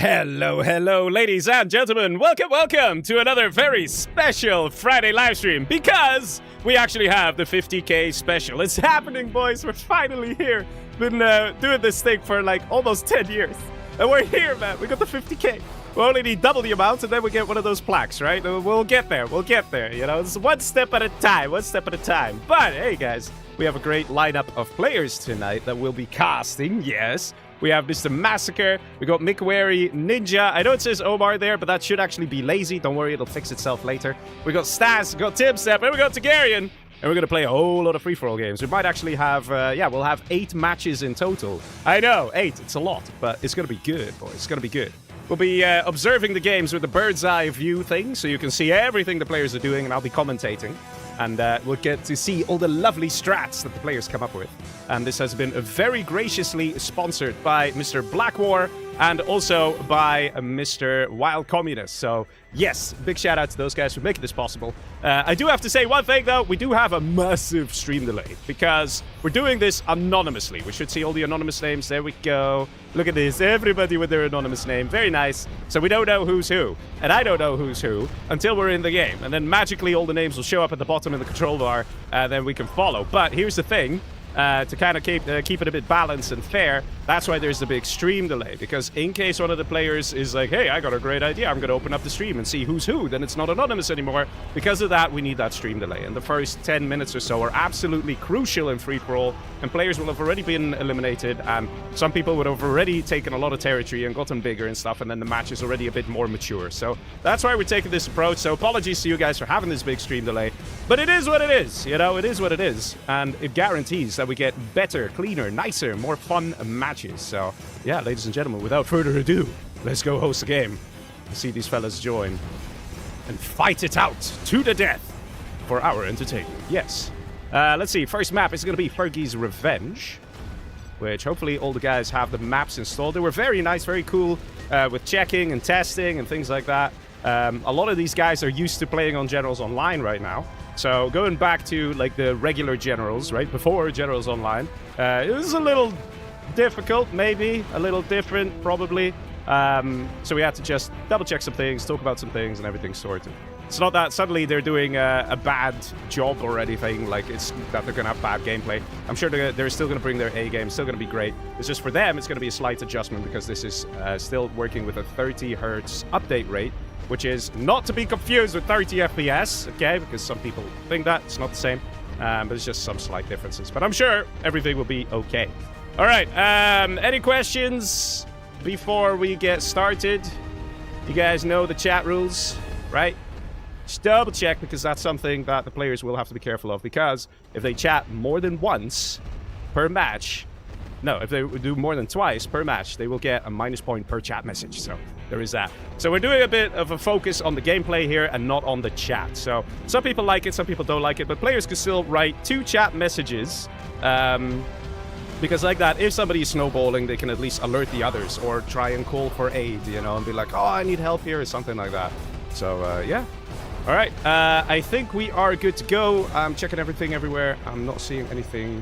Hello, ladies and gentlemen. Welcome to another very special Friday live stream because we actually have the 50K special. It's happening, boys. We're finally here. Been doing this thing for like almost 10 years. And we're here, man. We got the 50K. We only need double the amount, and then we get one of those plaques, right? We'll get there. You know, it's one step at a time. But, hey, guys, we have a great lineup of players tonight that we'll be casting, yes. We have Mr. Massacre, we got Mikwari, Ninja. I know it says Omar there, but that should actually be lazy. Don't worry, it'll fix itself later. We got Stas, we got Timstep, and we got Targaryen. And we're going to play a whole lot of free-for-all games. We might actually have, we'll have 8 matches in total. I know, 8, it's a lot, but it's going to be good, boys. It's going to be good. We'll be observing the games with a bird's eye view thing, so you can see everything the players are doing, and I'll be commentating. And we'll get to see all the lovely strats that the players come up with. And this has been very graciously sponsored by Mr. Blackwar and also by Mr. Wild Communist. So, yes, big shout out to those guys for making this possible. I do have to say one thing, though. We do have a massive stream delay because we're doing this anonymously. We should see all the anonymous names. There we go. Look at this. Everybody with their anonymous name. Very nice. So we don't know who's who. And I don't know who's who until we're in the game. And then magically all the names will show up at the bottom of the control bar. Then we can follow. But here's the thing. To kind of keep it a bit balanced and fair, that's why there's the big stream delay. Because in case one of the players is like, hey, I got a great idea, I'm going to open up the stream and see who's who, then it's not anonymous anymore. Because of that, we need that stream delay. And the first 10 minutes or so are absolutely crucial in free-for-all. And players will have already been eliminated. And some people would have already taken a lot of territory and gotten bigger and stuff. And then the match is already a bit more mature. So that's why we're taking this approach. So apologies to you guys for having this big stream delay. But it is what it is. You know, it is what it is. And it guarantees that we get better, cleaner, nicer, more fun matches. So, yeah, ladies and gentlemen, without further ado, let's go host a game. I see these fellas join and fight it out to the death for our entertainment. Yes. Let's see. First map is going to be Fergi's Revenge, which hopefully all the guys have the maps installed. They were very nice, very cool with checking and testing and things like that. A lot of these guys are used to playing on Generals Online right now. So going back to like the regular Generals, right, before Generals Online, it was a little difficult, maybe, a little different, probably. So we had to just double check some things, talk about some things, and everything's sorted. It's not that suddenly they're doing a bad job or anything, like it's that they're going to have bad gameplay. I'm sure they're still going to bring their A game, still going to be great. It's just for them, it's going to be a slight adjustment because this is still working with a 30 hertz update rate, which is not to be confused with 30 FPS, okay? Because some people think that. It's not the same. But it's just some slight differences. But I'm sure everything will be okay. All right. Any questions before we get started? You guys know the chat rules, right? Just double check because that's something that the players will have to be careful of. Because if they chat more than once per match... No, if they do more than twice per match, they will get a minus point per chat message. So there is that. So we're doing a bit of a focus on the gameplay here and not on the chat. So some people like it, some people don't like it, but players can still write 2 chat messages. Because like that, if somebody is snowballing, they can at least alert the others or try and call for aid, you know, and be like, oh, I need help here or something like that. So, yeah. All right. I think we are good to go. I'm checking everything everywhere. I'm not seeing anything...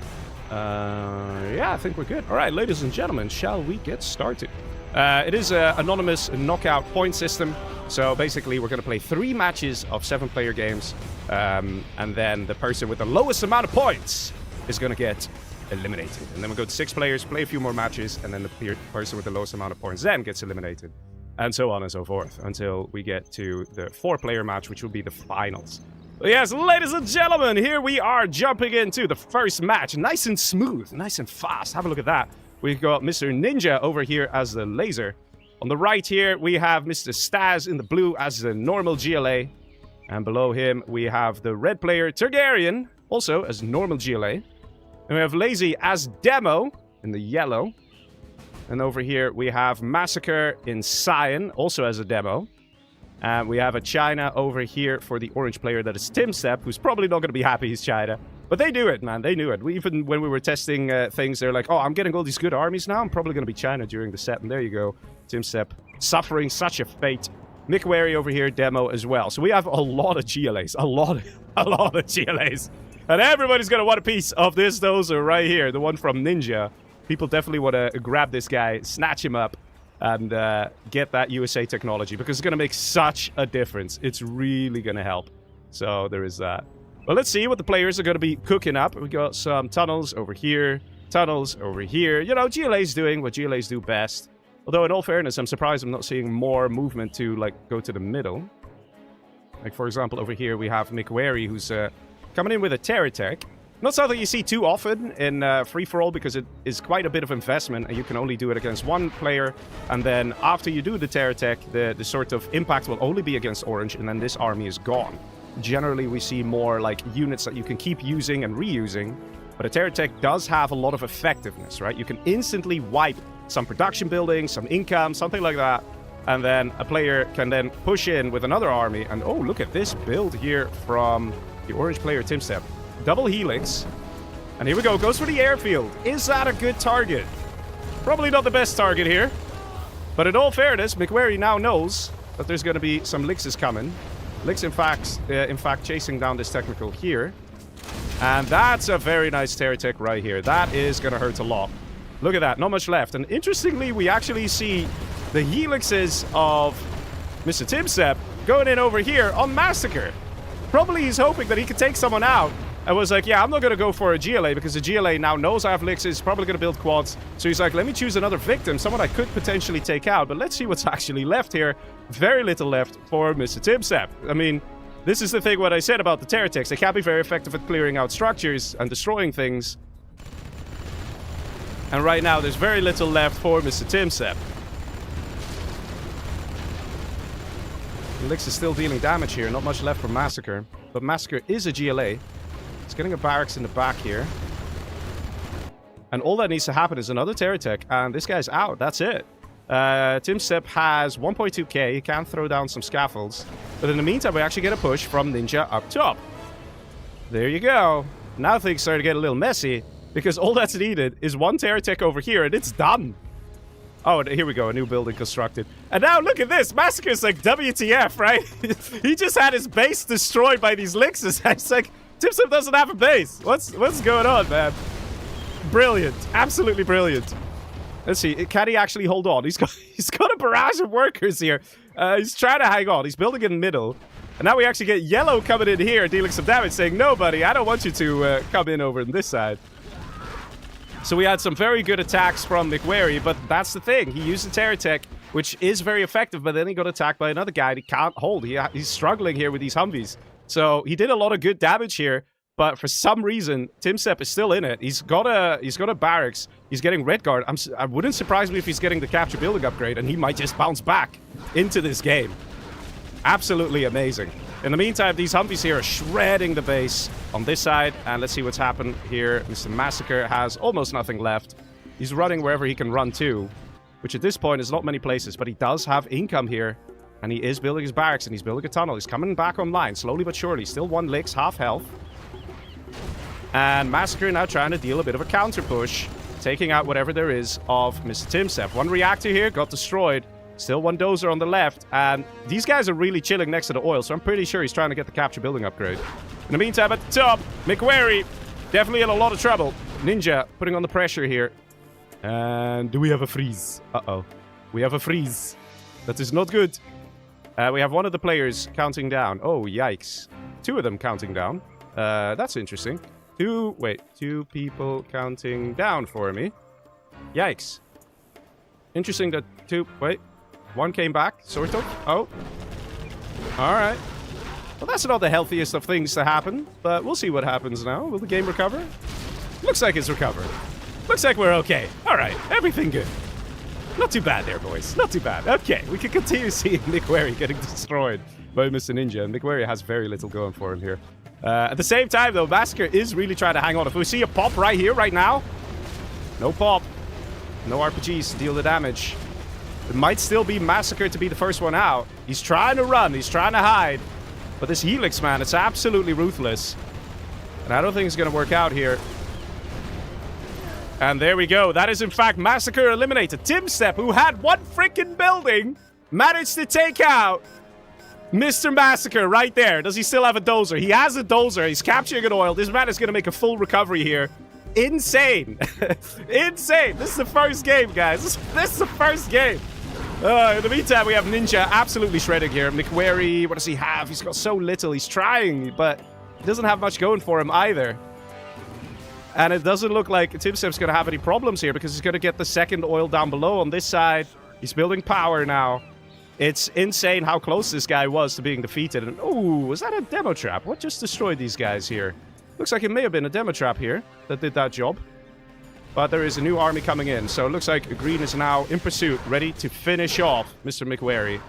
yeah, I think we're good. All right, ladies and gentlemen, shall we get started? It is an anonymous knockout point system. So basically, we're going to play 3 matches of 7-player games. And then the person with the lowest amount of points is going to get eliminated. And then we go to 6 players, play a few more matches, and then the person with the lowest amount of points then gets eliminated. And so on and so forth until we get to the 4-player match, which will be the finals. Yes, ladies and gentlemen, here we are jumping into the first match. Nice and smooth, nice and fast. Have a look at that. We've got Mr. Ninja over here as the laser. On the right here, we have Mr. Stas in the blue as the normal GLA. And below him, we have the red player Targaryen, also as normal GLA. And we have Lazy as Demo in the yellow. And over here, we have Massacre in Cyan, also as a Demo. And we have a China over here for the orange player that is Timstep, who's probably not going to be happy he's China. But they do it, man. They knew it. Even when we were testing things, they're like, oh, I'm getting all these good armies now. I'm probably going to be China during the set. And there you go. Timstep suffering such a fate. Mikwari over here, Demo as well. So we have a lot of GLAs. A lot of GLAs. And everybody's going to want a piece of this Dozer right here. The one from Ninja. People definitely want to grab this guy, snatch him up, and get that USA technology, because it's going to make such a difference. It's really going to help. So there is that. Well, let's see what the players are going to be cooking up. We got some tunnels over here, tunnels over here. You know, GLA's doing what GLA's do best. Although, in all fairness, I'm surprised I'm not seeing more movement to, like, go to the middle. Like, for example, over here we have McWary, who's coming in with a terror tech. Not something you see too often in free-for-all, because it is quite a bit of investment, and you can only do it against one player. And then after you do the terror tech, the sort of impact will only be against orange, and then this army is gone. Generally, we see more like units that you can keep using and reusing, but a terror tech does have a lot of effectiveness, right? You can instantly wipe some production buildings, some income, something like that, and then a player can then push in with another army. And oh, look at this build here from the orange player, TimStep. Double helix, and here we go, goes for the airfield. Is that a good target? Probably not the best target here, but in all fairness, McWary now knows that there's going to be some Lixes coming. Lix, in fact, chasing down this technical here. And that's a very nice terror tech right here. That is going to hurt a lot. Look at that, not much left. And interestingly, we actually see the helixes of Mr. TimStep going in over here on Massacre. Probably he's hoping that he can take someone out. I was like, yeah, I'm not going to go for a GLA, because the GLA now knows I have Lixes, probably going to build quads. So he's like, let me choose another victim, someone I could potentially take out. But let's see what's actually left here. Very little left for Mr. TimStep. I mean, this is the thing what I said about the terror techs. They can be very effective at clearing out structures and destroying things. And right now, there's very little left for Mr. TimStep. Lix is still dealing damage here. Not much left for Massacre. But Massacre is a GLA. He's getting a barracks in the back here. And all that needs to happen is another terror tech, and this guy's out. That's it. TimStep has 1.2k. He can throw down some scaffolds. But in the meantime, we actually get a push from Ninja up top. There you go. Now things start to get a little messy, because all that's needed is one terror tech over here, and it's done. Oh, here we go. A new building constructed. And now look at this. Massacre's like, WTF, right? He just had his base destroyed by these Lixes. It's like, TimStep doesn't have a base. What's going on, man? Brilliant. Absolutely brilliant. Let's see. Can he actually hold on? He's got a barrage of workers here. He's trying to hang on. He's building in the middle. And now we actually get yellow coming in here, dealing some damage, saying, no, buddy, I don't want you to come in over on this side. So we had some very good attacks from McWary, but that's the thing. He used the terror tech, which is very effective, but then he got attacked by another guy that he can't hold. He's struggling here with these Humvees. So he did a lot of good damage here, but for some reason, TimStep is still in it. He's got a barracks. He's getting red guard. I wouldn't surprise me if he's getting the capture building upgrade, and he might just bounce back into this game. Absolutely amazing. In the meantime, these Humvees here are shredding the base on this side. And let's see what's happened here. Mr. Massacre has almost nothing left. He's running wherever he can run to, which at this point is not many places, but he does have income here. And he is building his barracks, and he's building a tunnel. He's coming back online, slowly but surely. Still one Lix, half health. And Massacre now trying to deal a bit of a counter push, taking out whatever there is of Mr. TimStep. One reactor here got destroyed. Still one Dozer on the left, and these guys are really chilling next to the oil, so I'm pretty sure he's trying to get the capture building upgrade. In the meantime, at the top, McWary definitely in a lot of trouble. Ninja putting on the pressure here. And do we have a freeze? Uh-oh. We have a freeze. That is not good. We have one of the players counting down. Oh, yikes. Two of them counting down. That's interesting. Two people counting down for me. Yikes. Interesting that one came back, sort of. Oh. Alright. Well, that's not the healthiest of things to happen, but we'll see what happens now. Will the game recover? Looks like it's recovered. Looks like we're okay. Alright, everything good. Not too bad there, boys. Not too bad. Okay, we can continue seeing McWary getting destroyed by Mr. Ninja. And McWary has very little going for him here. At the same time, though, Massacre is really trying to hang on. If we see a pop right here, right now, no pop. No RPGs to deal the damage. It might still be Massacre to be the first one out. He's trying to run. He's trying to hide. But this Helix, man, it's absolutely ruthless. And I don't think it's going to work out here. And there we go. That is, in fact, Massacre eliminated. TimStep, who had one freaking building, managed to take out Mr. Massacre right there. Does he still have a Dozer? He has a Dozer. He's capturing an oil. This man is going to make a full recovery here. Insane. Insane. This is the first game, guys. This is the first game. In the meantime, we have Ninja absolutely shredding here. McWary, what does he have? He's got so little. He's trying, but he doesn't have much going for him either. And it doesn't look like Timsep's going to have any problems here because he's going to get the second oil down below on this side. He's building power now. It's insane how close this guy was to being defeated. And ooh, was that a demo trap? What just destroyed these guys here? Looks like it may have been a demo trap here that did that job. But there is a new army coming in. So it looks like Green is now in pursuit, ready to finish off Mr. McWary.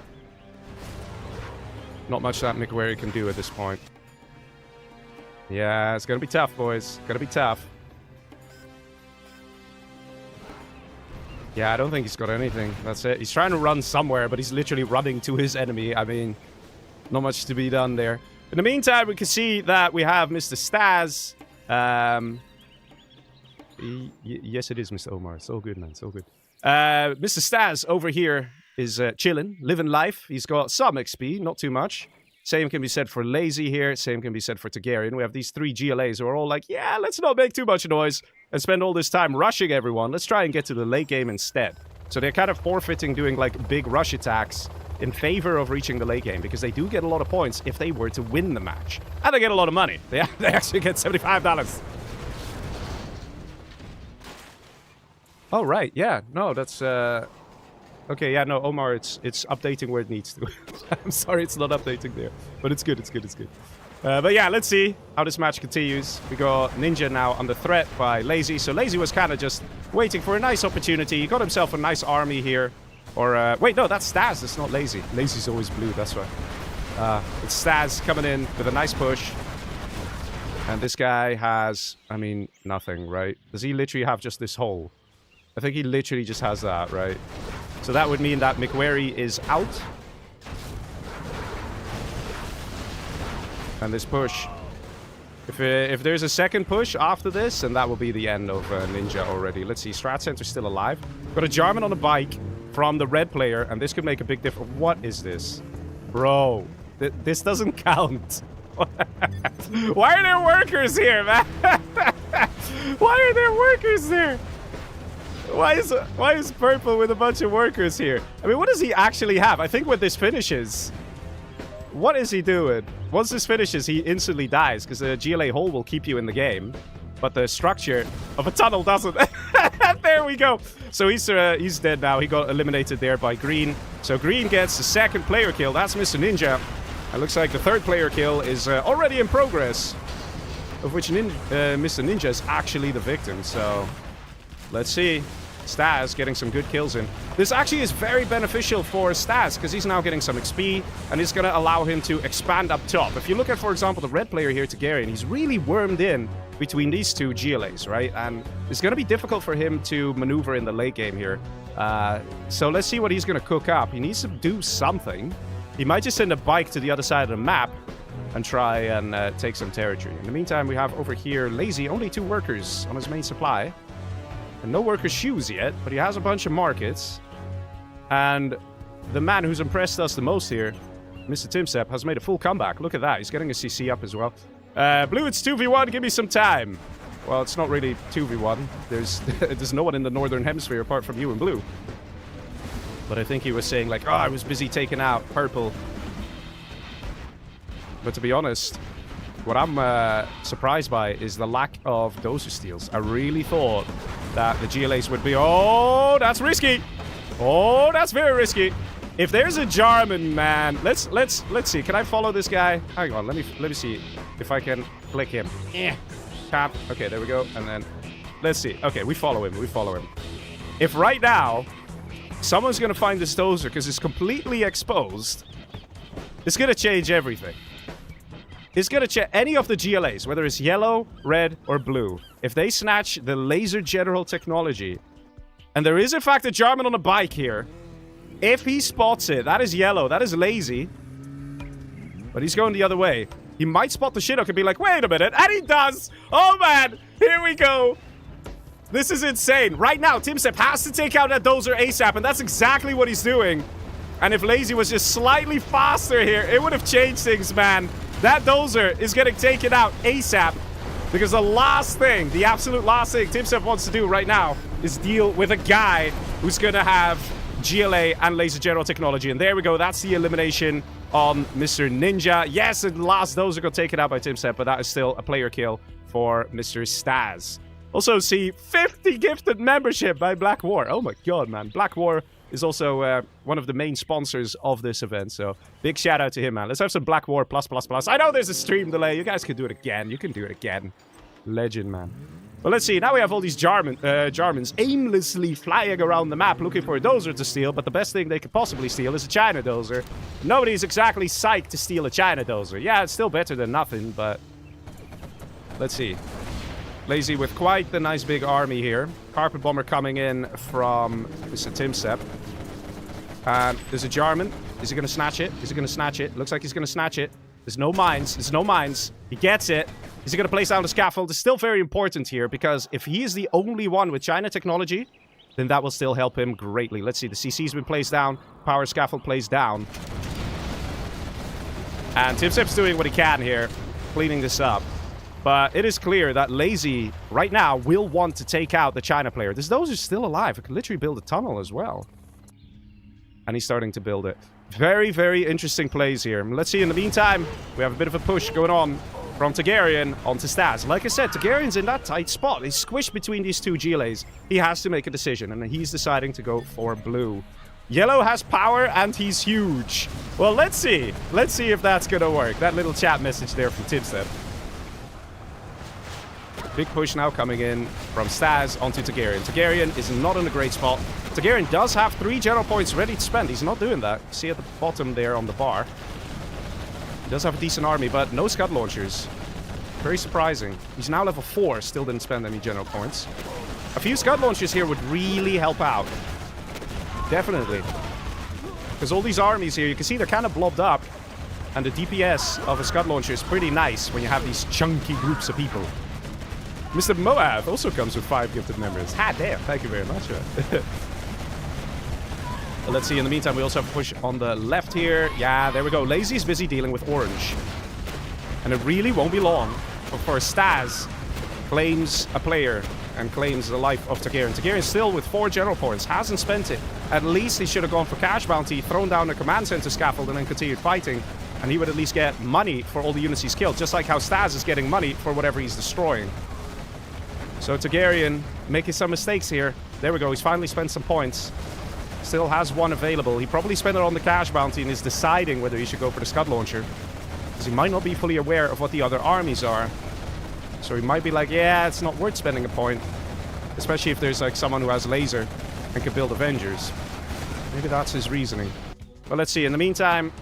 Not much that McWary can do at this point. Yeah, it's going to be tough, boys. Going to be tough. Yeah, I don't think he's got anything. That's it. He's trying to run somewhere, but he's literally running to his enemy. I mean, not much to be done there. In the meantime, we can see that we have Mr. Staz. Yes, it is, Mr. Omar. So good, man. So good. Mr. Staz over here is chilling, living life. He's got some XP, not too much. Same can be said for Lazy here. Same can be said for Targaryen. We have these 3 GLAs who are all like, yeah, let's not make too much noise and spend all this time rushing everyone. Let's try and get to the late game instead. So they're kind of forfeiting doing like big rush attacks in favor of reaching the late game because they do get a lot of points if they were to win the match. And they get a lot of money. They actually get $75. Oh, right. Yeah. No, that's... Okay, yeah, no, Omar, it's updating where it needs to. I'm sorry it's not updating there. But it's good, it's good, it's good. But yeah, let's see how this match continues. We got Ninja now under threat by Lazy. So Lazy was kind of just waiting for a nice opportunity. He got himself a nice army here. Or, wait, no, that's Staz. It's not Lazy. Lazy's always blue, that's right. It's Staz coming in with a nice push. And this guy has, I mean, nothing, right? Does he literally have just this hole? I think he literally just has that, right? So that would mean that McWary is out. And this push. If there's a second push after this, then that will be the end of Ninja already. Let's see, Strat Center's still alive. Got a Jarman on a bike from the red player, and this could make a big difference. What is this? Bro, this doesn't count. Why are there workers here, man? Why are there workers there? Why is purple with a bunch of workers here? I mean, what does he actually have? I think when this finishes, what is he doing? Once this finishes, he instantly dies because the GLA hole will keep you in the game, but the structure of a tunnel doesn't. There we go. So he's dead now. He got eliminated there by Green. So Green gets the second player kill. That's Mr. Ninja. It looks like the third player kill is already in progress, of which Mr. Ninja is actually the victim. So let's see. Staz getting some good kills in. This actually is very beneficial for Staz because he's now getting some XP and it's going to allow him to expand up top. If you look at, for example, the red player here, Targaryen, he's really wormed in between these two GLAs, right? And it's going to be difficult for him to maneuver in the late game here. So let's see what he's going to cook up. He needs to do something. He might just send a bike to the other side of the map and try and take some territory. In the meantime, we have over here Lazy, only 2 workers on his main supply. And no worker shoes yet, but he has a bunch of markets. And the man who's impressed us the most here, Mr. Timsep, has made a full comeback. Look at that. He's getting a CC up as well. Blue, it's 2v1. Give me some time. Well, it's not really 2v1. There's no one in the northern hemisphere apart from you and Blue. But I think he was saying, like, oh, I was busy taking out purple. But to be honest, what I'm surprised by is the lack of Dozer steals. I really thought that the GLAs would be... Oh, that's risky. Oh, that's very risky. If there's a Jarman, man, let's see. Can I follow this guy? Hang on, let me see if I can click him. Tap. Okay, there we go. And then let's see. Okay, we follow him. We follow him. If right now someone's gonna find this Dozer because it's completely exposed, it's gonna change everything. It's gonna check any of the GLAs, whether it's yellow, red, or blue. If they snatch the laser general technology, and there is in fact a Jarman on a bike here, if he spots it, that is yellow, that is Lazy. But he's going the other way. He might spot the Chinook and be like, wait a minute, and he does! Oh man, here we go! This is insane. Right now, Timsep has to take out that Dozer ASAP, and that's exactly what he's doing. And if Lazy was just slightly faster here, it would have changed things, man. That Dozer is getting taken out ASAP because the last thing, the absolute last thing Timsep wants to do right now is deal with a guy who's going to have GLA and Laser General Technology. And there we go. That's the elimination on Mr. Ninja. Yes, at last Dozer got taken out by TimSep, but that is still a player kill for Mr. Staz. Also see 50 gifted membership by Black War. Oh my god, man. Black War is also one of the main sponsors of this event. So big shout out to him, man. Let's have some Black War plus. I know there's a stream delay. You guys can do it again. You can do it again. Legend, man. Well, let's see. Now we have all these Jarmans aimlessly flying around the map looking for a Dozer to steal. But the best thing they could possibly steal is a China Dozer. Nobody's exactly psyched to steal a China Dozer. Yeah, it's still better than nothing, but let's see. Lazy with quite the nice big army here. Carpet Bomber coming in from Mr. TimSep. And there's a Jarman. Is he going to snatch it? Is he going to snatch it? Looks like he's going to snatch it. There's no mines. There's no mines. He gets it. Is he going to place down the scaffold? It's still very important here because if he is the only one with China technology, then that will still help him greatly. Let's see. The CC's been placed down. Power scaffold placed down. And TimSep's doing what he can here, cleaning this up. But it is clear that Lazy, right now, will want to take out the China player. This Dozer is still alive. It could literally build a tunnel as well. And he's starting to build it. Very, very interesting plays here. Let's see, in the meantime, we have a bit of a push going on from Targaryen onto Staz. Like I said, Targaryen's in that tight spot. He's squished between these two GLAs. He has to make a decision, and he's deciding to go for blue. Yellow has power, and he's huge. Well, let's see. Let's see if that's going to work. That little chat message there from TimSep. Big push now coming in from Staz onto Targaryen. Targaryen is not in a great spot. Targaryen does have 3 general points ready to spend. He's not doing that. See at the bottom there on the bar. He does have a decent army, but no Scud launchers. Very surprising. He's now level 4, still didn't spend any general points. A few Scud launchers here would really help out. Definitely. Because all these armies here, you can see they're kind of blobbed up. And the DPS of a Scud launcher is pretty nice when you have these chunky groups of people. Mr. Moab also comes with 5 gifted members. Ha, damn. Thank you very much. Let's see. In the meantime, we also have a push on the left here. Yeah, there we go. Lazy's busy dealing with orange. And it really won't be long before Staz claims a player and claims the life of Targaryen. Targaryen still with 4 general points. Hasn't spent it. At least he should have gone for cash bounty, thrown down a command center scaffold, and then continued fighting. And he would at least get money for all the units he's killed. Just like how Staz is getting money for whatever he's destroying. So Targaryen making some mistakes here. There we go. He's finally spent some points. Still has 1 available. He probably spent it on the cash bounty and is deciding whether he should go for the Scud launcher. Because he might not be fully aware of what the other armies are. So he might be like, yeah, it's not worth spending a point. Especially if there's like someone who has laser and can build Avengers. Maybe that's his reasoning. But let's see. In the meantime,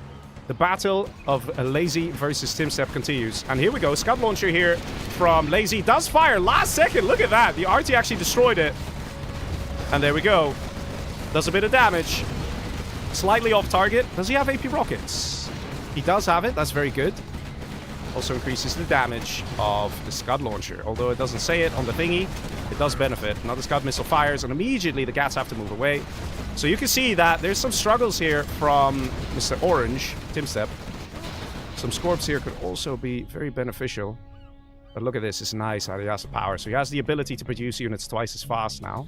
the battle of Lazy versus TimSep continues. And here we go. Scud launcher here from Lazy. Does fire last second. Look at that. The RT actually destroyed it. And there we go. Does a bit of damage. Slightly off target. Does he have AP rockets? He does have it. That's very good. Also increases the damage of the Scud launcher. Although it doesn't say it on the thingy, it does benefit. Another Scud missile fires and immediately the Gats have to move away. So you can see that there's some struggles here from Mr. Orange, TimSep. Some Scorps here could also be very beneficial. But look at this, it's nice how he has the power. So he has the ability to produce units twice as fast now.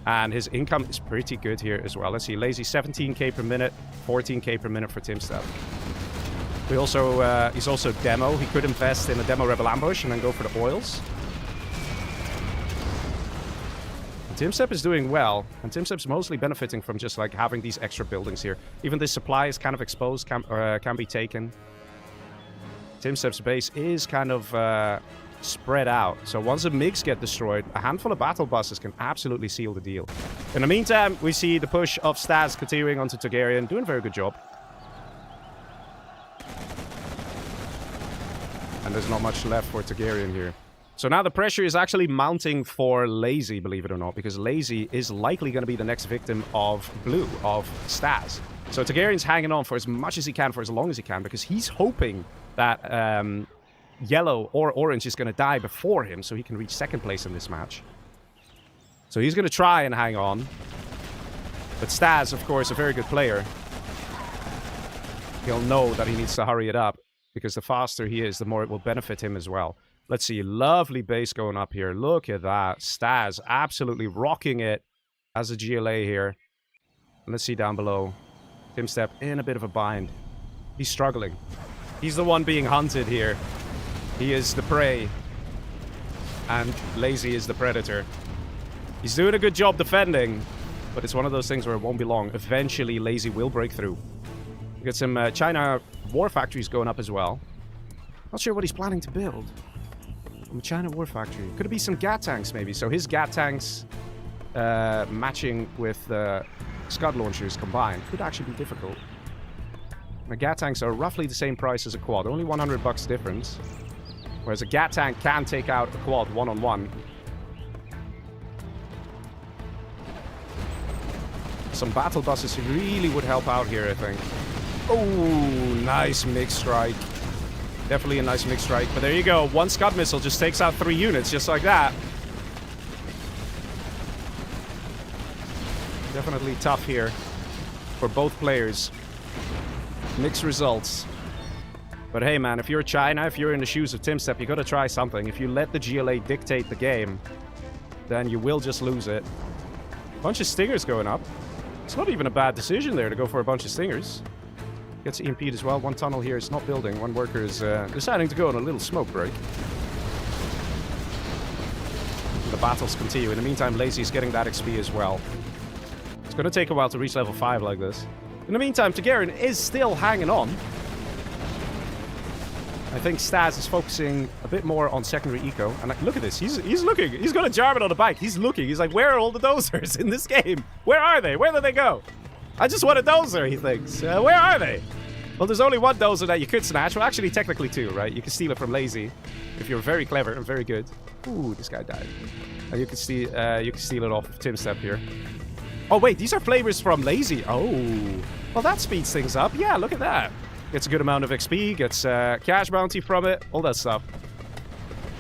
And his income is pretty good here as well. Let's see, Lazy 17k per minute, 14k per minute for TimSep. We also, he's also demo. He could invest in a demo rebel ambush and then go for the oils. TimSep is doing well, and TimSep's mostly benefiting from just like having these extra buildings here. Even this supply is kind of exposed, can be taken. TimSep's base is kind of spread out. So once the MiGs get destroyed, a handful of battle buses can absolutely seal the deal. In the meantime, we see the push of Staz continuing onto Targaryen, doing a very good job. And there's not much left for Targaryen here. So now the pressure is actually mounting for Lazy, believe it or not, because Lazy is likely going to be the next victim of Blue, of Staz. So Targaryen's hanging on for as much as he can, for as long as he can, because he's hoping that Yellow or Orange is going to die before him, so he can reach 2nd place in this match. So he's going to try and hang on. But Staz, of course, a very good player. He'll know that he needs to hurry it up, because the faster he is, the more it will benefit him as well. Let's see, lovely base going up here. Look at that. Staz absolutely rocking it as a GLA here. let's see down below. Timstep in a bit of a bind. He's struggling. He's the one being hunted here. He is the prey. And Lazy is the predator. He's doing a good job defending, but it's one of those things where it won't be long. Eventually, Lazy will break through. We got some China war factories going up as well. Not sure what he's planning to build. From a China war factory. Could it be some Gat tanks, maybe? So his Gat tanks matching with Scud launchers combined could actually be difficult. The Gat tanks are roughly the same price as a quad. Only $100 difference. Whereas a Gat tank can take out a quad one-on-one. Some battle buses really would help out here, I think. Oh, nice MiG strike. Definitely a nice MiG strike. But there you go. One Scud missile just takes out 3 units, just like that. Definitely tough here for both players. Mixed results. But hey, man, if you're China, if you're in the shoes of Timstep, you gotta try something. If you let the GLA dictate the game, then you will just lose it. Bunch of Stingers going up. It's not even a bad decision there to go for a bunch of Stingers. Gets EMP'd as well. One tunnel here is not building. One worker is deciding to go on a little smoke break. The battles continue. In the meantime, Lazy is getting that XP as well. It's going to take a while to reach level 5 like this. In the meantime, Targaryen is still hanging on. I think Staz is focusing a bit more on secondary eco. And look at this. He's looking. He's got a Jarvan on the bike. He's looking. He's like, where are all the Dozers in this game? Where are they? Where did they go? I just want a Dozer, he thinks. Where are they? Well, there's only one Dozer that you could snatch. Well, actually, technically 2, right? You can steal it from Lazy if you're very clever and very good. Ooh, this guy died. And you can steal it off of Timstep here. Oh, wait. These are flavors from Lazy. Oh. Well, that speeds things up. Yeah, look at that. Gets a good amount of XP. Gets cash bounty from it. All that stuff.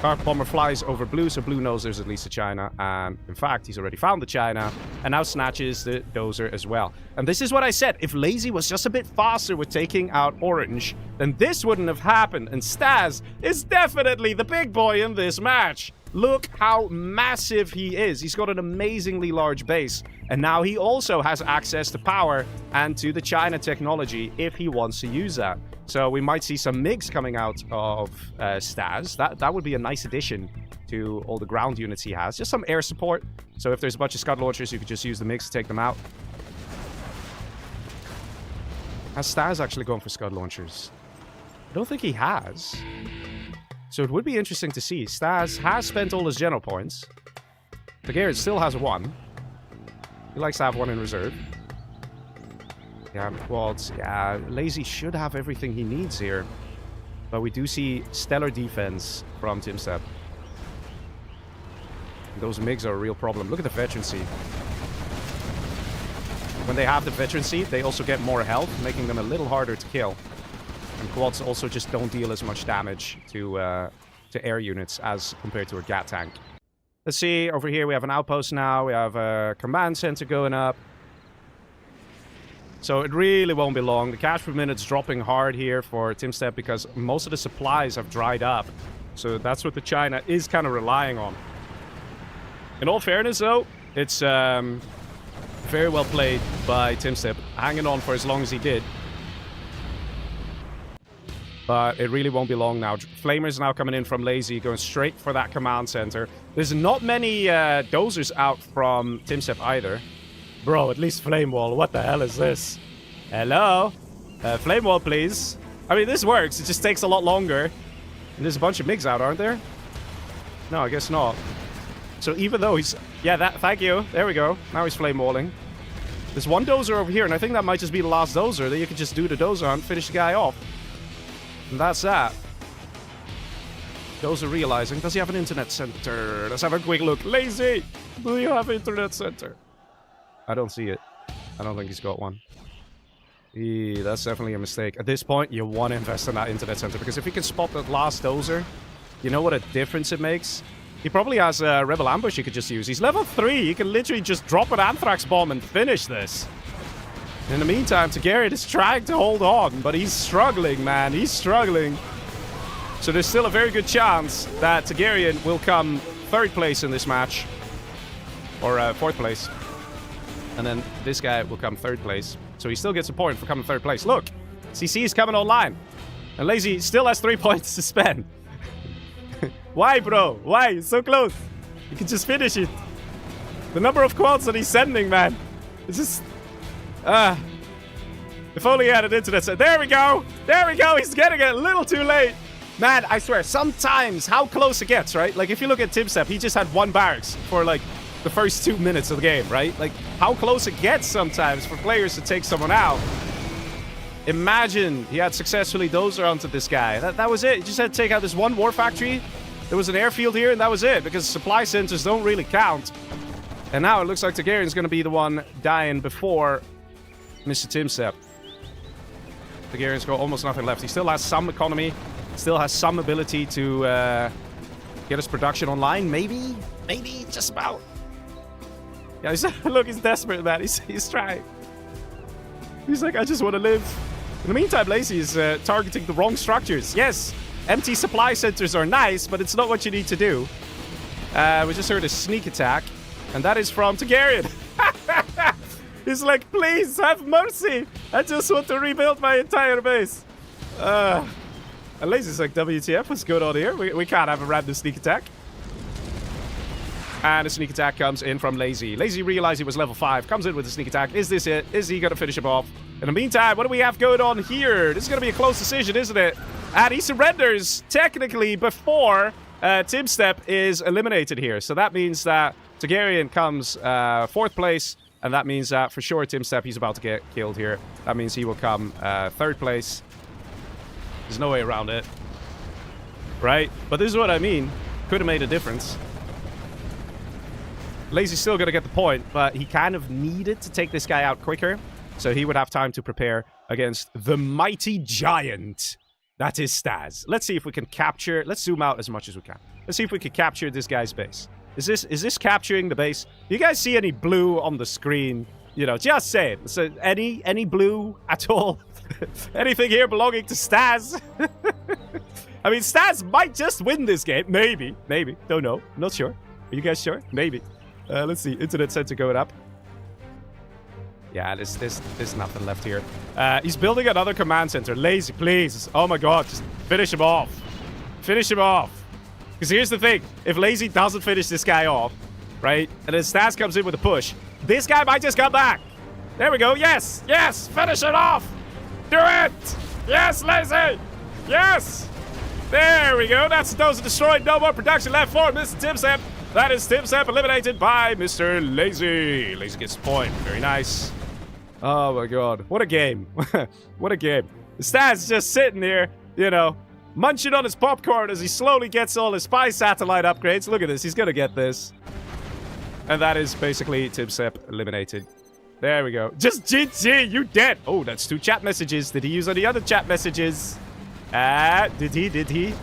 Cart Bomber flies over Blue, so Blue knows there's at least a China. And in fact, he's already found the China. And now snatches the Dozer as well. And this is what I said. If Lazy was just a bit faster with taking out Orange, then this wouldn't have happened. And Staz is definitely the big boy in this match. Look how massive he is. He's got an amazingly large base. And now he also has access to power and to the China technology if he wants to use that. So we might see some MiGs coming out of Staz. That would be a nice addition to all the ground units he has. Just some air support. So if there's a bunch of Scud launchers, you could just use the MiGs to take them out. Has Staz actually gone for Scud launchers? I don't think he has. So it would be interesting to see. Staz has spent all his general points. Targaryen still has 1. He likes to have 1 in reserve. Yeah, quads. Yeah, Lazy should have everything he needs here. But we do see stellar defense from Timstep. Those MiGs are a real problem. Look at the veterancy. When they have the veterancy, they also get more health, making them a little harder to kill. And quads also just don't deal as much damage to air units as compared to a Gat tank. Let's see, over here we have an outpost now. We have a command center going up. So it really won't be long. The cash per minute's dropping hard here for Timstep because most of the supplies have dried up. So that's what the China is kind of relying on. In all fairness, though, it's very well played by Timstep, hanging on for as long as he did. But it really won't be long now. Flamers now coming in from Lazy, going straight for that command center. There's not many Dozers out from Timstep either. Bro, at least Flame Wall. What the hell is this? Hello? Flame Wall, please. I mean, this works. It just takes a lot longer. And there's a bunch of MiGs out, aren't there? No, I guess not. So even though he's... Yeah, thank you. There we go. Now he's Flame Walling. There's one Dozer over here, and I think that might just be the last Dozer. That you could just do the Dozer hunt, finish the guy off. And that's that. Dozer realizing, does he have an internet center? Let's have a quick look. Lazy! Do you have an internet center? I don't see it. I don't think he's got one. That's definitely a mistake. At this point, you want to invest in that internet center, because if he can spot that last Dozer, you know what a difference it makes? He probably has a Rebel Ambush he could just use. He's level 3. He can literally just drop an Anthrax Bomb and finish this. In the meantime, Targaryen is trying to hold on, but he's struggling, man. He's struggling. So there's still a very good chance that Targaryen will come 3rd place in this match. Or 4th place. And then this guy will come 3rd place. So he still gets a point for coming 3rd place. Look, CC is coming online. And Lazy still has 3 points to spend. Why, bro? Why? It's so close. You can just finish it. The number of quads that he's sending, man. It's just... if only he had an internet set. There we go. There we go. He's getting it a little too late. Man, I swear, sometimes how close it gets, right? Like, if you look at Timstep, he just had 1 barracks for, like, the first 2 minutes of the game, right? Like, how close it gets sometimes for players to take someone out. Imagine he had successfully Dozer onto this guy. That was it. He just had to take out this 1 war factory. There was an airfield here, and that was it. Because supply centers don't really count. And now it looks like Targaryen's going to be the one dying before Mr. Timstep. Targaryen's got almost nothing left. He still has some economy. Still has some ability to get his production online. Maybe? Maybe? Just about. Yeah, look, he's desperate, man. He's trying. He's like, I just want to live. In the meantime, Lazy is targeting the wrong structures. Yes, empty supply centers are nice, but it's not what you need to do. We just heard a sneak attack, and that is from Targaryen. He's like, please, have mercy. I just want to rebuild my entire base. And Lazy's like, WTF, what's going on here? We can't have a random sneak attack. And a sneak attack comes in from Lazy. Lazy realized he was level 5. Comes in with a sneak attack. Is this it? Is he going to finish him off? In the meantime, what do we have going on here? This is going to be a close decision, isn't it? And he surrenders, technically, before Timstep is eliminated here. So that means that Targaryen comes 4th place. And that means that, for sure, Timstep, he's about to get killed here. That means he will come 3rd place. There's no way around it. Right? But this is what I mean. Could have made a difference. Lazy's still going to get the point, but he kind of needed to take this guy out quicker, so he would have time to prepare against the mighty giant. That is Staz. Let's see if we can capture... Let's zoom out as much as we can. Let's see if we can capture this guy's base. Is this capturing the base? Do you guys see any blue on the screen? You know, just say it. So any blue at all? Anything here belonging to Staz? I mean, Staz might just win this game. Maybe. Don't know. Not sure. Are you guys sure? Maybe. Let's see. Internet center going up. Yeah, there's nothing left here. He's building another command center. Lazy, please. Oh my god. Just finish him off. Finish him off. Because here's the thing. If Lazy doesn't finish this guy off, right, and then Stas comes in with a push, this guy might just come back. There we go. Yes. Yes. Finish it off. Do it. Yes, Lazy. Yes. There we go. That's Dozer destroyed. No more production left for Mr. Timstep. That is Timstep eliminated by Mr. Lazy. Lazy gets the point. Very nice. Oh my god. What a game. What a game. Stas just sitting here, you know, munching on his popcorn as he slowly gets all his spy satellite upgrades. Look at this. He's gonna get this. And that is basically Timstep eliminated. There we go. Just GG, you dead. Oh, that's 2 chat messages. Did he use any other chat messages? Did he?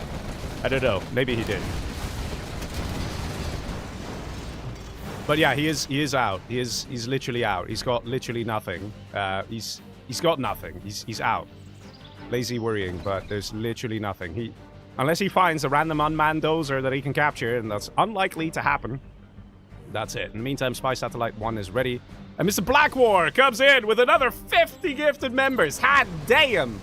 I don't know. Maybe he did. But yeah, he is out. He's literally out. He's got literally nothing. He's got nothing. He's out. Lazy worrying, but there's literally nothing. Unless he finds a random unmanned Dozer that he can capture, and that's unlikely to happen. That's it. In the meantime, Spy Satellite 1 is ready. And Mr. Blackwar comes in with another 50 gifted members. Hot damn!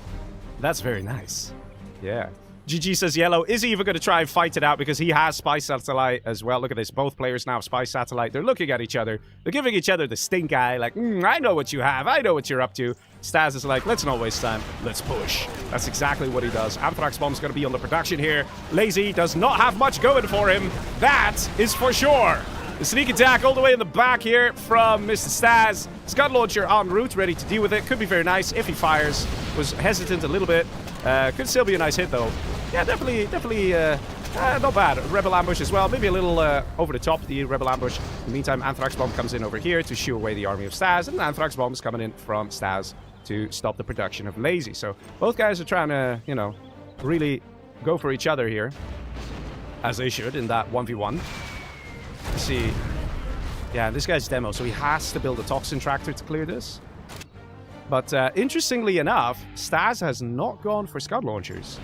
That's very nice. Yeah. GG says yellow. Is he even going to try and fight it out? Because he has Spy Satellite as well. Look at this. Both players now have Spy Satellite. They're looking at each other. They're giving each other the stink eye. Like, I know what you have. I know what you're up to. Staz is like, let's not waste time. Let's push. That's exactly what he does. Anthrax Bomb's going to be on the production here. Lazy does not have much going for him. That is for sure. The sneak attack all the way in the back here from Mr. Staz. Scud Launcher en route, ready to deal with it. Could be very nice if he fires. Was hesitant a little bit. Could still be a nice hit, though. Yeah, definitely, not bad. Rebel Ambush as well. Maybe a little over the top, the Rebel Ambush. In the meantime, Anthrax Bomb comes in over here to shoo away the army of Staz. And Anthrax Bomb is coming in from Staz to stop the production of Lazy. So both guys are trying to, you know, really go for each other here. As they should in that 1v1. Let's see. Yeah, this guy's demo, so he has to build a Toxin Tractor to clear this. But interestingly enough, Staz has not gone for Scud Launchers.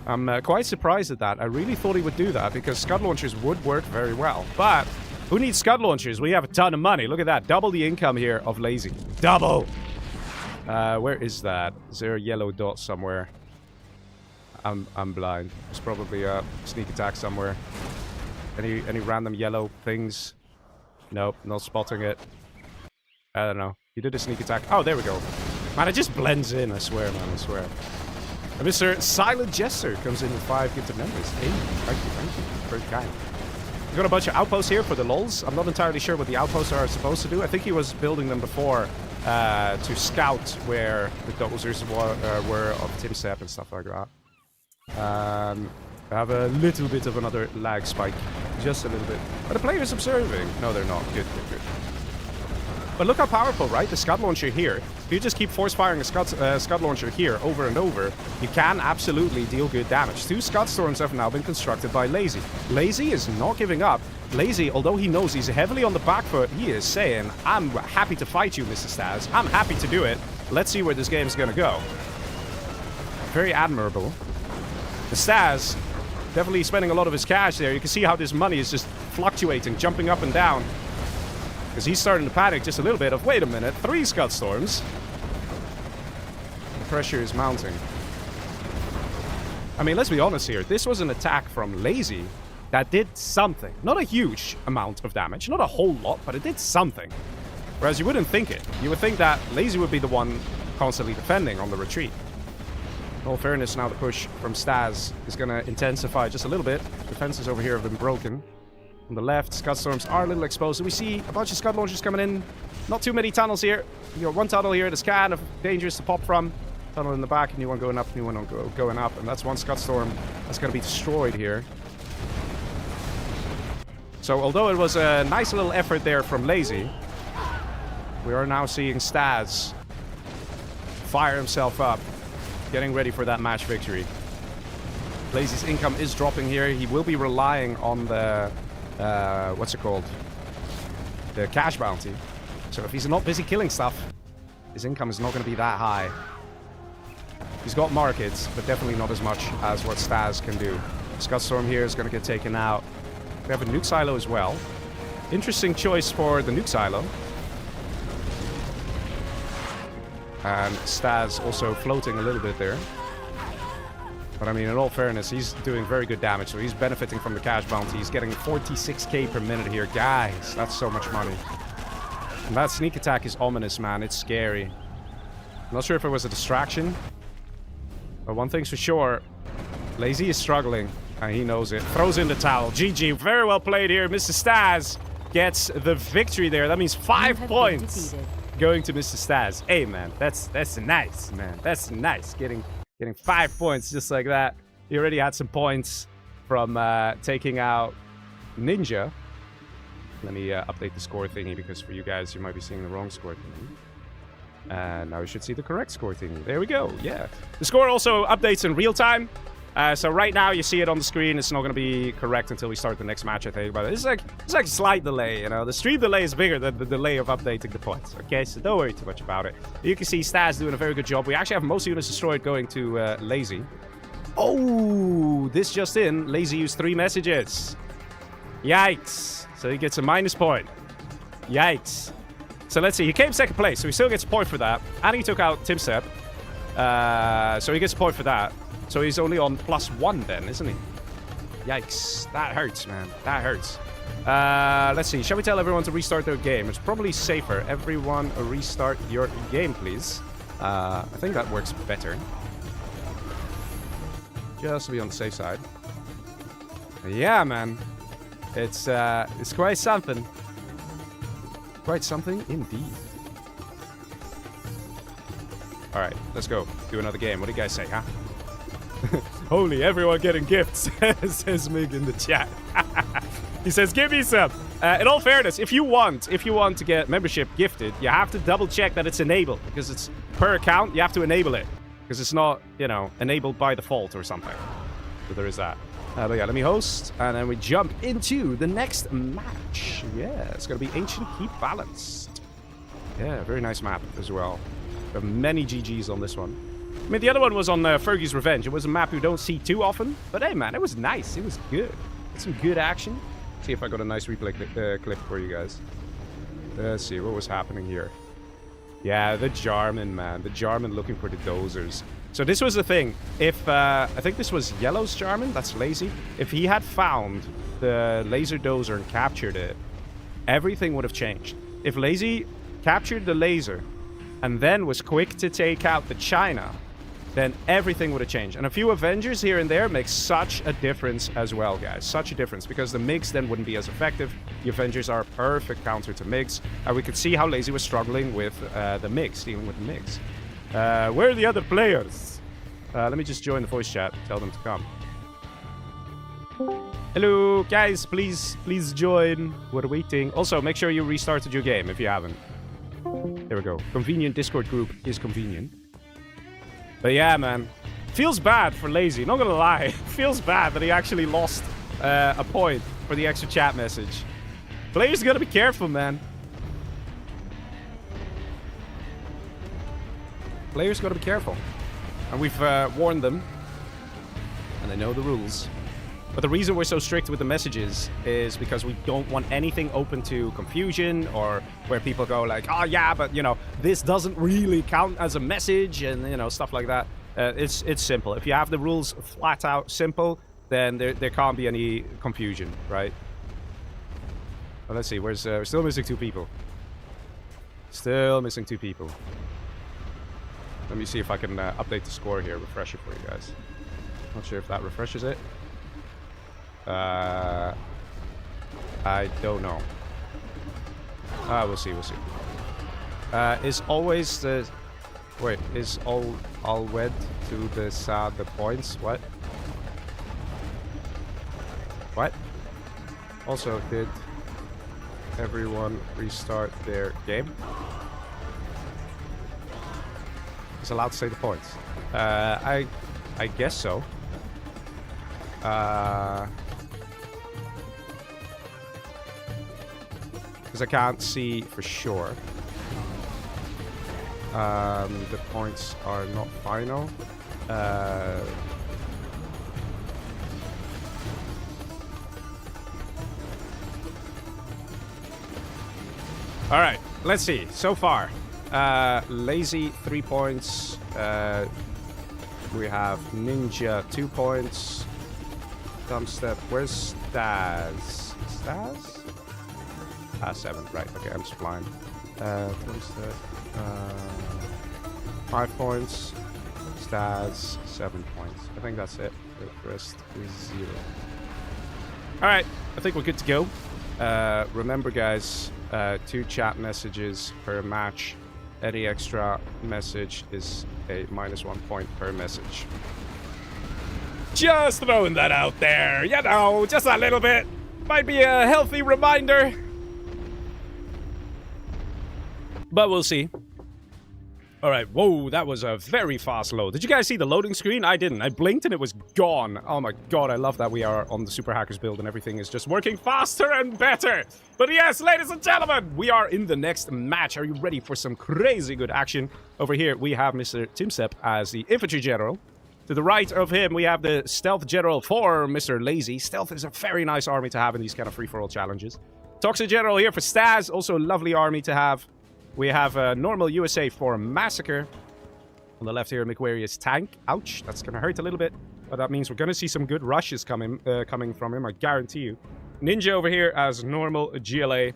I'm quite surprised at that. I really thought he would do that because Scud Launchers would work very well. But Who needs scud launchers? We have a ton of money. Look at that. Double the income here of Lazy. Double! Where is that? Is there a yellow dot somewhere? I'm blind. There's probably a sneak attack somewhere. Any random yellow things? Nope, not spotting it. I don't know. He did a sneak attack. Oh, there we go. Man, it just blends in, I swear, man, I swear. And Mr. Silent Jester comes in with 5 gifted members. Hey, thank you. Very kind. We've got a bunch of outposts here for the lulz. I'm not entirely sure what the outposts are supposed to do. I think he was building them before to scout where the Dozers were of Timsep and stuff like that. I have a little bit of another lag spike. Just a little bit. Are the players observing? No, they're not. Good. But look how powerful, right? The Scud Launcher here. If you just keep force firing a Scud Launcher here over and over, you can absolutely deal good damage. 2 Scud Storms have now been constructed by Lazy. Lazy is not giving up. Lazy, although he knows he's heavily on the back foot, he is saying, I'm happy to fight you, Mr. Staz. I'm happy to do it. Let's see where this game is going to go. Very admirable. The Staz, definitely spending a lot of his cash there. You can see how this money is just fluctuating, jumping up and down. Because he's starting to panic just a little bit of, wait a minute, 3 Scud Storms. The pressure is mounting. I mean, let's be honest here. This was an attack from Lazy that did something. Not a huge amount of damage, not a whole lot, but it did something. Whereas you wouldn't think it. You would think that Lazy would be the one constantly defending on the retreat. In all fairness, now the push from Staz is going to intensify just a little bit. Defenses over here have been broken. On the left, Scud Storms are a little exposed. We see a bunch of Scud Launchers coming in. Not too many tunnels here. You got one tunnel here that's kind of dangerous to pop from. Tunnel in the back, new one going up, new one going up. And that's one Scud Storm that's going to be destroyed here. So although it was a nice little effort there from Lazy, we are now seeing Staz fire himself up, getting ready for that match victory. Lazy's income is dropping here. He will be relying on the what's it called? The cash bounty. So if he's not busy killing stuff, his income is not going to be that high. He's got markets, but definitely not as much as what Staz can do. Scud Storm here is going to get taken out. We have a nuke silo as well. Interesting choice for the nuke silo. And Staz also floating a little bit there. But I mean, in all fairness, he's doing very good damage, so he's benefiting from the cash bounty. He's getting 46k per minute here. Guys, that's so much money. And that sneak attack is ominous, man. It's scary. I'm not sure if it was a distraction. But one thing's for sure, Lazy is struggling, and he knows it. Throws in the towel. GG. Very well played here. Mr. Staz gets the victory there. That means 5 points going to Mr. Staz. Hey, man, that's nice, man. That's nice. Getting 5 points just like that. He already had some points from taking out Ninja. Let me update the score thingy, because for you guys, you might be seeing the wrong score thingy. And now we should see the correct score thingy. There we go, yeah. The score also updates in real time. So right now you see it on the screen. It's not going to be correct until we start the next match, I think. But it's like a slight delay, you know. The stream delay is bigger than the delay of updating the points. Okay, so don't worry too much about it. You can see Staz doing a very good job. We actually have most units destroyed going to Lazy. Oh, this just in. Lazy used 3 messages. Yikes. So he gets a minus point. Yikes. So let's see. He came 2nd place, so he still gets a point for that. And he took out Timsep. So he gets a point for that. So he's only on +1 then, isn't he? Yikes. That hurts, man. That hurts. Let's see. Shall we tell everyone to restart their game? It's probably safer. Everyone restart your game, please. I think that works better. Just to be on the safe side. Yeah, man. It's quite something. Quite something indeed. Alright, let's go. Do another game. What do you guys say, huh? Holy, everyone getting gifts, says Mig in the chat. He says, give me some. In all fairness, if you want to get membership gifted, you have to double check that it's enabled, because it's per account. You have to enable it, because it's not, you know, enabled by default or something. So there is that. But yeah, let me host, and then we jump into the next match. Yeah, it's gonna be Ancient Keep Balanced. Yeah, very nice map as well. There are many GGs on this one. I mean, the other one was on Fergi's Revenge. It was a map you don't see too often. But hey, man, it was nice. It was good. Some good action. See if I got a nice replay clip for you guys. Let's see, what was happening here? Yeah, the Jarman, man. The Jarman looking for the Dozers. So this was the thing. If, I think this was Yellow's Jarman, that's Lazy. If he had found the laser Dozer and captured it, everything would have changed. If Lazy captured the laser and then was quick to take out the China, then everything would have changed. And a few Avengers here and there makes such a difference as well, guys. Such a difference, because the MiGs then wouldn't be as effective. The Avengers are a perfect counter to MiGs. And we could see how Lazy was struggling with the MiGs, dealing with the MiGs. Where are the other players? Let me just join the voice chat, tell them to come. Hello, guys, please join. We're waiting. Also, make sure you restarted your game if you haven't. There we go. Convenient Discord group is convenient. But yeah, man. Feels bad for Lazy, not gonna lie. Feels bad that he actually lost a point for the extra chat message. Players gotta be careful, man. Players gotta be careful. And we've warned them. And they know the rules. But the reason we're so strict with the messages is because we don't want anything open to confusion, or where people go like, oh yeah, but you know, this doesn't really count as a message, and you know, stuff like that. It's simple. If you have the rules flat out simple, then there can't be any confusion, right? Well, let's see, we're still missing 2 people. Still missing 2 people. Let me see if I can update the score here, refresh it for you guys. Not sure if that refreshes it. I don't know. We'll see. Is always the... Wait, is all wed to the points? What? What? Also, did everyone restart their game? Is allowed to say the points. I guess so. Because I can't see for sure. The points are not final. Alright, let's see. So far, Lazy 3 points. We have Ninja 2 points. Dumpstep, where's Staz? Staz? 7, right, okay, I'm just blind. Dumpstep, 5 points. Staz, 7 points. I think that's it. The rest is 0. Alright, I think we're good to go. Remember, guys, 2 chat messages per match. Any extra message is a -1 point per message. Just throwing that out there, you know, just a little bit. Might be a healthy reminder. But we'll see. Alright, whoa, that was a very fast load. Did you guys see the loading screen? I didn't. I blinked and it was gone. Oh my god, I love that we are on the Super Hackers build and everything is just working faster and better. But yes, ladies and gentlemen, we are in the next match. Are you ready for some crazy good action? Over here, we have Mr. Timstep as the Infantry General. To the right of him, we have the Stealth General for Mr. Lazy. Stealth is a very nice army to have in these kind of free-for-all challenges. Toxic General here for Staz, also a lovely army to have. We have a normal USA for Massacre. On the left here, McQuarius Tank. Ouch, that's going to hurt a little bit. But that means we're going to see some good rushes coming from him, I guarantee you. Ninja over here as normal GLA.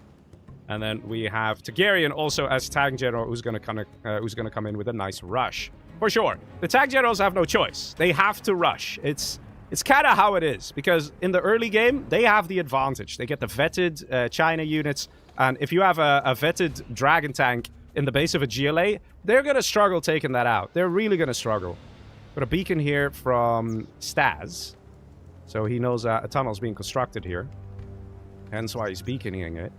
And then we have Targaryen also as Tank General, who's going to come in with a nice rush. For sure. The Tank Generals have no choice. They have to rush. It's kind of how it is. Because in the early game, they have the advantage. They get the vetted China units. And if you have a vetted Dragon Tank in the base of a GLA, they're going to struggle taking that out. They're really going to struggle. Got a beacon here from Staz. So he knows a tunnel's being constructed here. Hence why he's beaconing it.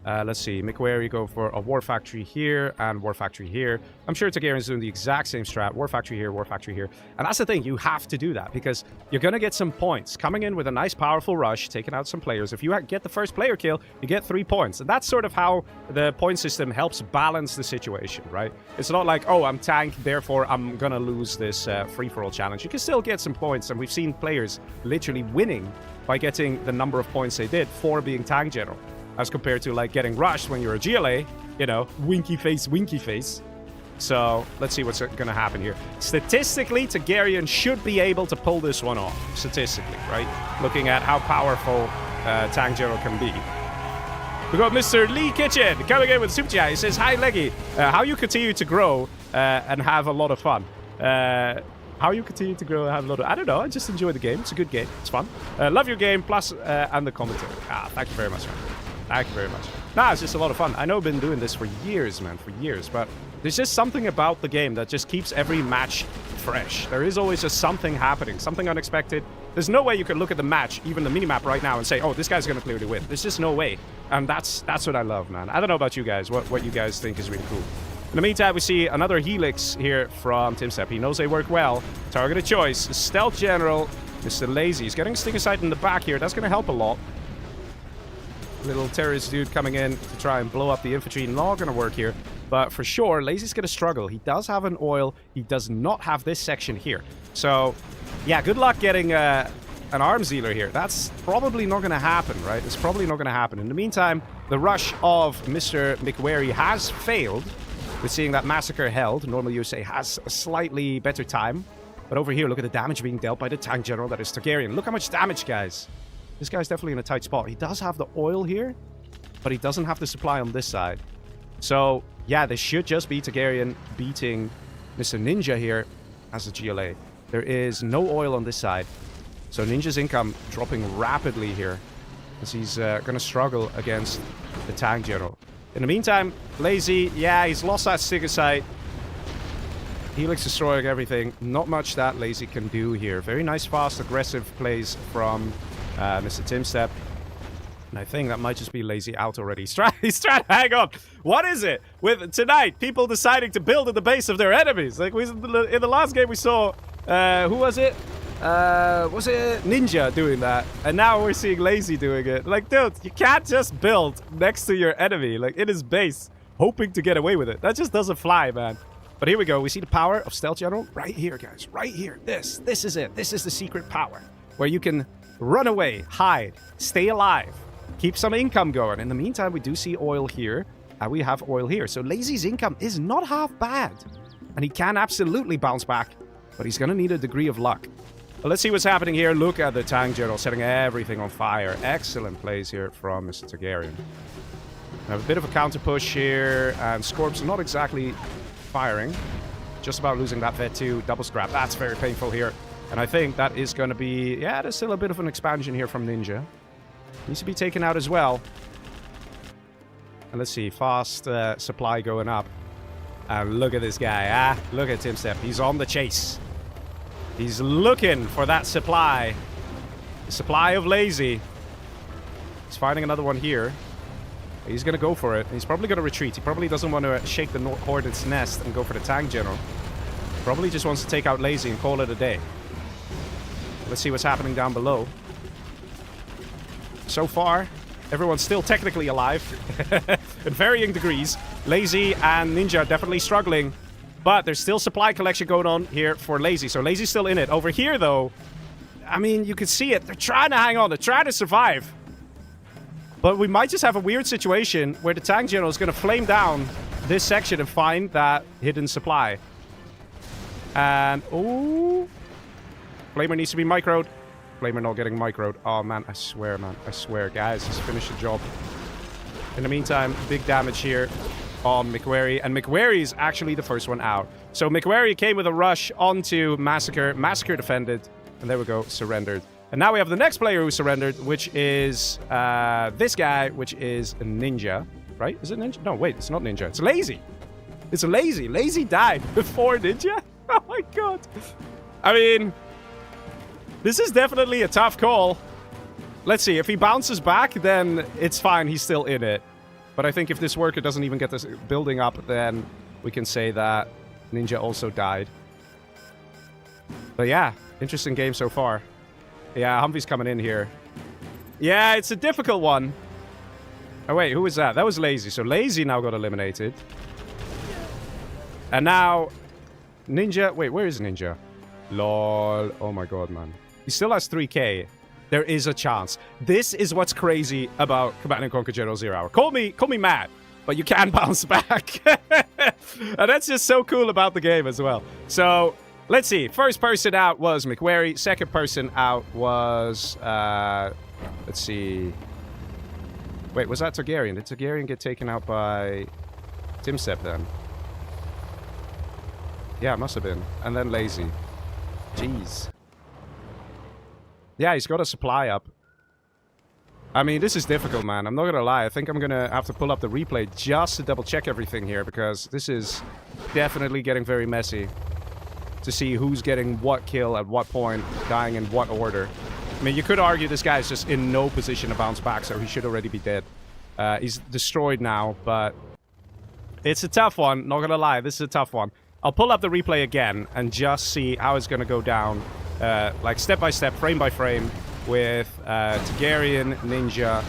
Let's see. McWary go for a War Factory here and War Factory here. I'm sure Targaryen's doing the exact same strat. War Factory here, War Factory here. And that's the thing. You have to do that because you're going to get some points. Coming in with a nice, powerful rush, taking out some players. If you get the first player kill, you get 3 points. And that's sort of how the point system helps balance the situation, right? It's not like, oh, I'm tanked, therefore I'm going to lose this free-for-all challenge. You can still get some points. And we've seen players literally winning by getting the number of points they did for being tank general. As compared to, like, getting rushed when you're a GLA, you know, winky face, winky face. So, let's see what's going to happen here. Statistically, Targaryen should be able to pull this one off. Statistically, right? Looking at how powerful tank general can be. We got Mr. Lee Kitchen coming in with Super Chat. He says, hi, Leggy. How you continue to grow and have a lot of fun. How you continue to grow and have a lot of... I don't know. I just enjoy the game. It's a good game. It's fun. Love your game, plus, and the commentary. Thank you very much, man. Thank you very much. Nah, it's just a lot of fun. I know I've been doing this for years, man, for years, but there's just something about the game that just keeps every match fresh. There is always just something happening, something unexpected. There's no way you can look at the match, even the minimap right now, and say, oh, this guy's going to clearly win. There's just no way. And that's what I love, man. I don't know about you guys, what you guys think is really cool. In the meantime, we see another Helix here from Timstep. He knows they work well. Targeted choice. Stealth General, Mr. Lazy. He's getting Stinger Sight in the back here. That's going to help a lot. Little terrorist dude coming in to try and blow up the infantry. Not going to work here. But for sure, Lazy's going to struggle. He does have an oil. He does not have this section here. So, yeah, good luck getting an arms dealer here. That's probably not going to happen, right? It's probably not going to happen. In the meantime, the rush of Mr. McWary has failed. We're seeing that Massacre held. Normally, you say, has a slightly better time. But over here, look at the damage being dealt by the tank general that is Targaryen. Look how much damage, guys. This guy's definitely in a tight spot. He does have the oil here, but he doesn't have the supply on this side. So, yeah, this should just be Targaryen beating Mr. Ninja here as a GLA. There is no oil on this side. So Ninja's income dropping rapidly here as he's going to struggle against the tank general. In the meantime, Lazy, yeah, he's lost that Stinger Sight. Helix destroying everything. Not much that Lazy can do here. Very nice, fast, aggressive plays from Mr. Timstep. And I think that might just be Lazy out already. He's trying to hang on. What is it with tonight? People deciding to build at the base of their enemies. Like in the last game we saw, who was it? Was it Ninja doing that? And now we're seeing Lazy doing it. Like, dude, you can't just build next to your enemy, like in his base, hoping to get away with it. That just doesn't fly, man. But here we go. We see the power of Stealth General right here, guys. Right here. This is it. This is the secret power where you can run away, hide, stay alive, keep some income going. In the meantime, we do see oil here, and we have oil here. So Lazy's income is not half bad. And he can absolutely bounce back, but he's going to need a degree of luck. Well, let's see what's happening here. Look at the tank general setting everything on fire. Excellent plays here from Mr. Targaryen. We have a bit of a counter push here, and Scorp's not exactly firing. Just about losing that vet too. Double scrap. That's very painful here. And I think that is going to be... Yeah, there's still a bit of an expansion here from Ninja. Needs to be taken out as well. And let's see. Fast supply going up. And look at this guy. Look at Timstep. He's on the chase. He's looking for that supply. The supply of Lazy. He's finding another one here. He's going to go for it. He's probably going to retreat. He probably doesn't want to shake the Hornet's nest and go for the tank general. Probably just wants to take out Lazy and call it a day. Let's see what's happening down below. So far, everyone's still technically alive. In varying degrees. Lazy and Ninja are definitely struggling. But there's still supply collection going on here for Lazy. So Lazy's still in it. Over here, though, I mean, you can see it. They're trying to hang on. They're trying to survive. But we might just have a weird situation where the tank general is going to flame down this section and find that hidden supply. And, oh, Flamer needs to be microed. Flamer not getting microed. Oh, man, I swear, man. I swear. Guys, just finish the job. In the meantime, big damage here on McWary. And McWary is actually the first one out. So McWary came with a rush onto Massacre. Massacre defended. And there we go, surrendered. And now we have the next player who surrendered, which is this guy, which is a Ninja. Right? Is it Ninja? No, wait, it's not Ninja. It's Lazy. It's Lazy. Lazy died before Ninja? Oh my god. I mean, this is definitely a tough call. Let's see. If he bounces back, then it's fine. He's still in it. But I think if this worker doesn't even get this building up, then we can say that Ninja also died. But yeah, interesting game so far. Yeah, Humvee's coming in here. Yeah, it's a difficult one. Oh wait, who was that? That was Lazy. So Lazy now got eliminated. And now Ninja... Wait, where is Ninja? Lol. Oh my god, man. He still has 3k. There is a chance. This is what's crazy about Command & Conquer General Zero Hour. Call me mad, but you can bounce back. And that's just so cool about the game as well. So, let's see. First person out was McWary. Second person out was... let's see... Wait, was that Targaryen? Did Targaryen get taken out by Timsep then? Yeah, it must have been. And then Lazy. Jeez. Yeah, he's got a supply up. I mean, this is difficult, man. I'm not gonna lie. I think I'm gonna have to pull up the replay just to double check everything here, because this is definitely getting very messy. To see who's getting what kill at what point, dying in what order. I mean, you could argue this guy is just in no position to bounce back, so he should already be dead. He's destroyed now, but it's a tough one. Not gonna lie, this is a tough one. I'll pull up the replay again and just see how it's gonna go down, like step by step, frame by frame, with Targaryen, Ninja,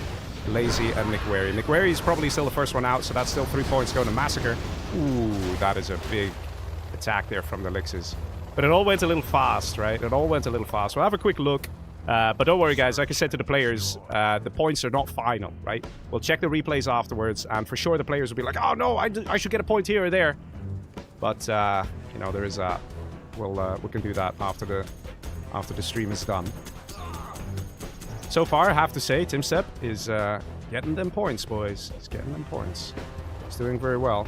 Lazy, and McWary. McWary is probably still the first one out, so that's still 3 points going to Massacre. Ooh, that is a big attack there from the Lixes. But it all went a little fast, right? It all went a little fast. We'll have a quick look. But don't worry, guys. Like I said to the players, the points are not final, right? We'll check the replays afterwards, and for sure the players will be like, oh no, I should get a point here or there. But, you know, there is a... we can do that after the stream is done. So far, I have to say, Timsep is getting them points, boys. He's getting them points. He's doing very well.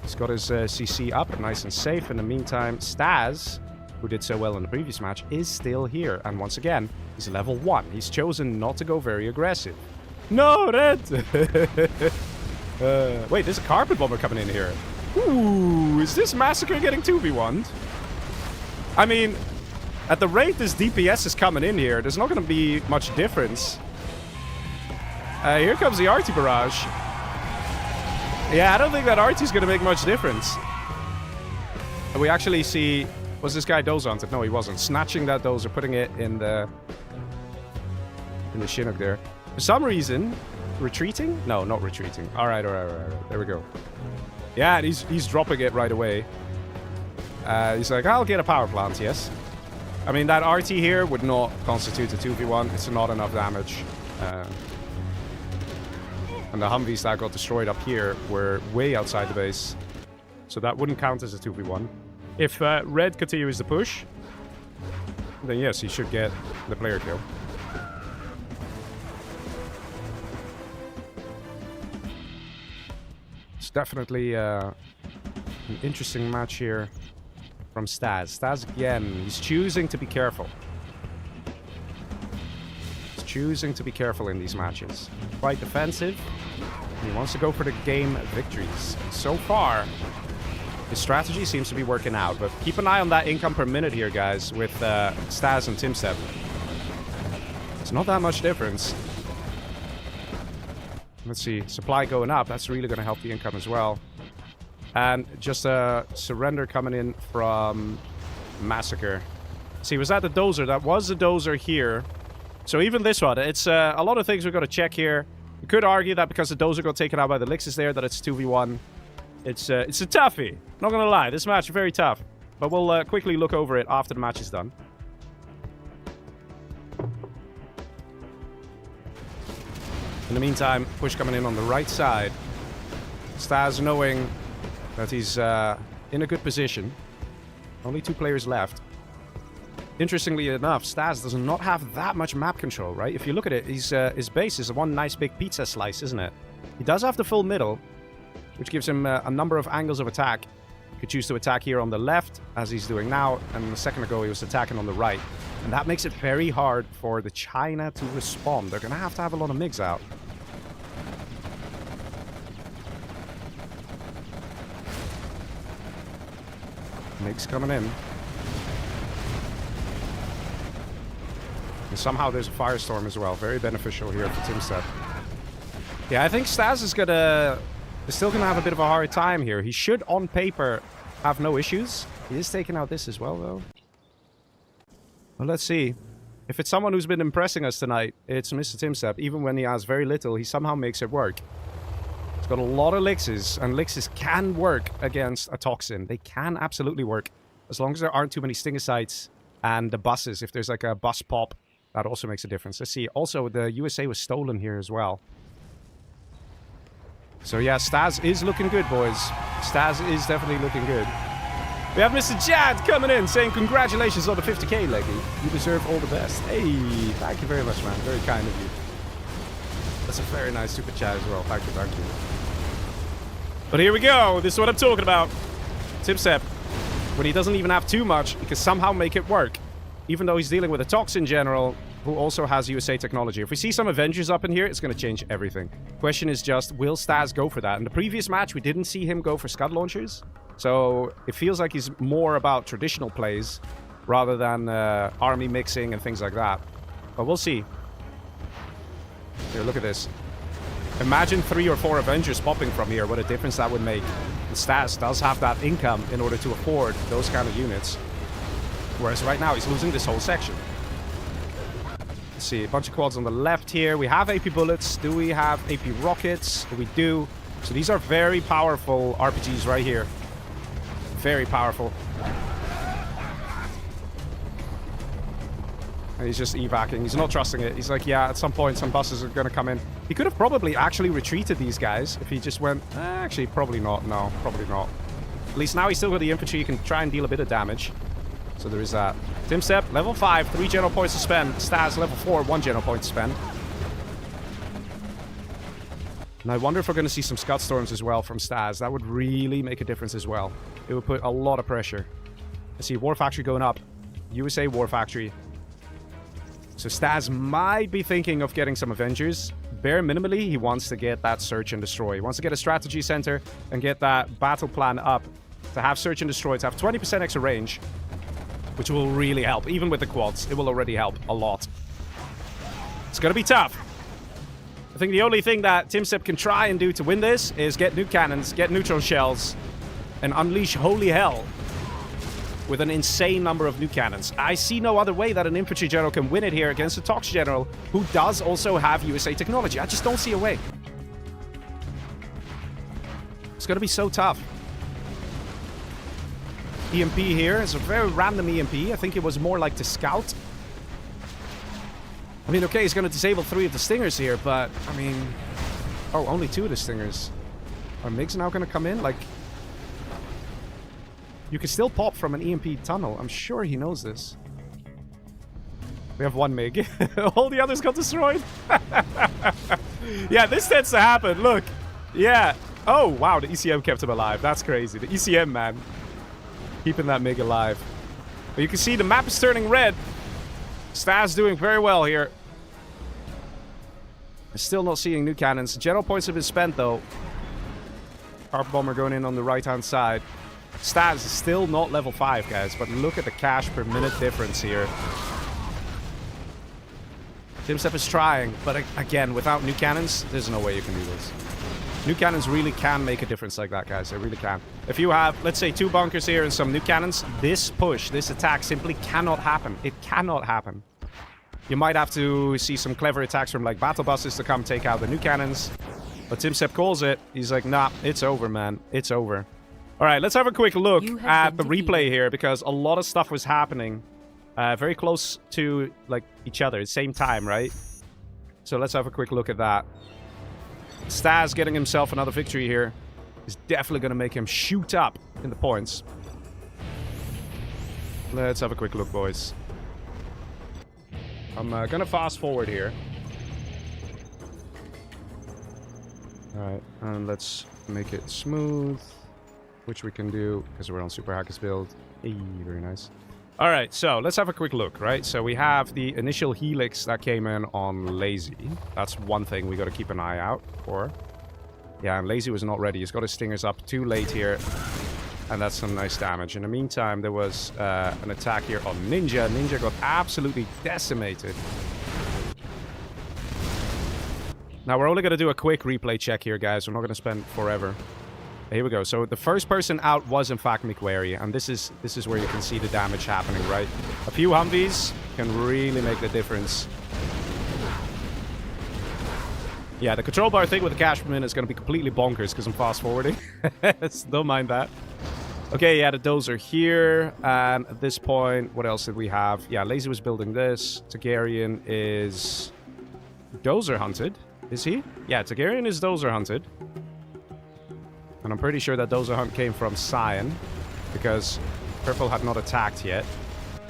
He's got his CC up, nice and safe. In the meantime, Staz, who did so well in the previous match, is still here. And once again, he's level 1. He's chosen not to go very aggressive. No, Red! Wait, there's a carpet bomber coming in here. Ooh, is this Massacre getting 2v1'd? I mean, at the rate this DPS is coming in here, there's not going to be much difference. Here comes the RT barrage. Yeah, I don't think that RT is going to make much difference. We actually see... Was this guy Dozer hunted? No, he wasn't. Snatching that Dozer, putting it in the Chinook there. For some reason... Retreating? No, not retreating. Alright. There we go. Yeah, he's dropping it right away. He's like, I'll get a power plant, yes. I mean, that RT here would not constitute a 2v1. It's not enough damage. And the Humvees that got destroyed up here were way outside the base. So that wouldn't count as a 2v1. If Red continues the push, then yes, he should get the player kill. It's definitely an interesting match here from Staz. Staz again, he's choosing to be careful. He's choosing to be careful in these matches. Quite defensive. He wants to go for the game victories. So far, his strategy seems to be working out, but keep an eye on that income per minute here, guys, with Staz and Timsep. It's not that much difference. Let's see, supply going up, that's really going to help the income as well. And just a surrender coming in from Massacre. See, was that the Dozer? That was the Dozer here. So even this one, it's a lot of things we've got to check here. You could argue that because the Dozer got taken out by the Lixes there, that it's 2v1. It's a toughie. Not gonna lie, this match is very tough. But we'll quickly look over it after the match is done. In the meantime, push coming in on the right side. Staz knowing that he's in a good position. Only 2 players left. Interestingly enough, Staz does not have that much map control, right? If you look at it, his base is one nice big pizza slice, isn't it? He does have the full middle, which gives him a number of angles of attack. He could choose to attack here on the left, as he's doing now, and a second ago he was attacking on the right. And that makes it very hard for the China to respond. They're going to have a lot of MiGs out. MiGs coming in. And somehow there's a firestorm as well. Very beneficial here for Timsep. Yeah, I think Stas is still gonna have a bit of a hard time here. He should, on paper, have no issues. He is taking out this as well, though. Well, let's see. If it's someone who's been impressing us tonight, it's Mr. Timsep. Even when he has very little, he somehow makes it work. He's got a lot of elixirs, and elixirs can work against a toxin. They can absolutely work, as long as there aren't too many stingicides and the buses. If there's like a bus pop, that also makes a difference. Let's see. Also, the USA was stolen here as well. So yeah, Stas is looking good, boys. Stas is definitely looking good. We have Mr. Jad coming in saying, congratulations on the 50k, Leggy. You deserve all the best. Hey, thank you very much, man. Very kind of you. That's a very nice super chat as well. Thank you, thank you. But here we go. This is what I'm talking about. Timsep, when he doesn't even have too much, he can somehow make it work. Even though he's dealing with a Toxin General who also has USA technology. If we see some Avengers up in here, it's going to change everything. Question is just, will Stas go for that? In the previous match, we didn't see him go for Scud Launchers. So it feels like he's more about traditional plays rather than army mixing and things like that. But we'll see. Here, look at this. Imagine 3 or 4 Avengers popping from here. What a difference that would make. And Stas does have that income in order to afford those kind of units. Whereas right now, he's losing this whole section. Let's see, a bunch of quads on the left here. We have AP bullets. Do we have AP rockets? We do. So these are very powerful RPGs right here. Very powerful. And he's just evacing. He's not trusting it. He's like, yeah, at some point, some buses are going to come in. He could have probably actually retreated these guys if he just went... actually, probably not. No, probably not. At least now he's still got the infantry. He can try and deal a bit of damage. So there is that. Timsep, level 5, 3 general points to spend. Stas, level 4, 1 general point to spend. And I wonder if we're going to see some Scud Storms as well from Stas. That would really make a difference as well. It would put a lot of pressure. I see War Factory going up. USA War Factory. So Stas might be thinking of getting some Avengers. Bare minimally, he wants to get that Search and Destroy. He wants to get a strategy center and get that battle plan up. To have Search and Destroy, to have 20% extra range. Which will really help. Even with the quads, it will already help a lot. It's going to be tough. I think the only thing that Timsep can try and do to win this is get nuke cannons, get neutron shells, and unleash holy hell with an insane number of nuke cannons. I see no other way that an infantry general can win it here against a Tox general who does also have USA technology. I just don't see a way. It's going to be so tough. EMP here is a very random EMP. I think it was more like to scout. I mean, okay, he's going to disable 3 of the Stingers here, but, I mean... Oh, only 2 of the Stingers. Are MiGs now going to come in? Like... You can still pop from an EMP tunnel. I'm sure he knows this. We have 1 MiG. All the others got destroyed. Yeah, this tends to happen. Look. Yeah. Oh, wow, the ECM kept him alive. That's crazy. The ECM, man. Keeping that MiG alive. But you can see the map is turning red. Stas doing very well here. Still not seeing new cannons. General points have been spent, though. Carp Bomber going in on the right-hand side. Stas is still not level 5, guys. But look at the cash per minute difference here. Timsep is trying. But again, without new cannons, there's no way you can do this. New cannons really can make a difference like that, guys. They really can. If you have, let's say, 2 bunkers here and some new cannons, this push, this attack simply cannot happen. It cannot happen. You might have to see some clever attacks from, like, battle buses to come take out the new cannons. But Timsep calls it. He's like, nah, it's over, man. It's over. All right, let's have a quick look at the replay here, because a lot of stuff was happening very close to, like, each other at the same time, right? So let's have a quick look at that. Stas getting himself another victory here is definitely going to make him shoot up in the points. Let's have a quick look, boys. I'm going to fast forward here. Alright, and let's make it smooth, which we can do because we're on Super Hackers build. Hey, very nice. Alright, so let's have a quick look, right? So we have the initial helix that came in on Lazy. That's one thing we got to keep an eye out for. Yeah, and Lazy was not ready. He's got his Stingers up too late here. And that's some nice damage. In the meantime, there was an attack here on Ninja. Ninja got absolutely decimated. Now, we're only going to do a quick replay check here, guys. We're not going to spend forever. Here we go. So the first person out was, in fact, McWary. And this is where you can see the damage happening, right? A few Humvees can really make the difference. Yeah, the control bar thing with the cash per minute is going to be completely bonkers because I'm fast-forwarding. So don't mind that. Okay, yeah, the Dozer here. And at this point, what else did we have? Yeah, Lazy was building this. Targaryen is Dozer hunted. Is he? Yeah, Targaryen is Dozer hunted. And I'm pretty sure that Dozer hunt came from Cyan, because Purple had not attacked yet.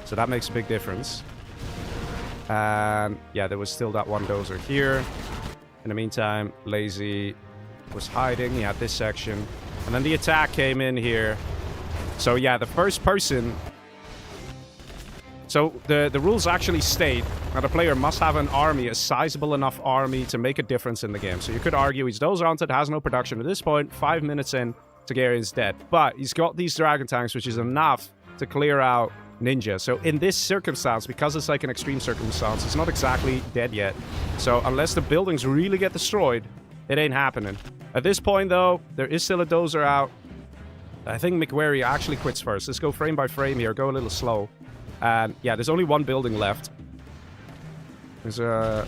So that makes a big difference. And yeah, there was still that one Dozer here. In the meantime, Lazy was hiding. He had this section. And then the attack came in here. So yeah, the first person... So the rules actually state that a player must have an army, a sizable enough army to make a difference in the game. So you could argue he's Dozer hunted, has no production. At this point, 5 minutes in, Targaryen's dead. But he's got these dragon tanks, which is enough to clear out Ninja. So in this circumstance, because it's like an extreme circumstance, it's not exactly dead yet. So unless the buildings really get destroyed, it ain't happening. At this point, though, there is still a Dozer out. I think McWary actually quits first. Let's go frame by frame here, go a little slow. And yeah, there's only one building left. There's a...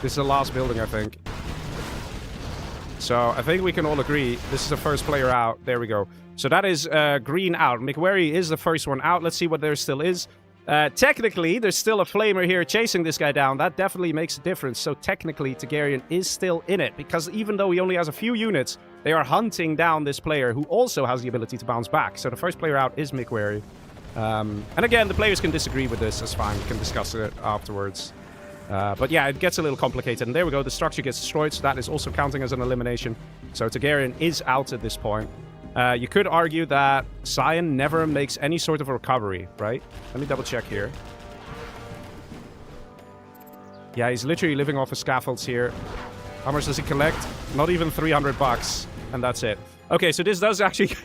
This is the last building, I think. So I think we can all agree this is the first player out. There we go. So that is green out. McWary is the first one out. Let's see what there still is. Technically, there's still a flamer here chasing this guy down. That definitely makes a difference. So technically, Targaryen is still in it. Because even though he only has a few units, they are hunting down this player who also has the ability to bounce back. So the first player out is McWary. And again, the players can disagree with this. That's fine. We can discuss it afterwards. But yeah, it gets a little complicated. And there we go. The structure gets destroyed. So that is also counting as an elimination. So Targaryen is out at this point. You could argue that Cyan never makes any sort of a recovery, right? Let me double check here. Yeah, he's literally living off of scaffolds here. How much does he collect? Not even 300 bucks. And that's it. Okay, so this does actually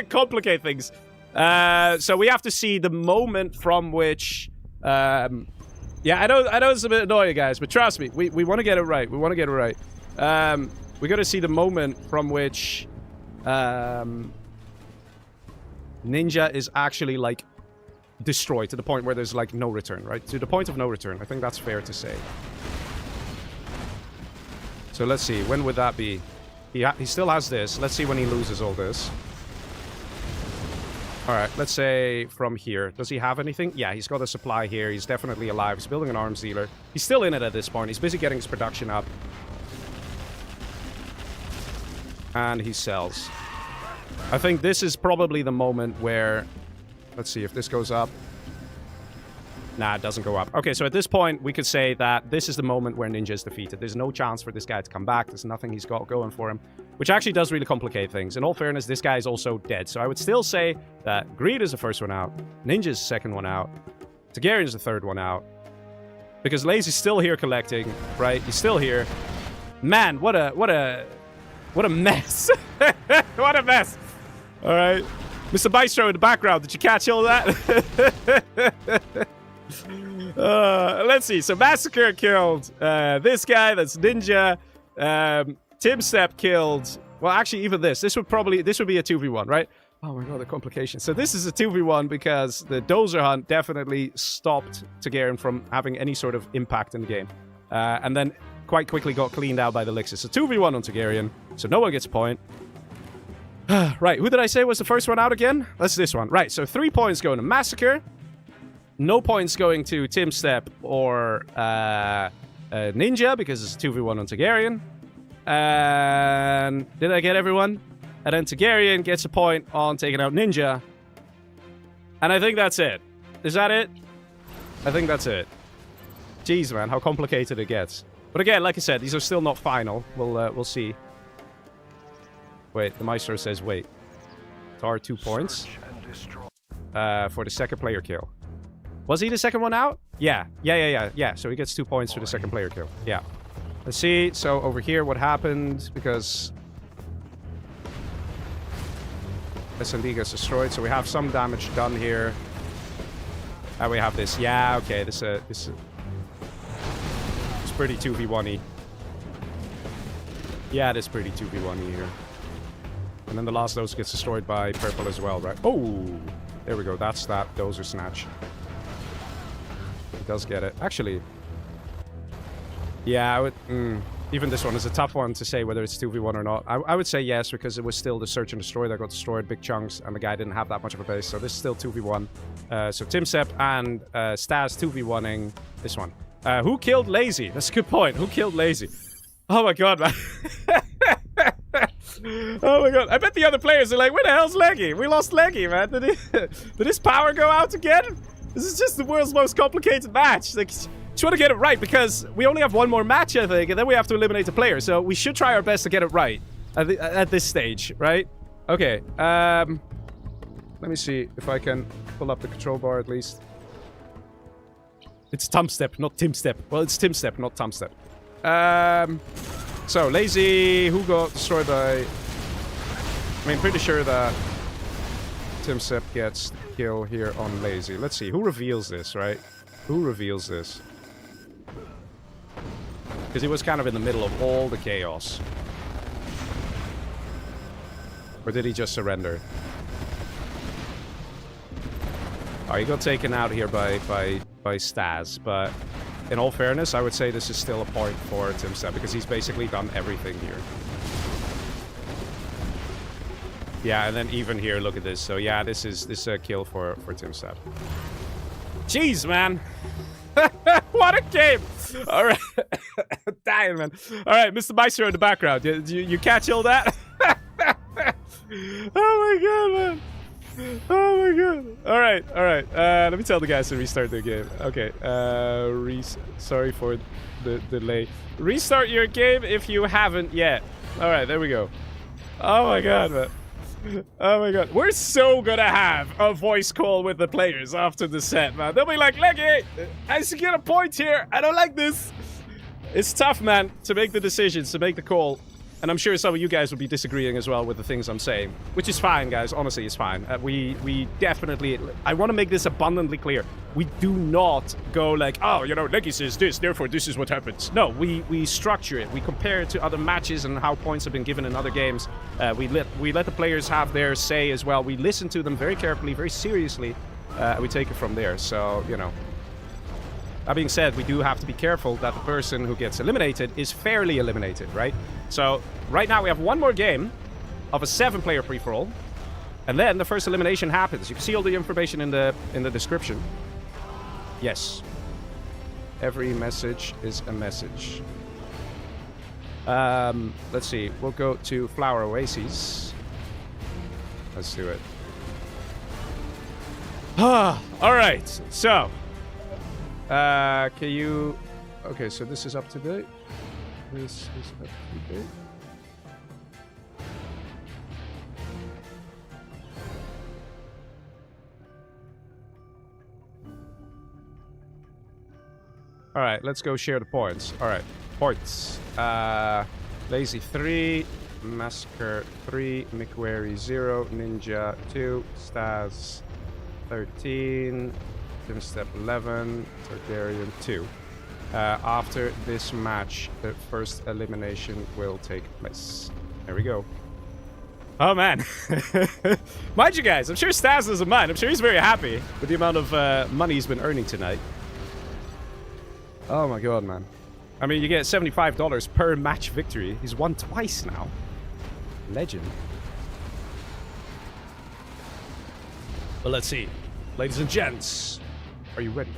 complicate things. So we have to see the moment from which... yeah, I know it's a bit annoying, guys, but trust me, we want to get it right. We want to get it right. We got to see the moment from which Ninja is actually, like, destroyed to the point where there's, like, no return, right? To the point of no return. I think that's fair to say. So let's see. When would that be? He still has this. Let's see when he loses all this. Alright, let's say from here. Does he have anything? Yeah, he's got a supply here. He's definitely alive. He's building an arms dealer. He's still in it at this point. He's busy getting his production up. And he sells. I think this is probably the moment where... Let's see if this goes up. Nah, it doesn't go up. Okay, so at this point, we could say that this is the moment where Ninja is defeated. There's no chance for this guy to come back. There's nothing he's got going for him. Which actually does really complicate things. In all fairness, this guy is also dead. So I would still say that Greed is the first one out. Ninja is the second one out. Targaryen is the third one out. Because Lazy's still here collecting, right? He's still here. Man, what a mess. What a mess. All right. Mr. Bystro in the background. Did you catch all that? Let's see. So Massacre killed this guy. That's Ninja. Tim Step killed... Well, actually, even this. This would be a 2v1, right? Oh my god, the complications. So this is a 2v1 because the Dozer hunt definitely stopped Targaryen from having any sort of impact in the game. And then quite quickly got cleaned out by the elixirs. So 2v1 on Targaryen. So no one gets a point. Right, who did I say was the first one out again? That's this one. Right, so 3 points going to Massacre. No points going to Tim Step or Ninja because it's a 2v1 on Targaryen. And did I get everyone? And then Targaryen gets a point on taking out Ninja. And I think that's it. Is that it? I think that's it. Jeez, man, how complicated it gets. But again, like I said, these are still not final. We'll see. Wait, the Maestro says wait. Tar 2 points. For the second player kill. Was he the second one out? Yeah. Yeah. So he gets 2 points for the second player kill. Yeah. Let's see. So over here, what happened? Because SND gets destroyed. So we have some damage done here. And we have this. Yeah, okay. This is pretty 2v1-y. Yeah, it is pretty 2v1 here. And then the last Dozer gets destroyed by purple as well, right? Oh! There we go. That's that Dozer snatch. He does get it. Actually... Yeah, I would... even this one is a tough one to say whether it's 2v1 or not. I would say yes, because it was still the search and destroy that got destroyed, big chunks, and the guy didn't have that much of a base, so this is still 2v1. So Timsep and Stas 2v1ing this one. Who killed Lazy? That's a good point. Who killed Lazy? Oh my god, man. Oh my god. I bet the other players are like, where the hell's Leggy? We lost Leggy, man. Did his power go out again? This is just the world's most complicated match. Like, just want to get it right, because we only have one more match, I think, and then we have to eliminate the player. So we should try our best to get it right at this stage, right? Okay. Let me see if I can pull up the control bar at least. It's Tumstep, not Timstep. Well, it's Timstep, not Tumstep. So, Lazy, who got destroyed by... I mean, pretty sure that Timstep gets the kill here on Lazy. Let's see, who reveals this, right? Who reveals this? Because he was kind of in the middle of all the chaos. Or did he just surrender? Oh, he got taken out here by Stas, but in all fairness, I would say this is still a point for Timstep, because he's basically done everything here. Yeah, and then even here, look at this. So yeah, this is a kill for Timstep. Jeez, man. What a game! All right. Damn, man. All right, Mr. Maestro in the background. You catch all that? Oh my god, man. Oh my god. All right, all right. Let me tell the guys to restart their game. Okay. Sorry for the delay. Restart your game if you haven't yet. All right, there we go. Oh my god, man. Oh my god. We're so gonna have a voice call with the players after the set, man. They'll be like, Leggy, I should get a point here. I don't like this. It's tough, man, to make the decisions, to make the call. And I'm sure some of you guys will be disagreeing as well with the things I'm saying. Which is fine, guys. Honestly, it's fine. We definitely... I want to make this abundantly clear. We do not go like, oh, you know, Leggy says this, therefore this is what happens. No, we structure it. We compare it to other matches and how points have been given in other games. We let the players have their say as well. We listen to them very carefully, very seriously. We take it from there. So, you know... That being said, we do have to be careful that the person who gets eliminated is fairly eliminated, right? So, right now we have one more game of a 7-player free-for-all. And then the first elimination happens. You can see all the information in the description. Yes. Every message is a message. Let's see. We'll go to Flower Oases. Let's do it. Alright, so... can you... Okay, so this is up to date. This is up to date. Alright, let's go share the points. Alright, points. Lazy 3, Massacre 3, McQuarrie 0, Ninja 2, Stas 13... Step 11, Targaryen 2. After this match, the first elimination will take place. There we go. Oh, man. Mind you guys, I'm sure Stas doesn't mind. I'm sure he's very happy with the amount of money he's been earning tonight. Oh, my God, man. I mean, you get $75 per match victory. He's won twice now. Legend. Well, let's see. Ladies and gents. Are you ready?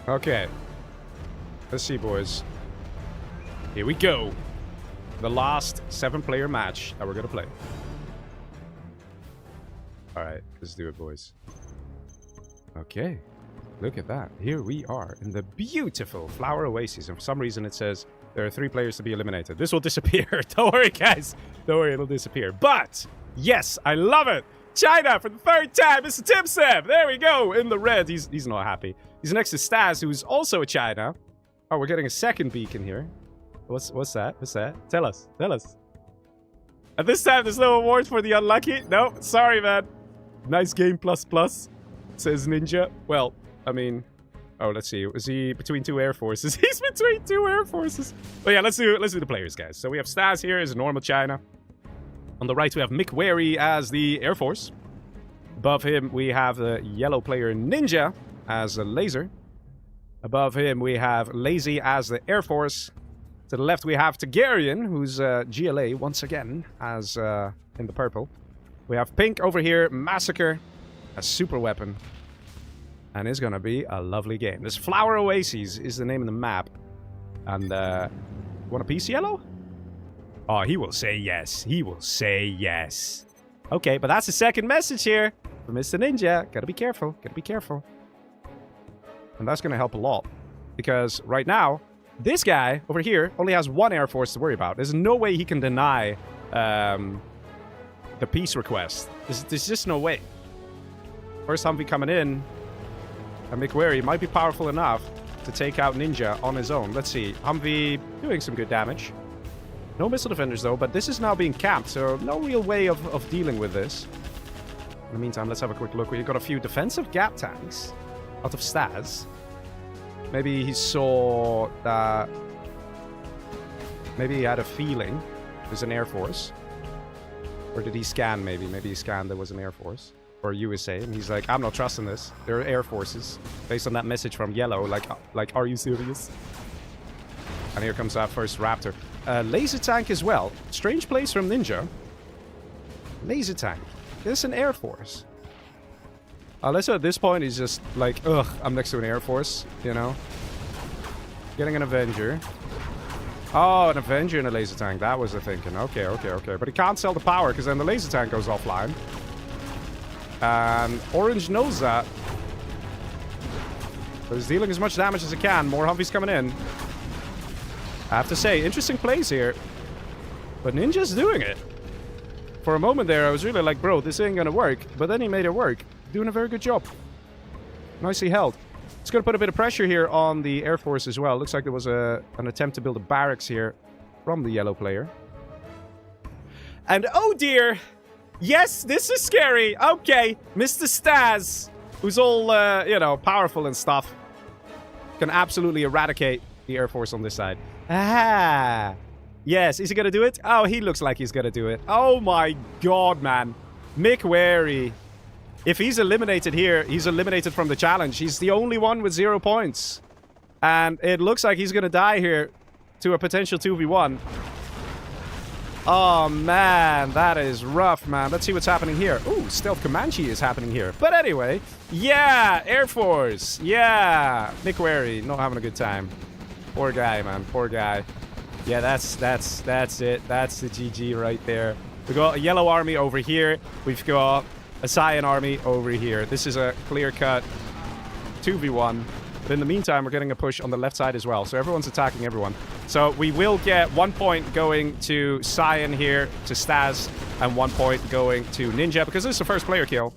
Okay. Let's see, boys. Here we go. The last 7-player match that we're gonna play. Alright, let's do it, boys. Okay. Look at that. Here we are in the beautiful Flower Oases. And for some reason it says there are 3 players to be eliminated. This will disappear. Don't worry, guys. Don't worry, it'll disappear. But, yes, I love it. China for the 3rd time. Mr. Timsep. There we go. In the red. He's not happy. He's next to Stas, who's also a China. Oh, we're getting a second beacon here. What's that? What's that? Tell us. Tell us. At this time, there's no award for the unlucky. No, sorry, man. Nice game, plus plus, says Ninja. Well, I mean... Oh, let's see. Is he between two air forces? He's between two air forces. But yeah, let's do the players, guys. So we have Stas here as a normal China. On the right, we have Mick Wary as the Air Force. Above him, we have the yellow player Ninja as a laser. Above him, we have Lazy as the Air Force. To the left, we have Targaryen, who's GLA once again, as in the purple. We have Pink over here, Massacre, a super weapon. And it's gonna be a lovely game. This Flower Oases is the name of the map. And, want a piece, Yellow? Oh, he will say yes. He will say yes. Okay, but that's the second message here for Mr. Ninja. Gotta be careful. Gotta be careful. And that's gonna help a lot. Because right now, this guy over here only has one Air Force to worry about. There's no way he can deny the peace request. There's just no way. First Humvee coming in. And McWary might be powerful enough to take out Ninja on his own. Let's see. Humvee doing some good damage. No missile defenders, though, but this is now being camped, so no real way of dealing with this. In the meantime, let's have a quick look. We've got a few defensive gap tanks out of Stas. Maybe he saw that... Maybe he had a feeling there's an Air Force. Or did he scan, maybe? Maybe he scanned there was an Air Force. Or USA, and he's like, I'm not trusting this. There are Air Forces. Based on that message from Yellow, like, are you serious? And here comes our first Raptor. Laser tank as well. Strange place from Ninja. Laser tank. There's an Air Force. Unless at this point he's just like, ugh, I'm next to an Air Force, you know? Getting an Avenger. Oh, an Avenger and a laser tank. That was the thinking. Okay, okay, okay. But he can't sell the power, because then the laser tank goes offline. And Orange knows that. So he's dealing as much damage as he can. More Humvees coming in. I have to say, interesting plays here. But Ninja's doing it. For a moment there, I was really like, bro, this ain't gonna work. But then he made it work. Doing a very good job. Nicely held. It's gonna put a bit of pressure here on the Air Force as well. Looks like there was an attempt to build a barracks here from the yellow player. And oh dear! Yes, this is scary. Okay, Mr. Stas, who's all, you know, powerful and stuff, can absolutely eradicate the Air Force on this side. Ah, yes, is he gonna do it? Oh, he looks like he's gonna do it. Oh my god, man. Mick Wary. If he's eliminated here, he's eliminated from the challenge. He's the only one with 0 points. And it looks like he's gonna die here to a potential 2v1. Oh, man, that is rough, man. Let's see what's happening here. Ooh, Stealth Comanche is happening here. But anyway, yeah, Air Force. Yeah, Mick Wary, not having a good time. Poor guy, man, poor guy. Yeah, that's it. That's the GG right there. We've got a yellow army over here. We've got a cyan army over here. This is a clear-cut 2v1. But in the meantime, we're getting a push on the left side as well. So everyone's attacking everyone. So we will get 1 point going to Cyan here, to Stas, and 1 point going to Ninja, because this is the first player kill.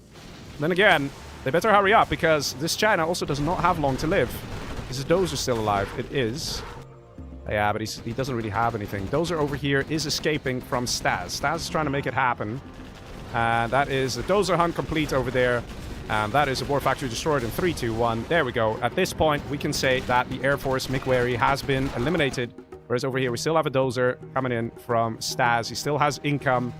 Then again, they better hurry up, because this China also does not have long to live. Is Dozer still alive? It is. Yeah, but he doesn't really have anything. Dozer over here is escaping from Stas. Stas is trying to make it happen. And that is a Dozer hunt complete over there. And that is a War Factory destroyed in 3, 2, 1. There we go. At this point, we can say that the Air Force Mick Wary has been eliminated. Whereas over here, we still have a Dozer coming in from Stas. He still has income.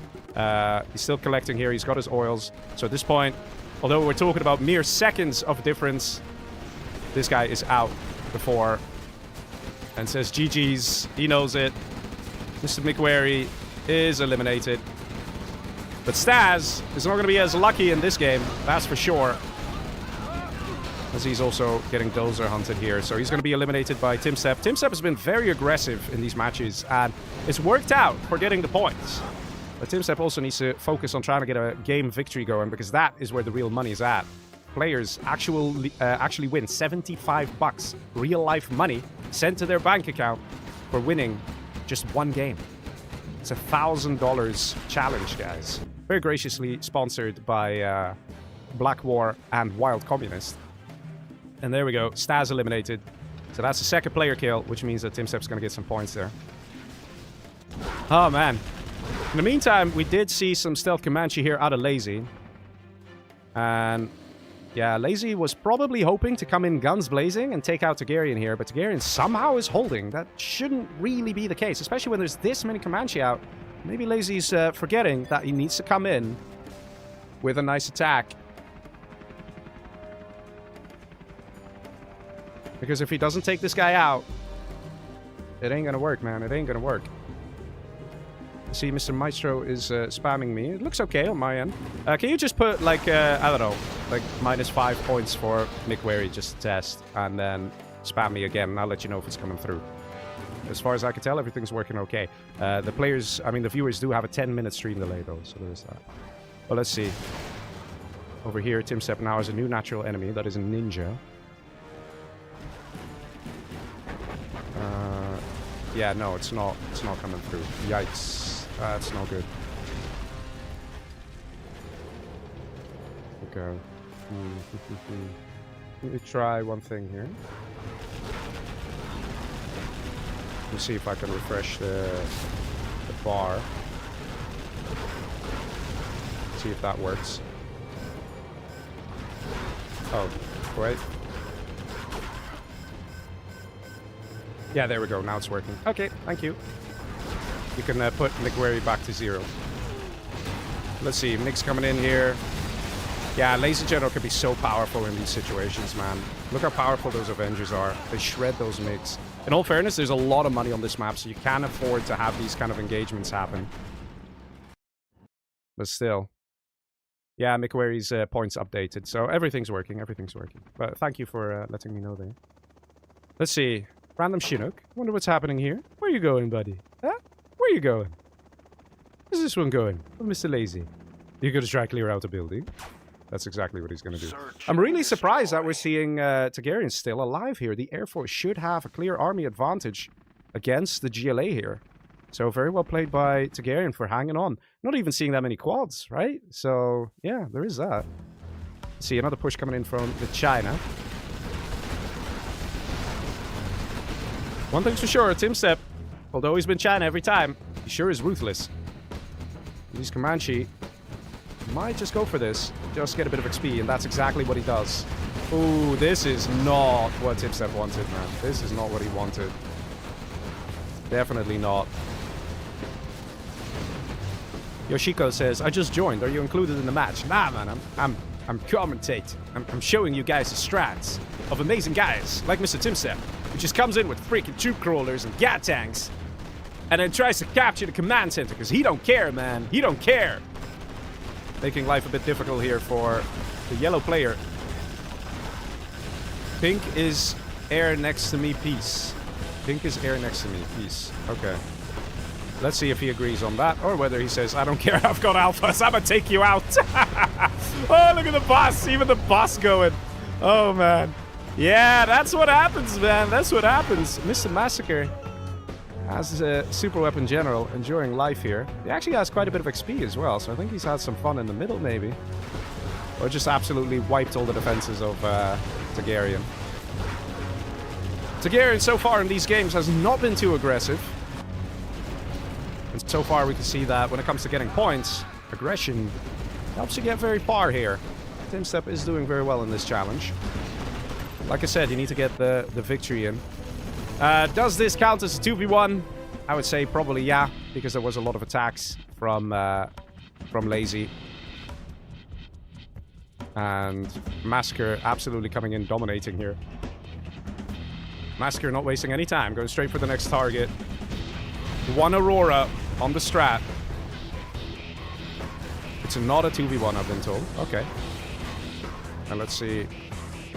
He's still collecting here. He's got his oils. So at this point, although we're talking about mere seconds of difference, this guy is out before. And says GG's. He knows it. Mr. Mick Wary is eliminated. But Stas is not going to be as lucky in this game, that's for sure. As he's also getting Dozer hunted here. So he's going to be eliminated by Timstep. Timstep has been very aggressive in these matches, and it's worked out for getting the points. But Timstep also needs to focus on trying to get a game victory going, because that is where the real money is at. Players actually win 75 bucks, real-life money, sent to their bank account for winning just one game. It's $1,000 challenge, guys. Very graciously sponsored by Black War and Wild Communist. And there we go. Stas eliminated. So that's the second player kill, which means that Timstep's going to get some points there. Oh, man. In the meantime, we did see some stealth Comanche here out of Lazy. And yeah, Lazy was probably hoping to come in guns blazing and take out Targaryen here, but Targaryen somehow is holding. That shouldn't really be the case, especially when there's this many Comanche out. Maybe Lazy's forgetting that he needs to come in with a nice attack. Because if he doesn't take this guy out, it ain't gonna work, man. It ain't gonna work. See, Mr. Maestro is spamming me. It looks okay on my end. Can you just put, like, I don't know, like, -5 points for Mick Wary just to test, and then spam me again, and I'll let you know if it's coming through. As far as I can tell, everything's working okay. The players, I mean, the viewers do have a 10-minute stream delay, though, so there's that. Well, let's see. Over here, Timstep now has a new natural enemy. That is a ninja. Yeah, no, it's not coming through. Yikes. That's not good. Okay. Let me try one thing here. Let me see if I can refresh the bar. See if that works. Oh, wait. Yeah, there we go. Now it's working. Okay, thank you. You can put Mick Wary back to 0. Let's see. Mick's coming in here. Yeah, Lazy General can be so powerful in these situations, man. Look how powerful those Avengers are. They shred those Micks. In all fairness, there's a lot of money on this map, so you can't afford to have these kind of engagements happen. But still. Yeah, Mick Wary's points updated, so everything's working. Everything's working. But thank you for letting me know there. Let's see. Random Chinook. Wonder what's happening here. Where you going, buddy? Huh? Where you going? Where's this one going? Oh, Mr. Lazy. You're gonna try clear out a building? That's exactly what he's gonna do. I'm really surprised that we're seeing Targaryen still alive here. The Air Force should have a clear army advantage against the GLA here. So very well played by Targaryen for hanging on. Not even seeing that many quads, right? So, yeah, there is that. See, another push coming in from the China. One thing's for sure, Timstep, although he's been China every time, he sure is ruthless. These Comanche might just go for this, just get a bit of XP, and that's exactly what he does. Ooh, this is not what Timstep wanted, man. This is not what he wanted. Definitely not. Yoshiko says, I just joined. Are you included in the match? Nah, man, I'm commentating. I'm showing you guys the strats of amazing guys like Mr. Timstep, who just comes in with freaking troop crawlers and gat tanks and then tries to capture the command center because he don't care, man. He don't care. Making life a bit difficult here for the yellow player. Pink is air next to me, peace. Pink is air next to me, peace. Okay. Let's see if he agrees on that, or whether he says, I don't care, I've got alphas, I'm gonna take you out. Oh, look at the boss, even the boss going. Oh, man. Yeah, that's what happens, man. That's what happens. Mr. Massacre has a super weapon general enjoying life here. He actually has quite a bit of XP as well, so I think he's had some fun in the middle, maybe. Or just absolutely wiped all the defenses of Targaryen. Targaryen so far in these games has not been too aggressive. And so far we can see that when it comes to getting points, aggression helps you get very far here. Timstep is doing very well in this challenge. Like I said, you need to get the victory in. Does this count as a 2v1? I would say probably yeah, because there was a lot of attacks from Lazy. And Massacre absolutely coming in, dominating here. Massacre not wasting any time, going straight for the next target. One Aurora on the strat. It's not a 2v1, I've been told. Okay. And let's see.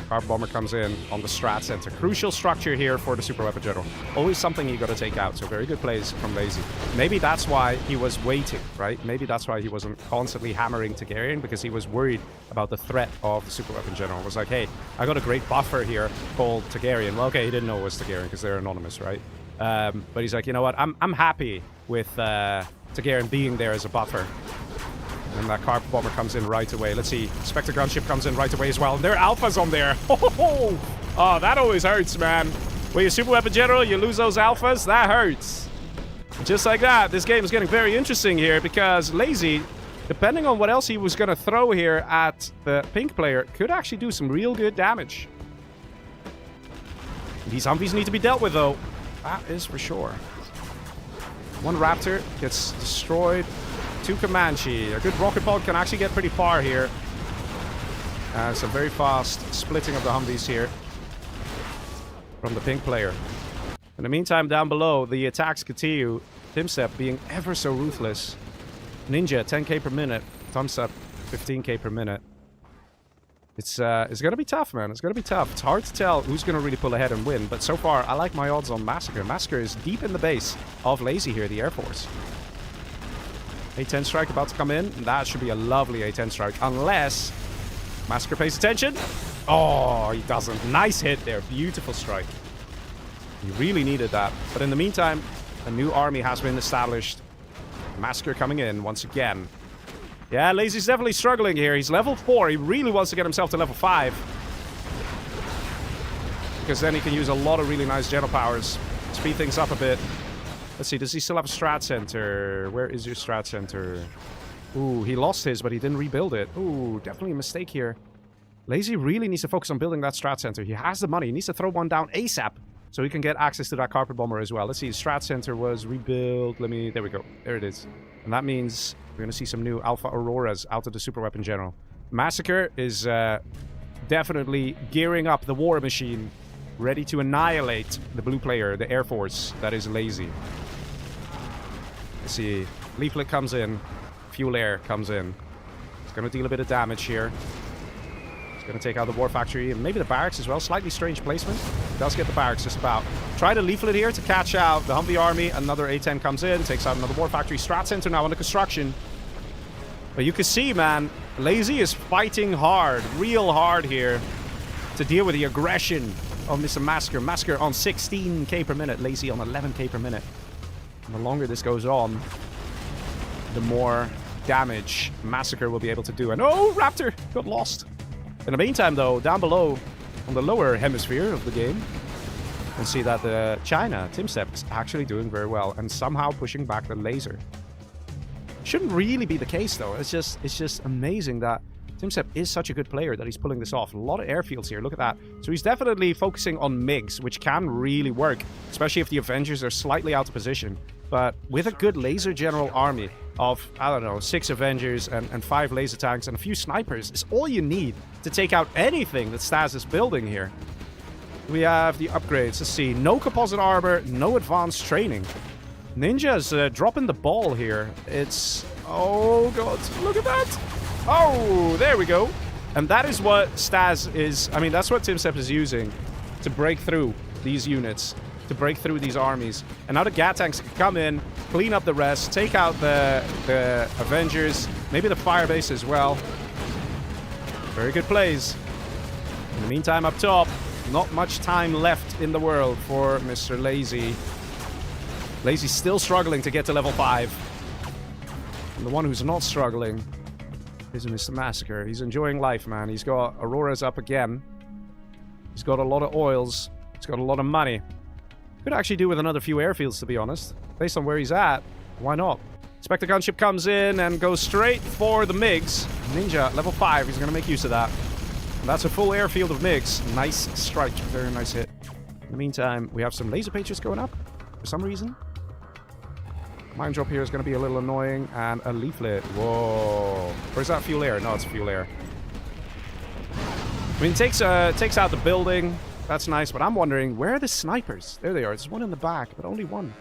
Carb Bomber comes in on the strat center. Crucial structure here for the Super Weapon General. Always something you gotta take out, so very good plays from Lazy. Maybe that's why he was waiting, right? Maybe that's why he wasn't constantly hammering Targaryen, because he was worried about the threat of the Super Weapon General. It was like, hey, I got a great buffer here called Targaryen. Well, okay, he didn't know it was Targaryen because they're anonymous, right? But he's like, you know what? I'm happy with Targaryen being there as a buffer. And that Carp Bomber comes in right away. Let's see. Spectre Gunship comes in right away as well. And there are alphas on there. Oh, that always hurts, man. When you're Super Weapon General, you lose those alphas. That hurts. Just like that, this game is getting very interesting here because Lazy, depending on what else he was going to throw here at the pink player, could actually do some real good damage. These Humvees need to be dealt with, though. That is for sure. One Raptor gets destroyed. 2 Comanche. A good rocket pod can actually get pretty far here. Some very fast splitting of the Humvees here from the pink player. In the meantime, down below, the attacks continue. Timstep being ever so ruthless. Ninja, 10k per minute. Thumbstep, 15k per minute. It's gonna be tough, man. It's gonna be tough. It's hard to tell who's gonna really pull ahead and win. But so far, I like my odds on Massacre. Massacre is deep in the base of Lazy here, the Air Force. A-10 strike about to come in. That should be a lovely A-10 strike. Unless Massacre pays attention. Oh, he doesn't. Nice hit there. Beautiful strike. He really needed that. But in the meantime, a new army has been established. Massacre coming in once again. Yeah, Lazy's definitely struggling here. He's level 4. He really wants to get himself to level 5. Because then he can use a lot of really nice general powers. Speed things up a bit. Let's see, does he still have a strat center? Where is your strat center? Ooh, he lost his, but he didn't rebuild it. Ooh, definitely a mistake here. Lazy really needs to focus on building that strat center. He has the money. He needs to throw one down ASAP so he can get access to that carpet bomber as well. Let's see, the strat center was rebuilt. There we go. There it is. And that means we're going to see some new Alpha Auroras out of the super weapon general. Massacre is definitely gearing up the war machine, ready to annihilate the blue player, the Air Force that is Lazy. Let's see, Leaflet comes in, Fuel Air comes in. It's going to deal a bit of damage here. It's going to take out the War Factory and maybe the barracks as well. Slightly strange placement. Does get the barracks just about. Try to Leaflet here to catch out the Humvee army. Another A-10 comes in, takes out another War Factory. Strat Center now under construction. But you can see, man, Lazy is fighting hard, real hard here to deal with the aggression of Mr. Massacre. Massacre on 16k per minute, Lazy on 11k per minute. And the longer this goes on, the more damage Massacre will be able to do. And oh, Raptor got lost. In the meantime, though, down below, on the lower hemisphere of the game, you can see that the China, Timstep, is actually doing very well and somehow pushing back the laser. Shouldn't really be the case, though. It's just amazing that Timstep is such a good player that he's pulling this off. A lot of airfields here, look at that. So he's definitely focusing on MiGs, which can really work, especially if the Avengers are slightly out of position. But with a good laser general army of, I don't know, 6 Avengers and 5 laser tanks and a few snipers is all you need to take out anything that Stas is building here. We have the upgrades. Let's see. No composite armor, no advanced training. Ninja's dropping the ball here. It's... oh, God. Look at that. Oh, there we go. And that is what Stas is... I mean, that's what Timstep is using to break through these units, to break through these armies. And now the Gat tanks can come in, clean up the rest, take out the Avengers, maybe the Firebase as well. Very good plays. In the meantime, up top, not much time left in the world for Mr. Lazy. Lazy's still struggling to get to level 5. And the one who's not struggling is Mr. Massacre. He's enjoying life, man. He's got Auroras up again. He's got a lot of oils. He's got a lot of money. Could actually do with another few airfields, to be honest. Based on where he's at, why not? Spectre gunship comes in and goes straight for the MiGs. Ninja, level 5. He's going to make use of that. And that's a full airfield of MiGs. Nice strike. Very nice hit. In the meantime, we have some laser pages going up for some reason. Mine drop here is going to be a little annoying. And a leaflet. Whoa. Where's that fuel air? No, it's fuel air. I mean, it takes out the building. That's nice, but I'm wondering, where are the snipers? There they are. There's one in the back, but only one.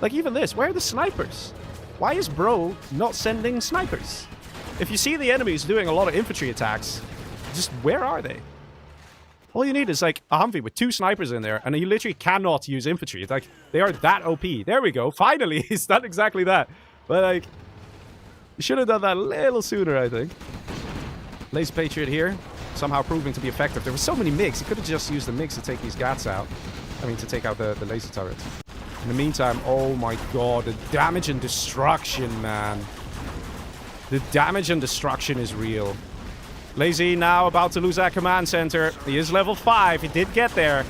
Like, even this. Where are the snipers? Why is bro not sending snipers? If you see the enemies doing a lot of infantry attacks, just where are they? All you need is, like, a Humvee with 2 snipers in there, and you literally cannot use infantry. It's like, they are that OP. There we go. Finally, it's not exactly that. But, like, you should have done that a little sooner, I think. Laser Patriot here. Somehow proving to be effective. There were so many MiGs. He could have just used the MiGs to take these Gats out. I mean, to take out the laser turrets. In the meantime, oh my god, the damage and destruction, man. The damage and destruction is real. Lazy now about to lose that command center. He is level 5. He did get there.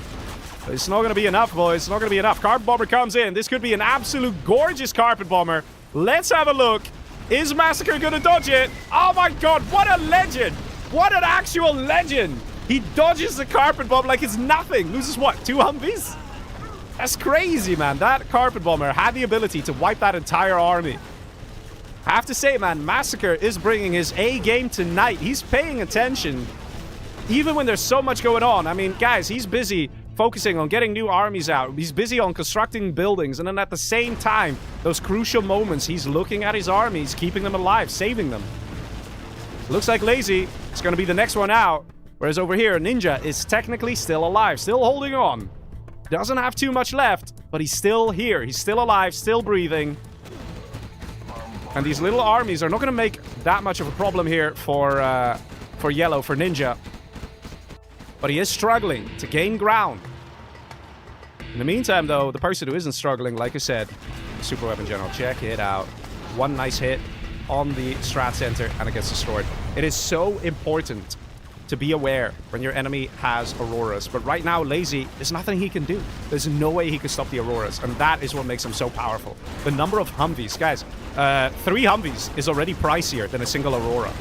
It's not going to be enough, boys. It's not going to be enough. Carpet Bomber comes in. This could be an absolute gorgeous Carpet Bomber. Let's have a look. Is Massacre going to dodge it? Oh my god, what a legend. What an actual legend. He dodges the Carpet Bomb like it's nothing. Loses what, 2 Humvees? That's crazy, man. That Carpet Bomber had the ability to wipe that entire army. I have to say, man, Massacre is bringing his A game tonight. He's paying attention, even when there's so much going on. I mean, guys, he's busy focusing on getting new armies out. He's busy on constructing buildings. And then at the same time, those crucial moments, he's looking at his armies, keeping them alive, saving them. Looks like Lazy is going to be the next one out. Whereas over here, Ninja is technically still alive, still holding on. Doesn't have too much left, but he's still here. He's still alive, still breathing. And these little armies are not going to make that much of a problem here for Yellow, for Ninja. But he is struggling to gain ground. In the meantime, though, the person who isn't struggling, like I said, Super Weapon General, check it out. One nice hit on the strat center, and it gets destroyed. It is so important to be aware when your enemy has Auroras. But right now, Lazy, there's nothing he can do. There's no way he can stop the Auroras, and that is what makes him so powerful. The number of Humvees, guys, 3 Humvees is already pricier than a single Aurora.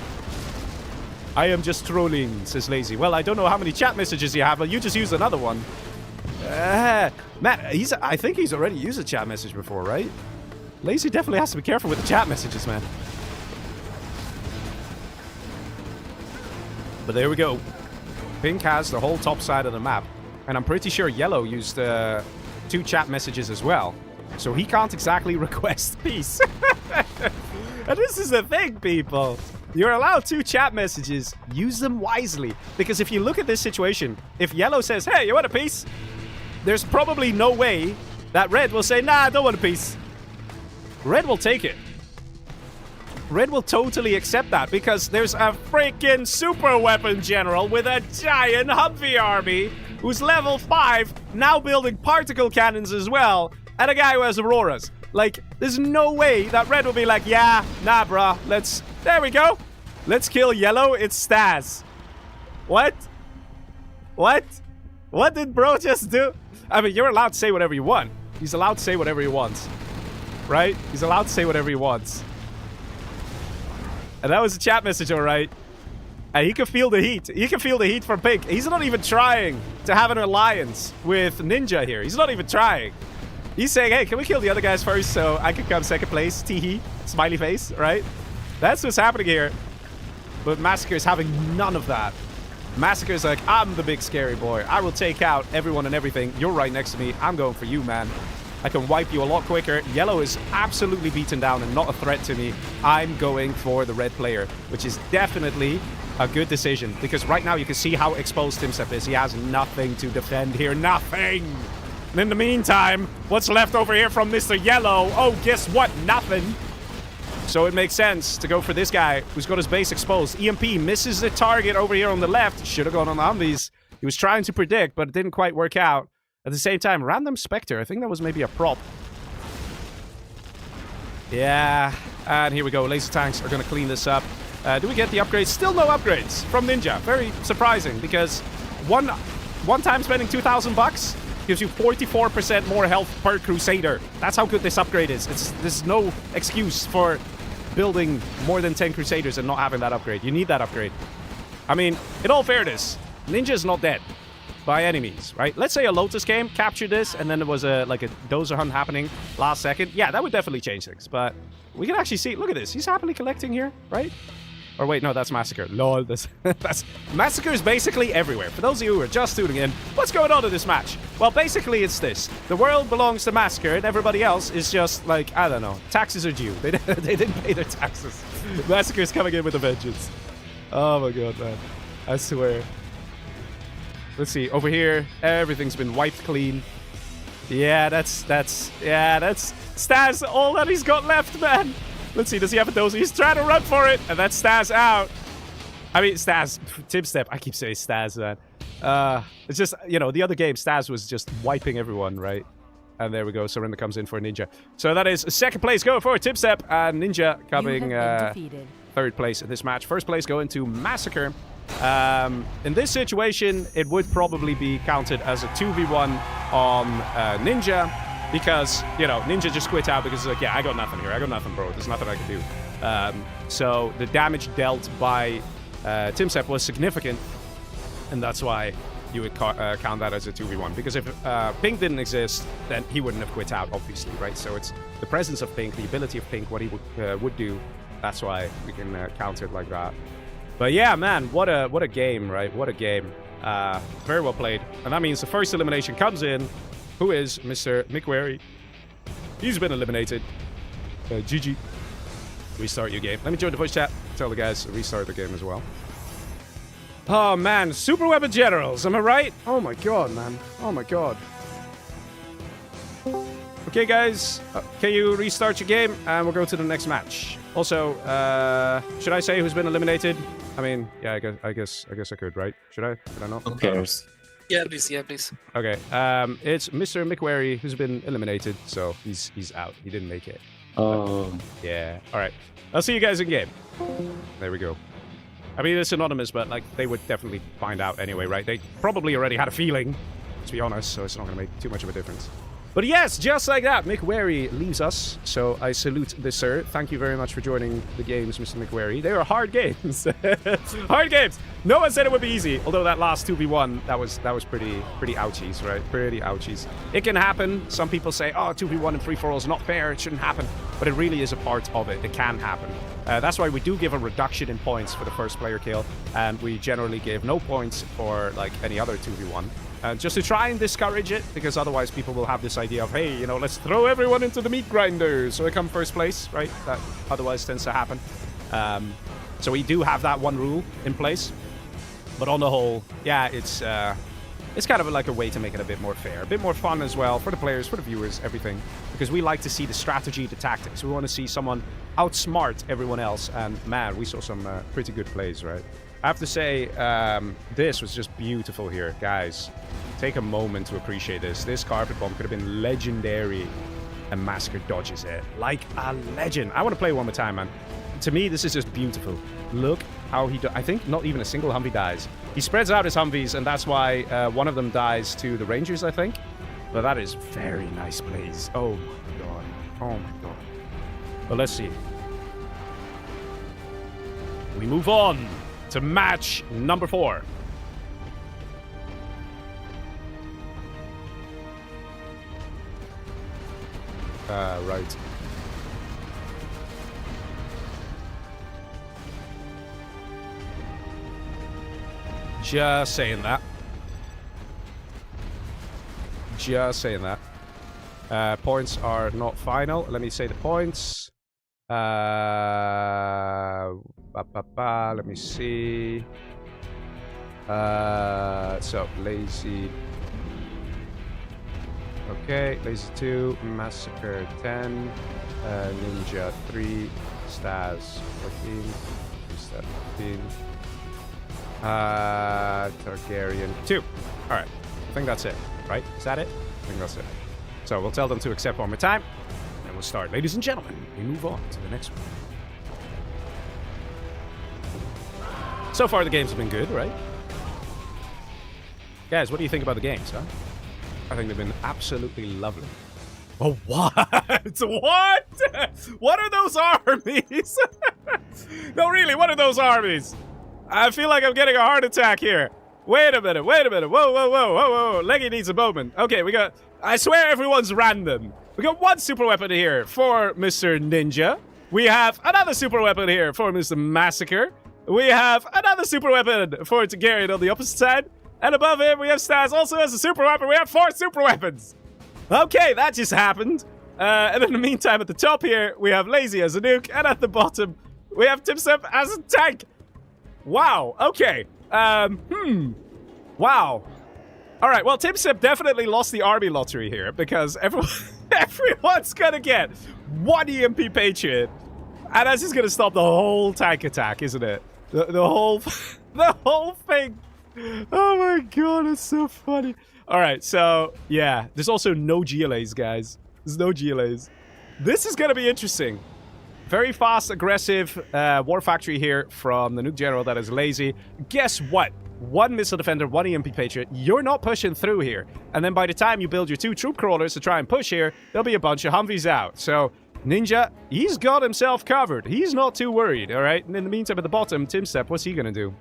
I am just trolling, says Lazy. Well, I don't know how many chat messages you have, but you just used another one. Man, I think he's already used a chat message before, right? Lazy definitely has to be careful with the chat messages, man. But there we go. Pink has the whole top side of the map. And I'm pretty sure Yellow used 2 chat messages as well. So he can't exactly request peace. And this is the thing, people. You're allowed 2 chat messages. Use them wisely. Because if you look at this situation, if Yellow says, hey, you want a peace? There's probably no way that Red will say, nah, I don't want a peace. Red will take it. Red will totally accept that because there's a freaking super weapon general with a giant Humvee army who's level 5, now building particle cannons as well, and a guy who has Auroras. Like, there's no way that Red will be like, yeah, nah, bruh, there we go. Let's kill Yellow, it's Staz. What? What? What did bro just do? I mean, you're allowed to say whatever you want. He's allowed to say whatever he wants. Right? He's allowed to say whatever he wants. And that was a chat message, alright. And he can feel the heat. He can feel the heat from Pink. He's not even trying to have an alliance with Ninja here. He's not even trying. He's saying, hey, can we kill the other guys first so I can come second place? Teehee. Smiley face, right? That's what's happening here. But Massacre is having none of that. Massacre is like, I'm the big scary boy. I will take out everyone and everything. You're right next to me. I'm going for you, man. I can wipe you a lot quicker. Yellow is absolutely beaten down and not a threat to me. I'm going for the red player, which is definitely a good decision. Because right now you can see how exposed Timsep is. He has nothing to defend here. Nothing! And in the meantime, what's left over here from Mr. Yellow? Oh, guess what? Nothing. So it makes sense to go for this guy who's got his base exposed. EMP misses the target over here on the left. Should have gone on the Humvees. He was trying to predict, but it didn't quite work out. At the same time, Random Spectre. I think that was maybe a prop. Yeah. And here we go. Laser tanks are going to clean this up. Do we get the upgrades? Still no upgrades from Ninja. Very surprising because one time spending 2,000 bucks gives you 44% more health per Crusader. That's how good this upgrade is. There's no excuse for building more than 10 Crusaders and not having that upgrade. You need that upgrade. I mean, in all fairness, Ninja's not dead. By any means, right? Let's say a Lotus came, captured this, and then there was like a Dozer hunt happening last second. Yeah, that would definitely change things. But we can actually see, look at this. He's happily collecting here, right? Or wait, no, that's Massacre. Lol, that's Massacre is basically everywhere. For those of you who are just tuning in, what's going on in this match? Well, basically it's this. The world belongs to Massacre, and everybody else is just like, I don't know, taxes are due. They didn't pay their taxes. Massacre's coming in with a vengeance. Oh my god, man. I swear. Let's see, over here, everything's been wiped clean. Yeah, that's Staz, all that he's got left, man. Let's see, does he have a Dozer? He's trying to run for it, and that's Staz out. I mean, Staz, Timstep, I keep saying Staz, man. It's just, you know, the other game, Staz was just wiping everyone, right? And there we go, Surrender comes in for Ninja. So that is second place going for Timstep, and Ninja coming third place in this match. First place going to Massacre. In this situation, it would probably be counted as a 2v1 on Ninja, because, you know, Ninja just quit out because he's like, yeah, I got nothing here. I got nothing, bro. There's nothing I can do. So the damage dealt by Timsep was significant, and that's why you would count that as a 2v1. Because if Pink didn't exist, then he wouldn't have quit out, obviously, right? So it's the presence of Pink, the ability of Pink, what he would do. That's why we can count it like that. But yeah, man, what a game, right? What a game. Very well played. And that means the first elimination comes in. Who is Mr. McWary? He's been eliminated. GG. Restart your game. Let me join the voice chat. Tell the guys to restart the game as well. Oh, man. Super Weapon Generals. Am I right? Oh, my God, man. Oh, my God. Okay, guys. Can you restart your game? And we'll go to the next match. Also, should I say who's been eliminated? I mean, yeah, I guess I could, right? Should I? Should I not? Okay. Yeah, please. Yeah, please. Okay. It's Mr. McWary who's been eliminated, so he's out. He didn't make it. Oh. Yeah. All right. I'll see you guys in game. There we go. I mean, it's anonymous, but like they would definitely find out anyway, right? They probably already had a feeling, to be honest, so it's not going to make too much of a difference. But yes, just like that, McWary leaves us. So I salute the sir. Thank you very much for joining the games, Mr. McWary. They were hard games. Hard games. No one said it would be easy. Although that last 2v1, that was pretty ouchies, right? Pretty ouchies. It can happen. Some people say, oh, 2v1 and free-for-all is not fair. It shouldn't happen. But it really is a part of it. It can happen. That's why we do give a reduction in points for the first player kill. And we generally give no points for like any other 2v1. Just to try and discourage it, because otherwise people will have this idea of, hey, you know, let's throw everyone into the meat grinder so I come first place, right? That otherwise tends to happen. So we do have that one rule in place. But on the whole, yeah, it's kind of like a way to make it a bit more fair, a bit more fun as well for the players, for the viewers, everything. Because we like to see the strategy, the tactics. We want to see someone outsmart everyone else. And man, we saw some pretty good plays, right? I have to say, this was just beautiful here. Guys, take a moment to appreciate this. This carpet bomb could have been legendary, and Massacre dodges it like a legend. I want to play one more time, man. To me, this is just beautiful. Look how he... I think not even a single Humvee dies. He spreads out his Humvees, and that's why one of them dies to the Rangers, I think. But that is very nice plays. Oh, my God. Oh, my God. But let's see. We move on to match number 4. Right. Just saying that. Just saying that. Points are not final. Let me say the points. Let me see. So, Lazy. Okay, Lazy 2, Massacre 10, Ninja 3, Staz 14, Staz 15, Targaryen 2. Alright, I think that's it, right? Is that it? I think that's it. So, we'll tell them to accept one more time, and we'll start. Ladies and gentlemen, we move on to the next one. So far, the games have been good, right? Guys, what do you think about the games, huh? I think they've been absolutely lovely. Oh, what? What? What are those armies? No, really, what are those armies? I feel like I'm getting a heart attack here. Wait a minute, wait a minute. Whoa, whoa, whoa, whoa, whoa. Leggy needs a moment. Okay, we got... I swear everyone's random. We got one super weapon here for Mr. Ninja. We have another super weapon here for Mr. Massacre. We have another super weapon for Targaryen on the opposite side. And above him, we have Staz also as a super weapon. We have 4 super weapons. Okay, that just happened. And in the meantime, at the top here, we have Lazy as a nuke. And at the bottom, we have Timsep as a tank. Wow, okay. Wow. All right, well, Timsep definitely lost the army lottery here because everyone's going to get 1 EMP Patriot. And that's just going to stop the whole tank attack, isn't it? The whole thing. Oh my God, it's so funny. All right, so yeah, there's also no GLAs, guys. There's no GLAs. This is gonna be interesting. Very fast, aggressive war factory here from the Nuke General that is lazy. Guess what? One Missile Defender, one EMP Patriot. You're not pushing through here. And then by the time you build your 2 Troop Crawlers to try and push here, there'll be a bunch of Humvees out. So Ninja, he's got himself covered. He's not too worried, all right? And in the meantime, at the bottom, Timstep, what's he going to do?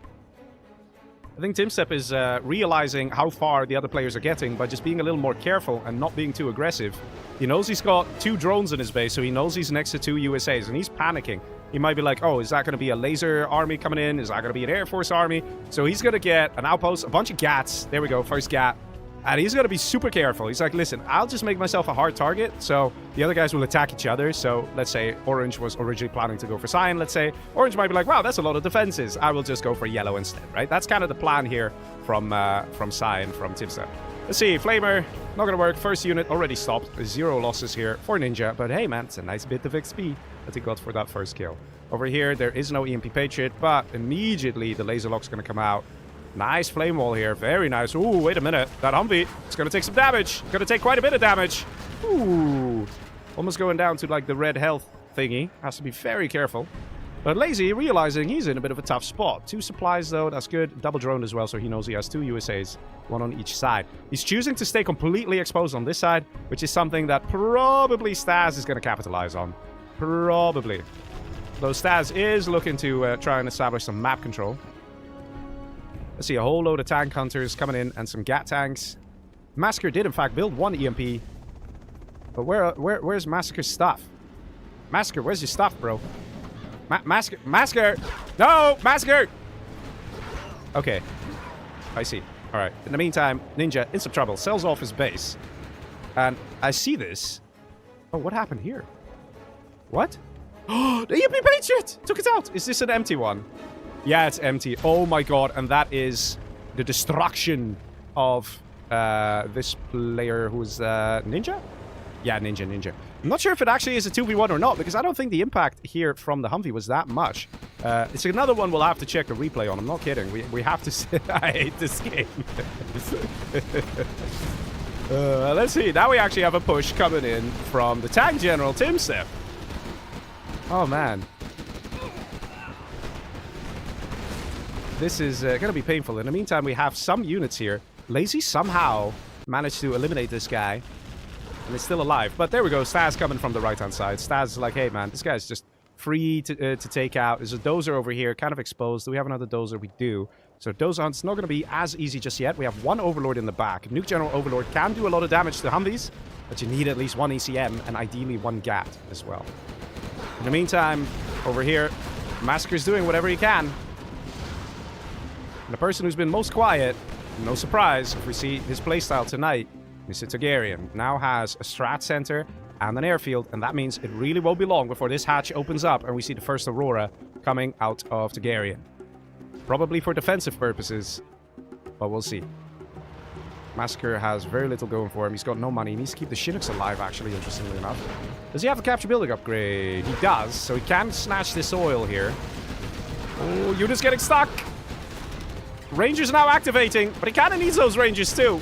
I think Timstep is realizing how far the other players are getting by just being a little more careful and not being too aggressive. He knows he's got 2 drones in his base, so he knows he's next to 2 USAs, and he's panicking. He might be like, oh, is that going to be a laser army coming in? Is that going to be an Air Force army? So he's going to get an outpost, a bunch of GATs. There we go, first GAT. And he's going to be super careful. He's like, listen, I'll just make myself a hard target, so the other guys will attack each other. So let's say Orange was originally planning to go for Cyan. Let's say Orange might be like, wow, that's a lot of defenses. I will just go for Yellow instead, right? That's kind of the plan here from Cyan, from Timstep. Let's see, Flamer, not going to work. First unit already stopped. 0 losses here for Ninja. But hey, man, it's a nice bit of XP that he got for that first kill. Over here, there is no EMP Patriot, but immediately the laser lock's going to come out. Nice flame wall here. Very nice. Ooh, wait a minute. That Humvee is going to take some damage. Going to take quite a bit of damage. Ooh. Almost going down to, like, the red health thingy. Has to be very careful. But Lazy, realizing he's in a bit of a tough spot. 2 supplies, though. That's good. Double drone as well, so he knows he has 2 USAs. 1 on each side. He's choosing to stay completely exposed on this side, which is something that probably Staz is going to capitalize on. Probably. Though Staz is looking to try and establish some map control. Let's see, a whole load of tank hunters coming in and some GAT tanks. Massacre did, in fact, build 1 EMP. But where's Massacre's stuff? Massacre, where's your stuff, bro? Massacre! No! Massacre! Okay. I see. Alright. In the meantime, Ninja, in some trouble, sells off his base. And I see this. Oh, what happened here? What? Oh, the EMP Patriot! Took it out! Is this an empty one? Yeah, it's empty. Oh my god, and that is the destruction of this player who's Ninja? Yeah, Ninja. I'm not sure if it actually is a 2v1 or not, because I don't think the impact here from the Humvee was that much. It's another one we'll have to check the replay on. I'm not kidding. We have to... I hate this game. Let's see. Now we actually have a push coming in from the tank general, Timstep. Oh, man. This is going to be painful. In the meantime, we have some units here. Lazy somehow managed to eliminate this guy. And it's still alive. But there we go. Staz coming from the right-hand side. Staz is like, hey, man, this guy's just free to take out. There's a Dozer over here, kind of exposed. Do we have another Dozer? We do. So Dozer Hunt's not going to be as easy just yet. We have 1 Overlord in the back. Nuke General Overlord can do a lot of damage to Humvees, but you need at least 1 ECM and ideally 1 GAT as well. In the meantime, over here, Massacre's doing whatever he can. And the person who's been most quiet, no surprise if we see his playstyle tonight, Mr. Targaryen now has a strat center and an airfield, and that means it really won't be long before this hatch opens up and we see the first Aurora coming out of Targaryen. Probably for defensive purposes, but we'll see. Massacre has very little going for him. He's got no money. He needs to keep the Chinooks alive, actually, interestingly enough. Does he have a capture building upgrade? He does, so he can snatch this oil here. Oh, unit's getting stuck! Rangers now activating, but he kind of needs those Rangers too.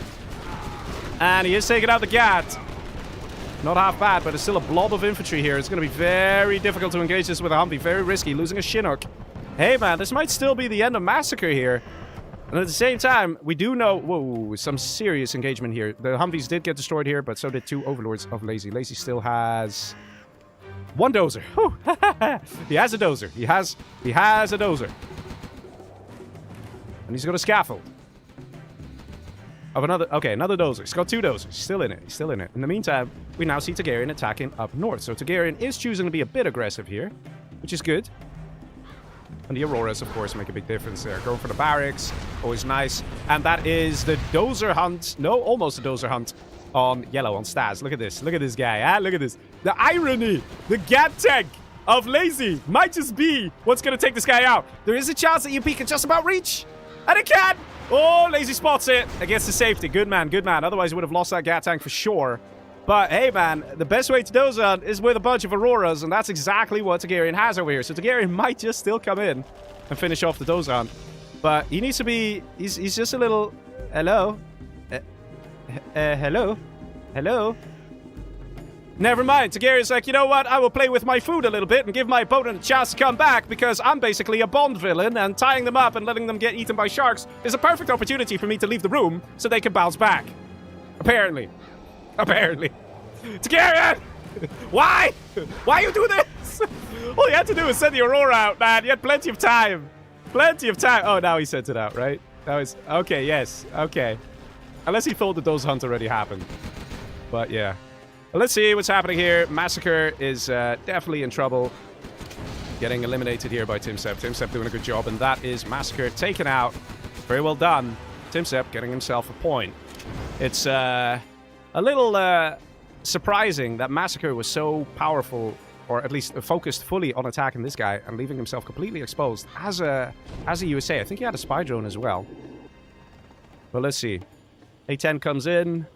And he is taking out the GAT. Not half bad, but there's still a blob of infantry here. It's going to be very difficult to engage this with a Humvee. Very risky, losing a Chinook. Hey, man, this might still be the end of Massacre here. And at the same time, we do know... Whoa, some serious engagement here. The Humvees did get destroyed here, but so did 2 Overlords of Lazy. Lazy still has... 1 Dozer. He has a Dozer. He has a Dozer. And he's got a scaffold. Of another... Okay, another Dozer. He's got 2 Dozers. He's still in it. He's still in it. In the meantime, we now see Targaryen attacking up north. So Targaryen is choosing to be a bit aggressive here, which is good. And the Auroras, of course, make a big difference there. Going for the barracks. Always nice. And that is the Dozer hunt. No, almost a Dozer hunt on yellow, on Staz. Look at this. Look at this guy. Ah, look at this. The irony. The GAT tank of Lazy might just be what's going to take this guy out. There is a chance that EMP can just about reach. And it can! Oh, Lazy spots it against the safety. Good man, good man. Otherwise, he would have lost that GAT tank for sure. But, hey, man, the best way to Dozer is with a bunch of Auroras, and that's exactly what Targaryen has over here. So Targaryen might just still come in and finish off the Dozer hunt. But he needs to be... He's just a little... Hello? Hello? Hello? Never mind. Targaryen's like, you know what? I will play with my food a little bit and give my opponent a chance to come back because I'm basically a Bond villain and tying them up and letting them get eaten by sharks is a perfect opportunity for me to leave the room so they can bounce back. Apparently. Apparently. Targaryen! Why? Why you do this? All you had to do was send the Aurora out, man. You had plenty of time. Plenty of time. Oh, now he sent it out, right? That was... Okay, yes. Okay. Unless he thought the Dozer hunt already happened. But, yeah. Let's see what's happening here. Massacre is definitely in trouble. Getting eliminated here by Timsep. Timsep doing a good job, and that is Massacre taken out. Very well done. Timsep getting himself a point. It's a little surprising that Massacre was so powerful, or at least focused fully on attacking this guy and leaving himself completely exposed as a USA. I think he had a spy drone as well. But let's see. A10 comes in,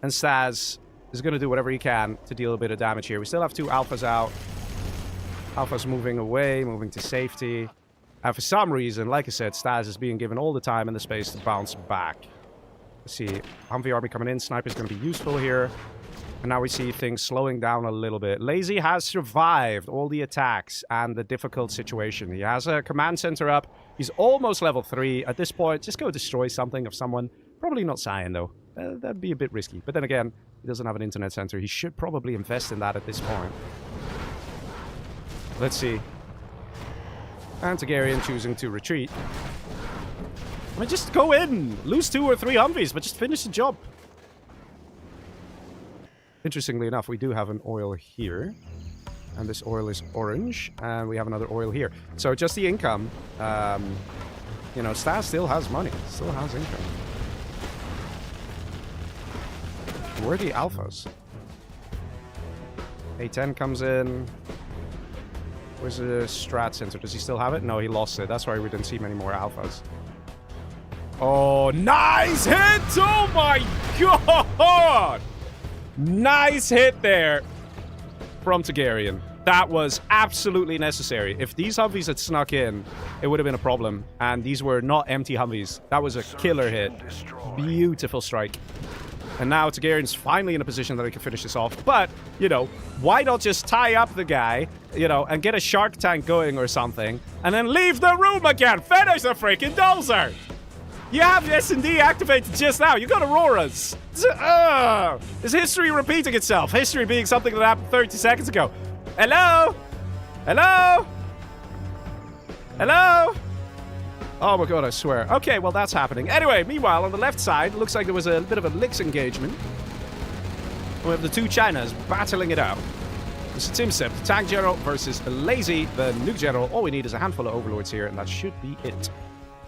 and Staz is going to do whatever he can to deal a bit of damage here. We still have 2 alphas out. Alpha's moving away, moving to safety. And for some reason, like I said, Staz is being given all the time and the space to bounce back. Let's see. Humvee army coming in. Sniper's going to be useful here. And now we see things slowing down a little bit. Lazy has survived all the attacks and the difficult situation. He has a command center up. He's almost level 3. At this point, just go destroy something of someone. Probably not Cyan, though. That'd be a bit risky. But then again, he doesn't have an internet center. He should probably invest in that at this point. Let's see. And Targaryen choosing to retreat. I mean, just go in. Lose 2 or 3 Humvees, but just finish the job. Interestingly enough, we do have an oil here. And this oil is orange. And we have another oil here. So just the income. You know, Stas still has money. Still has income. Where are the alphas? A10 comes in. Where's the strat center? Does he still have it? No, he lost it. That's why we didn't see many more alphas. Oh, nice hit! Oh my god! Nice hit there from Targaryen. That was absolutely necessary. If these Humvees had snuck in, it would have been a problem. And these were not empty Humvees. That was a killer hit. Beautiful strike. And now Targaryen's finally in a position that he can finish this off. But, you know, why not just tie up the guy, you know, and get a shark tank going or something, and then leave the room again? Finish the freaking Dozer! You have S&D activated just now. You got Auroras. Is history repeating itself? History being something that happened 30 seconds ago. Hello? Hello? Hello? Oh my god, I swear. Okay, well that's happening. Anyway, meanwhile, on the left side, looks like there was a bit of a Licks engagement. We have the 2 Chinas battling it out. This is Timsep, the tank general, versus Lazy, the nuke general. All we need is a handful of overlords here, and that should be it.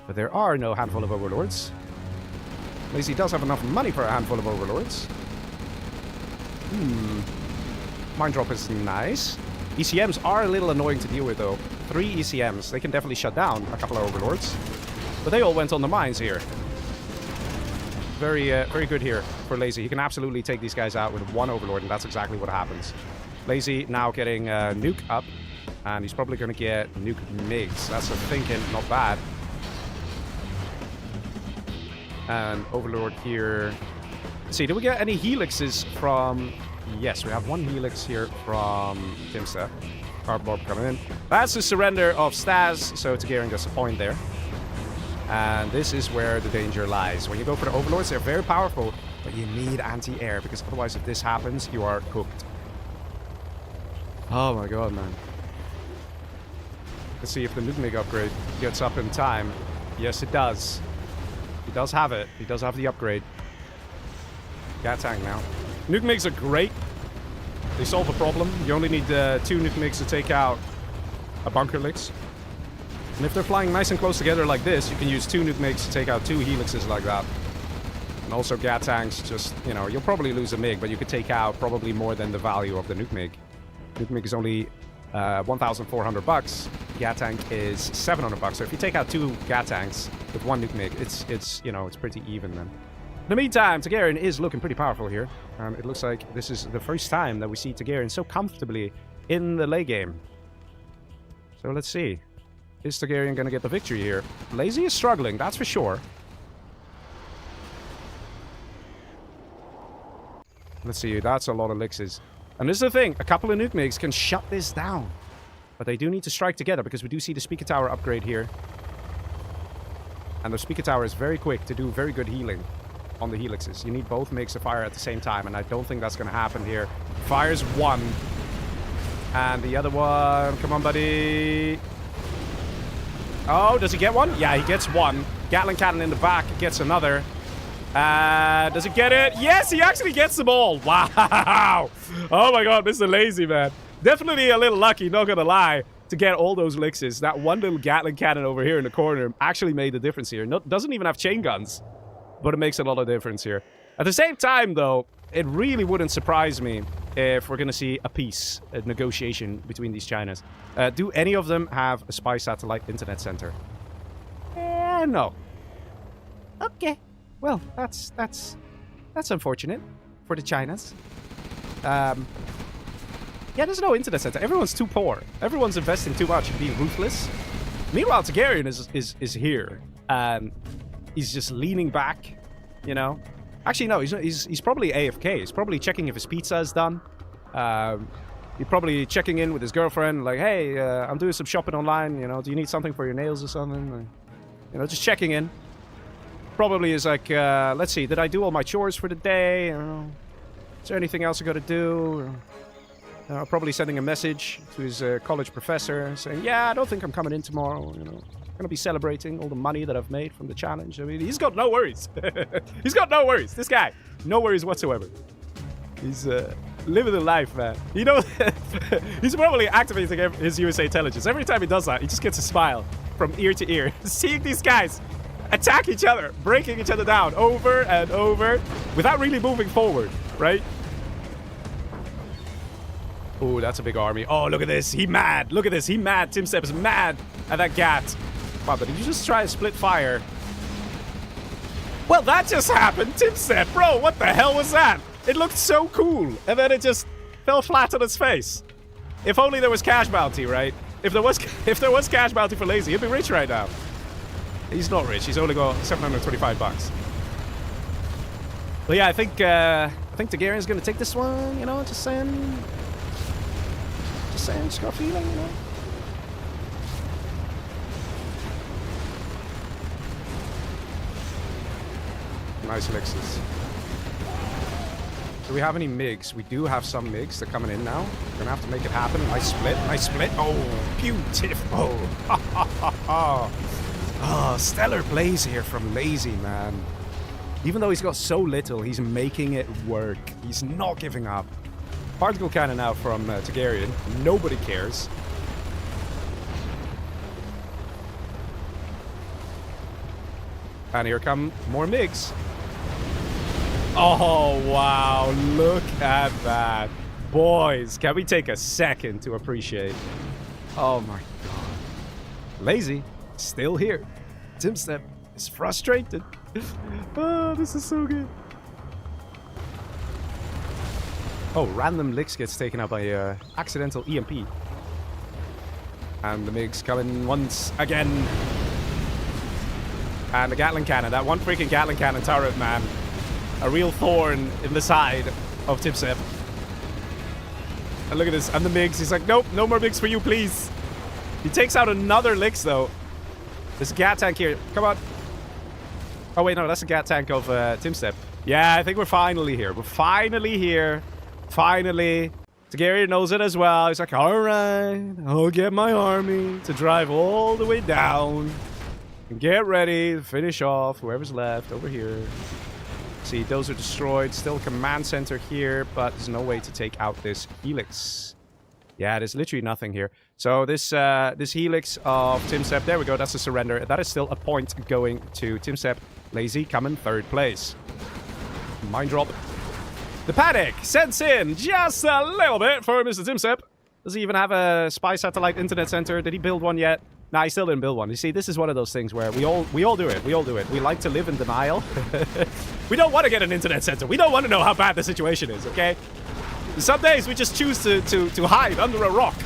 But there are no handful of overlords. Lazy does have enough money for a handful of overlords. Mine drop is nice. ECMs are a little annoying to deal with, though. 3 ECMs. They can definitely shut down a couple of overlords. But they all went on the mines here. Very good here for Lazy. He can absolutely take these guys out with 1 overlord, and that's exactly what happens. Lazy now getting nuke up, and he's probably going to get nuke MiGs. That's a thinking, not bad. And overlord here. Let's see, did we get any helixes from... Yes, we have 1 helix here from Timsep. Cardboard coming in. That's the surrender of Staz, so Targaryen gets a point there. And this is where the danger lies. When you go for the overlords, they're very powerful, but you need anti-air, because otherwise if this happens, you are cooked. Oh my god, man. Let's see if the nuke MiG upgrade gets up in time. Yes, it does. He does have it. He does have the upgrade. Gat tank now. Nuke MiGs are great. They solve a problem. You only need 2 nuke MiGs to take out a bunker Licks. And if they're flying nice and close together like this, you can use 2 nuke MiGs to take out 2 helixes like that. And also Gat tanks, just, you know, you'll probably lose a MiG, but you could take out probably more than the value of the nuke MiG. Nuke MiG is only 1,400 bucks. Gat tank is 700 bucks. So if you take out 2 Gat tanks with 1 nuke MiG, it's you know, it's pretty even then. In the meantime, Targaryen is looking pretty powerful here. It looks like this is the first time that we see Targaryen so comfortably in the late game. So let's see. Is Targaryen going to get the victory here? Lazy is struggling, that's for sure. Let's see. That's a lot of elixirs. And this is the thing. A couple of nuke MiGs can shut this down. But they do need to strike together because we do see the speaker tower upgrade here. And the speaker tower is very quick to do very good healing on the helixes. You need both MiGs to fire at the same time, and I don't think that's going to happen here. Fires one. And the other one... Come on, buddy. Oh, does he get one? Yeah, he gets one. Gatling cannon in the back gets another. Does he get it? Yes, he actually gets them all. Wow. Oh my god, Mr. Lazy, man. Definitely a little lucky, not gonna lie, to get all those elixirs. That one little Gatling cannon over here in the corner actually made the difference here. Doesn't even have chain guns, but it makes a lot of difference here. At the same time, though, it really wouldn't surprise me if we're gonna see a peace, a negotiation between these Chinas. Do any of them have a spy satellite internet center? No. Okay. Well, that's unfortunate for the Chinas. Yeah, there's no internet center. Everyone's too poor. Everyone's investing too much in being ruthless. Meanwhile, Targaryen is here. And he's just leaning back, you know. Actually, no, he's probably AFK. He's probably checking if his pizza is done. He's probably checking in with his girlfriend, like, hey, I'm doing some shopping online, you know, do you need something for your nails or something? Or, you know, just checking in. Probably is like, let's see, did I do all my chores for the day? You know, is there anything else I got to do? Probably sending a message to his college professor saying, yeah, I don't think I'm coming in tomorrow, you know. I'm going to be celebrating all the money that I've made from the challenge. I mean, he's got no worries. He's got no worries. This guy, no worries whatsoever. He's living the life, man. You know, he's probably activating his USA intelligence. Every time he does that, he just gets a smile from ear to ear. Seeing these guys attack each other, breaking each other down over and over without really moving forward, right? Oh, that's a big army. Oh, look at this. He mad. Look at this. He mad. Tim Stepp is mad at that Gat. Wow, but did you just try to split fire? Well, that just happened. Tim Stepp, bro, what the hell was that? It looked so cool. And then it just fell flat on its face. If only there was cash bounty, right? If there was cash bounty for Lazy, he'd be rich right now. He's not rich. He's only got $725. But yeah, I think Targaryen's gonna take this one, you know, just saying. Just got a feeling, you know. Nice elixirs. Do we have any MiGs? We do have some MiGs. They're coming in now. We're gonna have to make it happen. Nice split. Nice split. Oh, beautiful. Oh, stellar plays here from Lazy, man. Even though he's got so little, he's making it work. He's not giving up. Particle cannon out from Targaryen. Nobody cares. And here come more MiGs. Oh, wow. Look at that. Boys, can we take a second to appreciate? Oh, my God. Lazy, still here. Tim Stepp is frustrated. Oh, this is so good. Oh, random licks gets taken out by accidental EMP. And the MiGs coming once again. And the Gatling cannon, that one freaking Gatling cannon turret, man. A real thorn in the side of Tim Stepp. And look at this, and the MiGs, he's like, nope, no more MiGs for you, please. He takes out another licks, though. There's a Gat tank here, come on. Oh wait, no, that's a Gat tank of Tim Stepp. Yeah, I think we're finally here. We're finally here. Finally. Targaryen knows it as well. He's like, alright, I'll get my army to drive all the way down. And get ready to finish off whoever's left over here. See, those are destroyed. Still a command center here, but there's no way to take out this helix. Yeah, there's literally nothing here. So this helix of Tim Stepp, there we go, that's a surrender. That is still a point going to Tim Stepp. Lazy coming third place. Mind drop. The panic sends in just a little bit for Mr. Tim Stepp. Does he even have a spy satellite internet center? Did he build one yet? Nah, he still didn't build one. You see, this is one of those things where we all do it. We all do it. We like to live in denial. We don't want to get an internet center. We don't want to know how bad the situation is, okay? Some days we just choose to hide under a rock.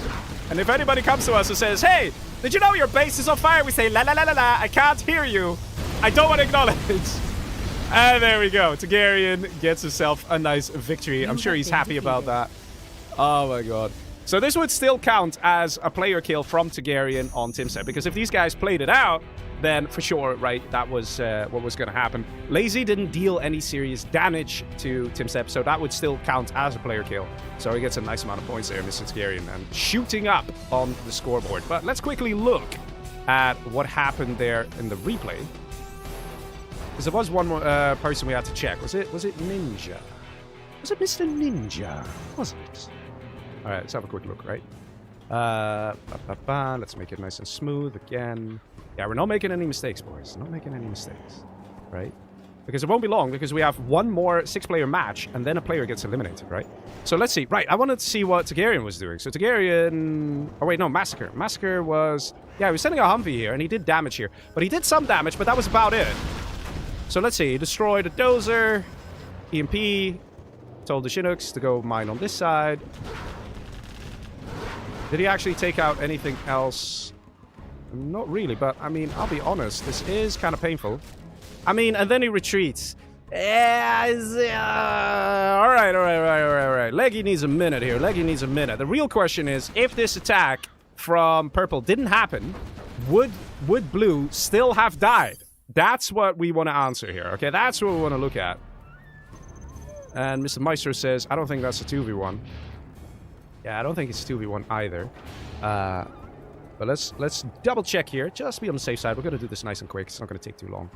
And if anybody comes to us and says, hey, did you know your base is on fire? We say, la la la la la, I can't hear you. I don't want to acknowledge. And there we go. Targaryen gets himself a nice victory. I'm sure he's happy about that. Oh my god. So this would still count as a player kill from Targaryen on Timsep, because if these guys played it out, then for sure, right, that was what was going to happen. Lazy didn't deal any serious damage to Timsep, so that would still count as a player kill. So he gets a nice amount of points there, Mr. Targaryen, and shooting up on the scoreboard. But let's quickly look at what happened there in the replay. Because there was one more person we had to check. Was it Ninja? Was it Mr. Ninja? Was it? All right, let's have a quick look, right? Let's make it nice and smooth again. Yeah, we're not making any mistakes, boys. Not making any mistakes, right? Because it won't be long, because we have one more 6-player match, and then a player gets eliminated, right? So let's see. Right, I wanted to see what Targaryen was doing. So Targaryen... Oh, wait, no, Massacre. Massacre was... Yeah, he was sending a Humvee here, and he did damage here. But he did some damage, but that was about it. So let's see. He destroyed a Dozer, EMP, told the Chinooks to go mine on this side. Did he actually take out anything else? Not really, but I mean, I'll be honest, this is kind of painful. I mean, and then he retreats. Yeah, all right. Leggy needs a minute here. Leggy needs a minute. The real question is, if this attack from Purple didn't happen, would Blue still have died? That's what we want to answer here, okay? That's what we want to look at. And Mr. Maestro says, I don't think that's a 2v1. Yeah, I don't think it's 2v1 either. But let's double check here. Just be on the safe side. We're going to do this nice and quick. It's not going to take too long.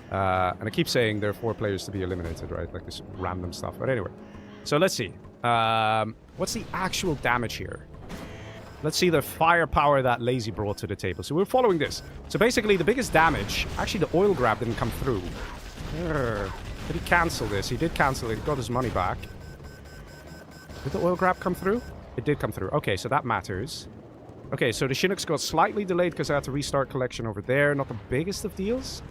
And I keep saying there are 4 players to be eliminated, right? Like this random stuff. But anyway. So let's see. What's the actual damage here? Let's see the firepower that Lazy brought to the table. So we're following this. So basically the biggest damage... Actually, the oil grab didn't come through. Did he cancel this? He did cancel it. He got his money back. Did the oil grab come through? It did come through. Okay, so that matters. Okay, so the Chinooks got slightly delayed because I had to restart collection over there. Not the biggest of deals.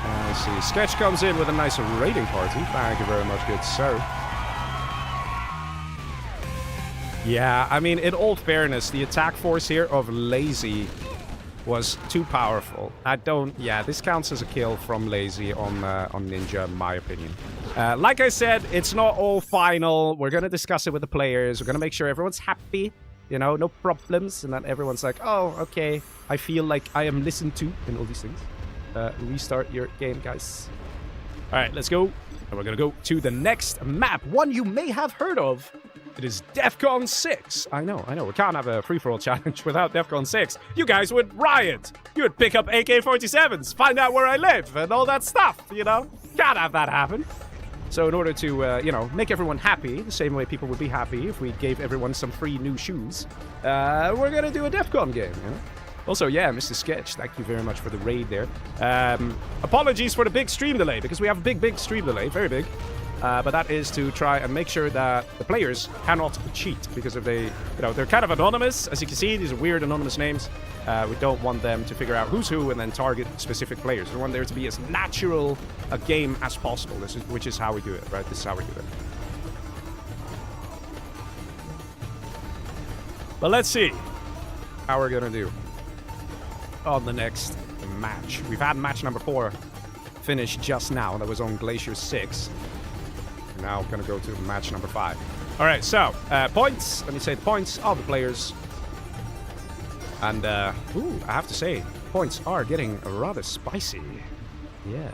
Let's see. Sketch comes in with a nice raiding party. Thank you very much, good sir. Yeah, I mean, in all fairness, the attack force here of Lazy was too powerful. Yeah, this counts as a kill from Lazy on Ninja, in my opinion. Like I said, it's not all final. We're going to discuss it with the players. We're going to make sure everyone's happy. You know, no problems. And then everyone's like, oh, okay. I feel like I am listened to in all these things. Restart your game, guys. All right, let's go. And we're going to go to the next map. One you may have heard of. It is Defcon 6. I know. We can't have a free-for-all challenge without Defcon 6. You guys would riot. You would pick up AK-47s, find out where I live, and all that stuff, you know? Can't have that happen. So in order to, you know, make everyone happy, the same way people would be happy if we gave everyone some free new shoes, we're gonna do a Defcon game, you know? Also, yeah, Mr. Sketch, thank you very much for the raid there. Apologies for the big stream delay, because we have a big stream delay, very big. But that is to try and make sure that the players cannot cheat, because if they, you know, they're kind of anonymous. As you can see, these are weird anonymous names. We don't want them to figure out who's who and then target specific players. We want there to be as natural a game as possible, which is how we do it, right? This is how we do it. But let's see how we're gonna do on the next match. We've had match number 4 finish just now. That was on Glacier 6. Now I'm gonna go to match number 5. All right, so points. Let me say the points of the players. And ooh, I have to say, points are getting rather spicy. Yeah,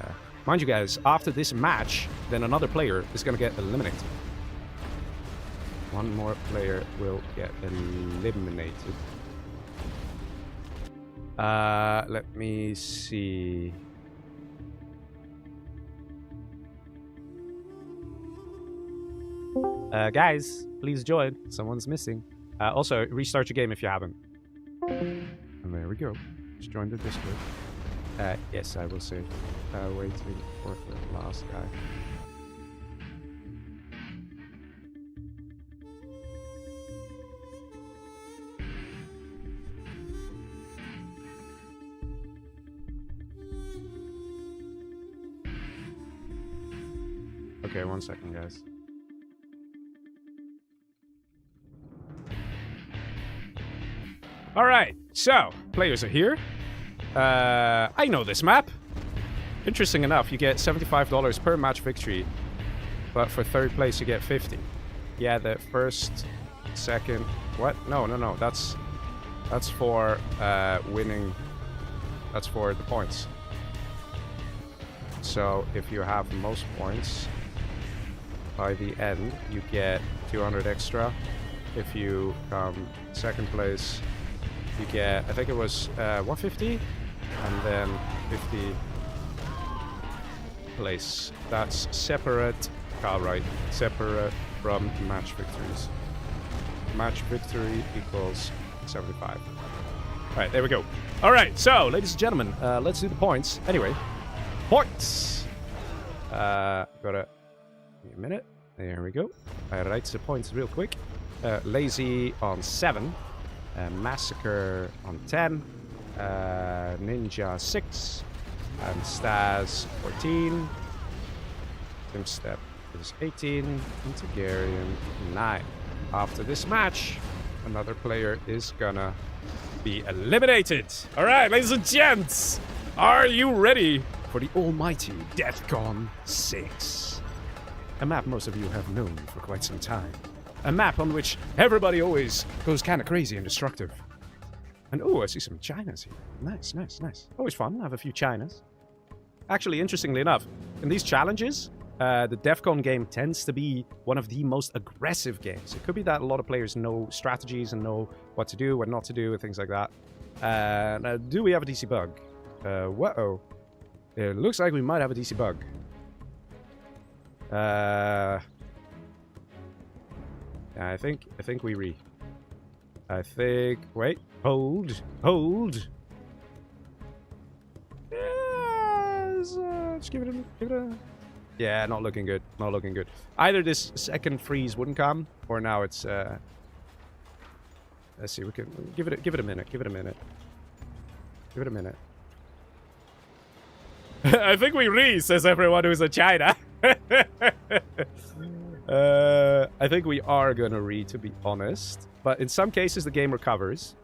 mind you guys, after this match, then another player is gonna get eliminated. One more player will get eliminated. Let me see. Guys, please join. Someone's missing. Also, restart your game if you haven't. And there we go. Just join the Discord. Yes, I will say. Waiting for the last guy. Okay, 1 second, guys. All right, so players are here. I know this map. interesting enough, you get $75 per match victory, but for third place you get 50. Yeah, the first, second, what? No, that's for winning. That's for the points. So if you have the most points, by the end you get 200 extra. If you come second place, you get, I think it was 150, and then 50 place. That's separate, right, separate from match victories. Match victory equals 75. Alright, there we go. Alright, so, ladies and gentlemen, let's do the points. Anyway, points! Gotta... Give me a minute. There we go. I write the points real quick. Lazy on 7. Massacre on 10. Ninja 6. And Stas 14. Timstep is 18. And Targaryen 9. After this match, another player is gonna be eliminated. Alright, ladies and gents, are you ready for the almighty Defcon 6? A map most of you have known for quite some time. A map on which everybody always goes kind of crazy and destructive. And oh, I see some Chinas here. Nice, nice, nice. Always fun to have a few Chinas. Actually, interestingly enough, in these challenges, the Defcon game tends to be one of the most aggressive games. It could be that a lot of players know strategies and know what to do, what not to do, and things like that. Now, do we have a DC bug? Whoa. It looks like we might have a DC bug. I think we wait, hold. Yes, just give it a... Yeah, not looking good. Not looking good. Either this second freeze wouldn't come, or now it's let's see, we can give it a minute. Give it a minute. I think we says everyone who's in China. I think we are gonna to be honest. But in some cases the game recovers.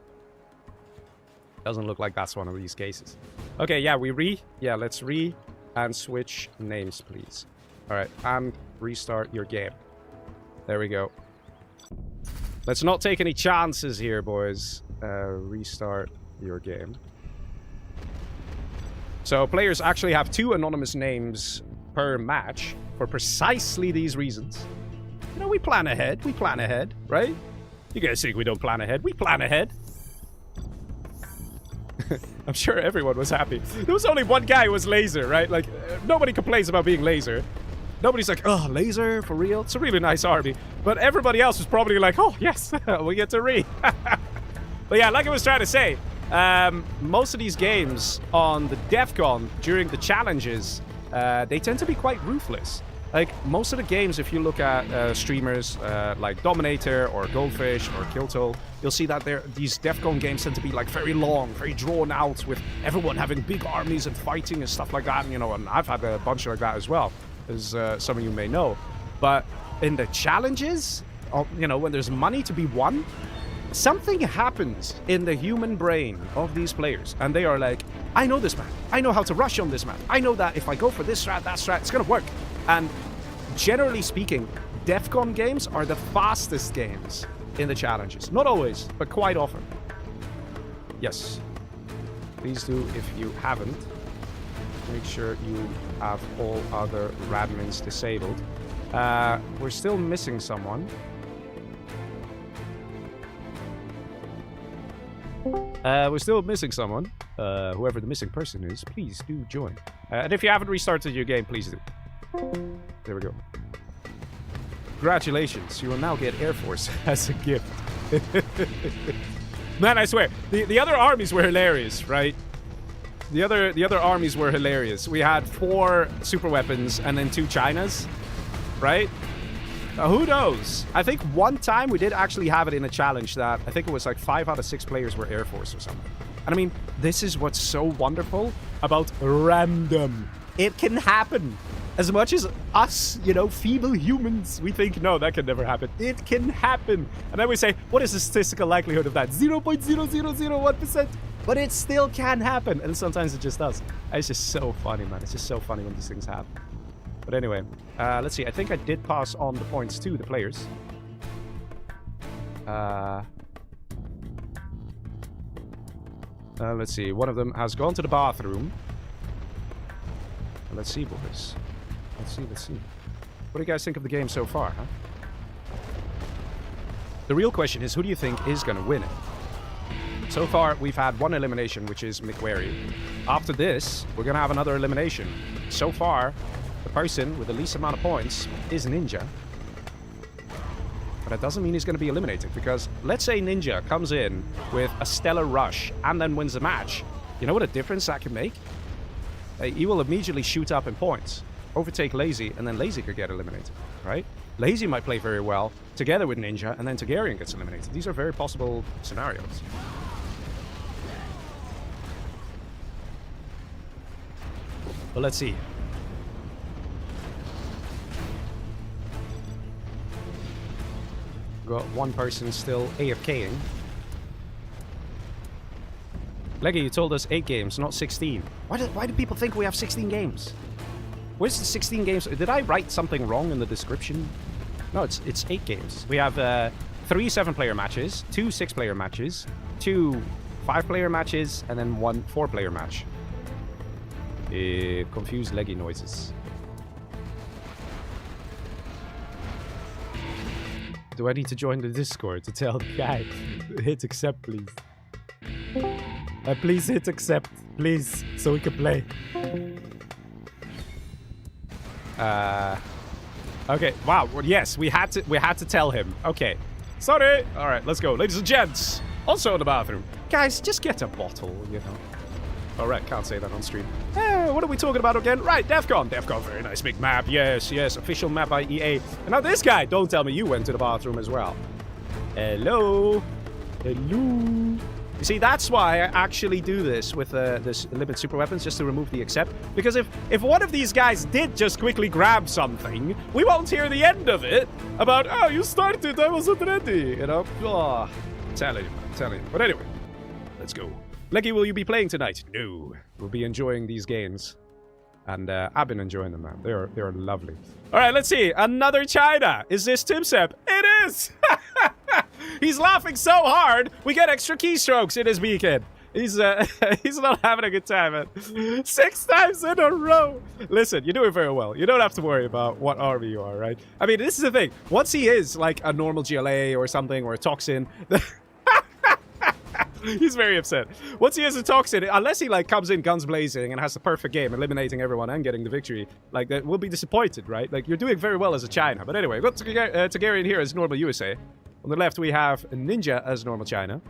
Doesn't look like that's one of these cases. Okay, yeah, yeah, let's and switch names, please. Alright, and restart your game. There we go. Let's not take any chances here, boys. Restart your game. So, players actually have 2 anonymous names per match for precisely these reasons. You know, we plan ahead, right? You guys think we don't plan ahead? We plan ahead. I'm sure everyone was happy. There was only one guy who was laser, right? Like, nobody complains about being laser. Nobody's like, oh, laser? For real? It's a really nice army. But everybody else was probably like, oh, yes, we get to But yeah, like I was trying to say, most of these games on the Defcon during the challenges, they tend to be quite ruthless. Like, most of the games, if you look at streamers like Dominator or Goldfish or Kilto, you'll see that these Defcon games tend to be like very long, very drawn out, with everyone having big armies and fighting and stuff like that. And, you know, and I've had a bunch like that as well, as some of you may know. But in the challenges, you know, when there's money to be won, something happens in the human brain of these players, and they are like, I know this map. I know how to rush on this map. I know that if I go for this strat, that strat, it's gonna work. And generally speaking, Defcon games are the fastest games in the challenges. Not always, but quite often. Yes. Please do, if you haven't, make sure you have all other radmins disabled. We're still missing someone. We're still missing someone. Whoever the missing person is, please do join. And if you haven't restarted your game, please do. There we go. Congratulations, you will now get Air Force as a gift. Man, I swear, the other armies were hilarious, right? The other armies were hilarious. We had 4 super weapons and then 2 Chinas, right? Who knows? I think one time we did actually have it in a challenge that I think it was like 5 out of 6 players were Air Force or something. And I mean, this is what's so wonderful about random. It can happen. As much as us, you know, feeble humans, we think, no, that can never happen. It can happen. And then we say, what is the statistical likelihood of that? 0.0001%. But it still can happen, and sometimes it just does. It's just so funny, man. It's just so funny when these things happen. But anyway, let's see. I think I did pass on the points to the players. Let's see. One of them has gone to the bathroom. Let's see, boys. Let's see. What do you guys think of the game so far, huh? The real question is, who do you think is going to win it? So far, we've had one elimination, which is McWary. After this, we're going to have another elimination. So far, the person with the least amount of points is Ninja. But that doesn't mean he's going to be eliminated, because let's say Ninja comes in with a stellar rush and then wins the match. You know what a difference that can make? He will immediately shoot up in points, overtake Lazy, and then Lazy could get eliminated, right? Lazy might play very well together with Ninja, and then Targaryen gets eliminated. These are very possible scenarios. But let's see. Got one person still AFKing. Leggy, you told us 8 games, not 16. Why do people think we have 16 games? Where's the 16 games? Did I write something wrong in the description? No, it's 8 games. We have 3 7-player matches, 2 6-player matches, 2 5-player matches, and then 1 4-player match. Confused Leggy noises. Do I need to join the Discord to tell the guy? Hit accept, please. Please hit accept, please, so we can play. Okay. Wow. Well, yes, we had to tell him. Okay. Sorry. All right. Let's go, ladies and gents. Also in the bathroom, guys. Just get a bottle, you know. All right. Can't say that on stream. What are we talking about again? Right. Defcon. Defcon. Very nice big map. Yes. Yes. Official map by EA. And now this guy. Don't tell me you went to the bathroom as well. Hello. Hello. You see, that's why I actually do this with this limit super weapons, just to remove the accept. Because if one of these guys did just quickly grab something, we won't hear the end of it about, oh, you started, I wasn't ready, you know? Oh, telling you. But anyway, let's go. Leggy, will you be playing tonight? No, we'll be enjoying these games. And I've been enjoying them, man. They're lovely. All right, let's see. Another China. Is this Timsep? It is! He's laughing so hard, we get extra keystrokes in his beacon. He's not having a good time, man. 6 times in a row. Listen, you're doing very well. You don't have to worry about what army you are, right? I mean, this is the thing. Once he is like a normal GLA or something, or a Toxin... He's very upset. Once he has a Toxin, unless he like comes in guns blazing and has the perfect game, eliminating everyone and getting the victory, like that, we'll be disappointed, right? Like, you're doing very well as a China. But anyway, we've got Targaryen here as normal USA. On the left, we have Ninja as normal China.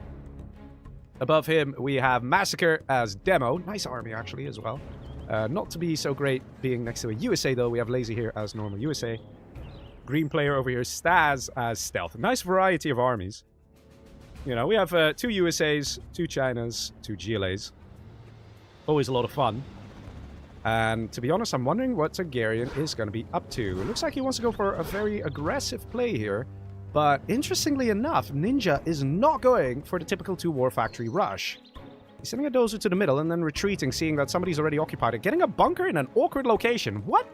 Above him, we have Massacre as Demo. Nice army, actually, as well. Not to be so great being next to a USA, though. We have Lazy here as normal USA. Green player over here, Staz as Stealth. Nice variety of armies. You know, we have 2 USAs, 2 Chinas, 2 GLAs. Always a lot of fun. And to be honest, I'm wondering what Targaryen is going to be up to. It looks like he wants to go for a very aggressive play here. But interestingly enough, Ninja is not going for the typical 2 War Factory rush. He's sending a Dozer to the middle and then retreating, seeing that somebody's already occupied it. Getting a bunker in an awkward location. What?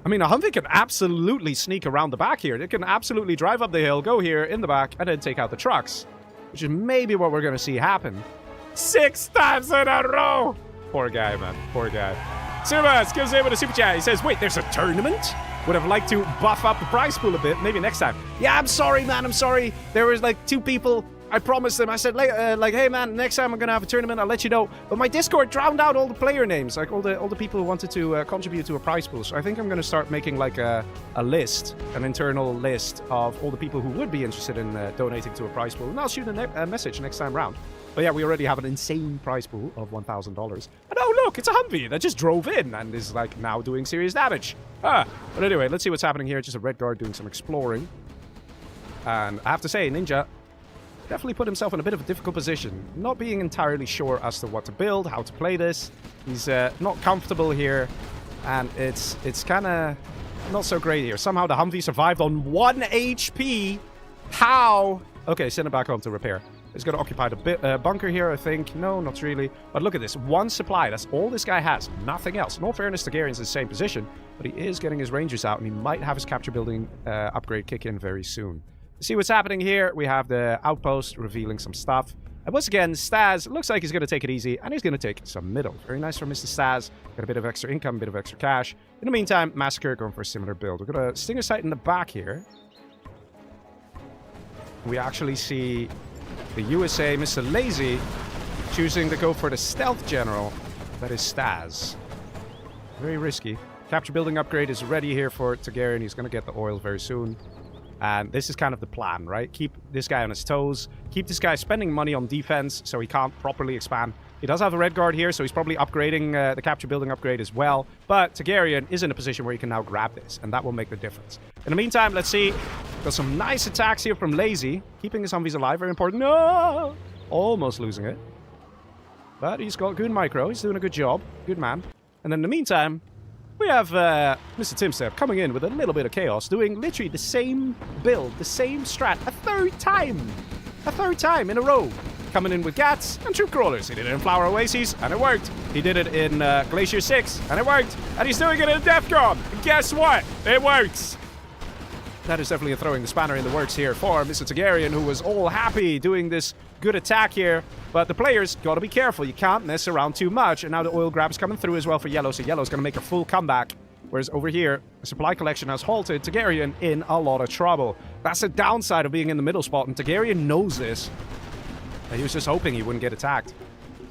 I mean, a Humvee can absolutely sneak around the back here. It can absolutely drive up the hill, go here in the back, and then take out the trucks. Which is maybe what we're going to see happen. 6 times in a row! Poor guy, man. Poor guy. Subas gives him with a super chat. He says, wait, there's a tournament? Would have liked to buff up the prize pool a bit. Maybe next time. Yeah, I'm sorry, man. I'm sorry. There was like 2 people. I promised them. I said, like, hey, man, next time I'm going to have a tournament. I'll let you know. But my Discord drowned out all the player names. Like, all the people who wanted to contribute to a prize pool. So I think I'm going to start making, like, a list. An internal list of all the people who would be interested in donating to a prize pool. And I'll shoot a message next time round. But yeah, we already have an insane prize pool of $1,000. And oh, look, it's a Humvee that just drove in and is, like, now doing serious damage. But anyway, let's see what's happening here. Just a Red Guard doing some exploring. And I have to say, Ninja definitely put himself in a bit of a difficult position. Not being entirely sure as to what to build, how to play this. He's not comfortable here. And it's kind of not so great here. Somehow the Humvee survived on 1 HP. How? Okay, send it back home to repair. He's going to occupy the bunker here, I think. No, not really. But look at this. One supply. That's all this guy has. Nothing else. In all fairness, Targaryen's in the same position. But he is getting his rangers out. And he might have his capture building upgrade kick in very soon. See what's happening here. We have the outpost revealing some stuff. And once again, Staz looks like he's going to take it easy. And he's going to take some middle. Very nice from Mr. Staz. Got a bit of extra income, a bit of extra cash. In the meantime, Massacre going for a similar build. We've got a Stinger Sight in the back here. We actually see the USA, Mr. Lazy, choosing to go for the Stealth General. That is Staz. Very risky. Capture building upgrade is ready here for Targaryen. He's going to get the oil very soon. And this is kind of the plan, right? Keep this guy on his toes. Keep this guy spending money on defense so he can't properly expand. He does have a red guard here, so he's probably upgrading the capture building upgrade as well. But Targaryen is in a position where he can now grab this, and that will make the difference. In the meantime, let's see. Got some nice attacks here from Lazy. Keeping his zombies alive, very important. No! Almost losing it. But he's got good micro. He's doing a good job. Good man. And then in the meantime, we have Mr. Timstep coming in with a little bit of chaos, doing literally the same build, the same strat, a third time in a row. Coming in with Gats and Troop Crawlers. He did it in Flower Oases, and it worked. He did it in Glacier 6, and it worked. And he's doing it in Defcon. And guess what? It works. That is definitely throwing the spanner in the works here for Mr. Targaryen, who was all happy doing this good attack here. But the players got to be careful. You can't mess around too much. And now the oil grab's coming through as well for Yellow. So Yellow's going to make a full comeback. Whereas over here, the supply collection has halted. Targaryen in a lot of trouble. That's the downside of being in the middle spot. And Targaryen knows this. He was just hoping he wouldn't get attacked.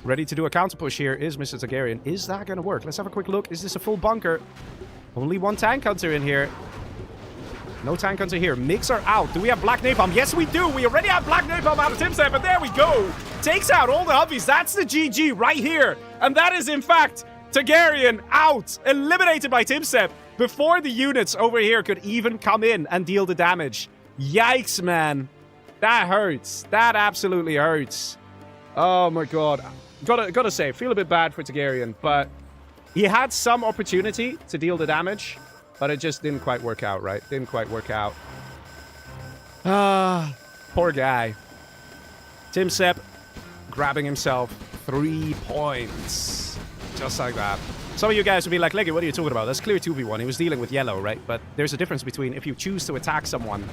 Ready to do a counter push here is Mr. Targaryen. Is that going to work? Let's have a quick look. Is this a full bunker? Only one tank hunter in here. No tank hunter here. MiGs are out. Do we have Black Napalm? Yes, we do. We already have Black Napalm out of Timstep, but there we go. Takes out all the hubbies. That's the GG right here. And that is, in fact, Targaryen out. Eliminated by Timstep before the units over here could even come in and deal the damage. Yikes, man. That hurts. That absolutely hurts. Oh, my God. Gotta say, feel a bit bad for Targaryen, but he had some opportunity to deal the damage. But it just didn't quite work out, right? Didn't quite work out. Poor guy. Timstep grabbing himself 3 points. Just like that. Some of you guys would be like, Leggy, what are you talking about? That's clear 2v1. He was dealing with Yellow, right? But there's a difference between if you choose to attack someone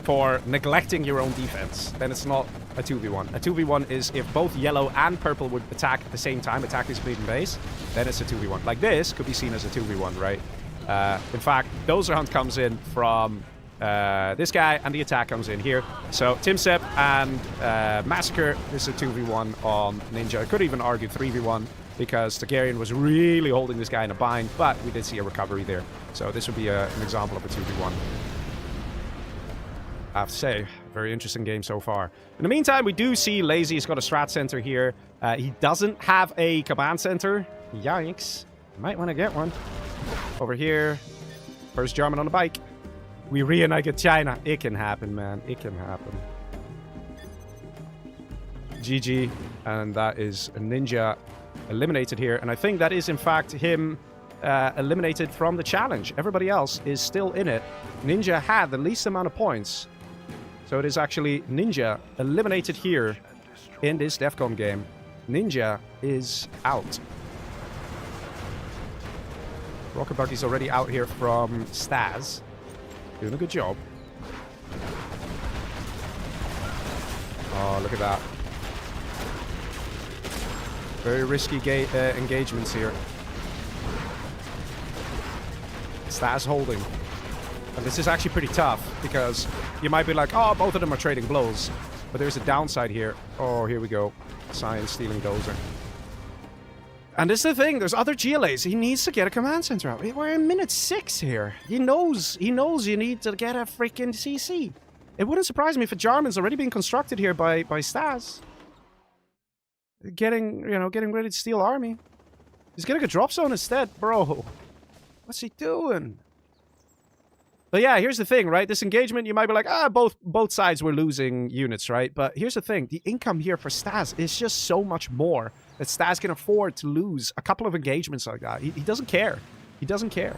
for neglecting your own defense, then it's not a 2v1. A 2v1 is if both Yellow and Purple would attack at the same time, attack his bleeding base, then it's a 2v1. Like this could be seen as a 2v1, right? In fact, Dozer Hunt comes in from this guy, and the attack comes in here. So, Timstep and Massacre, this is a 2v1 on Ninja. I could even argue 3v1, because Targaryen was really holding this guy in a bind, but we did see a recovery there. So, this would be an example of a 2v1. I have to say, very interesting game so far. In the meantime, we do see Lazy's got a strat center here. He doesn't have a command center. Yikes. Might want to get one. Over here, first German on the bike. We reunited China. It can happen, man. It can happen. GG. And that is a Ninja eliminated here. And I think that is, in fact, him eliminated from the challenge. Everybody else is still in it. Ninja had the least amount of points. So it is actually Ninja eliminated here in this Defcon game. Ninja is out. Rocket Buggy's already out here from Staz. Doing a good job. Oh, look at that. Very risky engagements here. Staz holding. And this is actually pretty tough, because you might be like, oh, both of them are trading blows. But there's a downside here. Oh, here we go. Science stealing Dozer. And this is the thing, there's other GLAs. He needs to get a command center out. We're in minute 6 here. He knows you need to get a freaking CC. It wouldn't surprise me if a Jarman's already being constructed here by Staz. Getting ready to steal army. He's getting a drop zone instead, bro. What's he doing? But yeah, here's the thing, right? This engagement, you might be like, both sides were losing units, right? But here's the thing. The income here for Staz is just so much more that Staz can afford to lose a couple of engagements like that. He doesn't care. He doesn't care.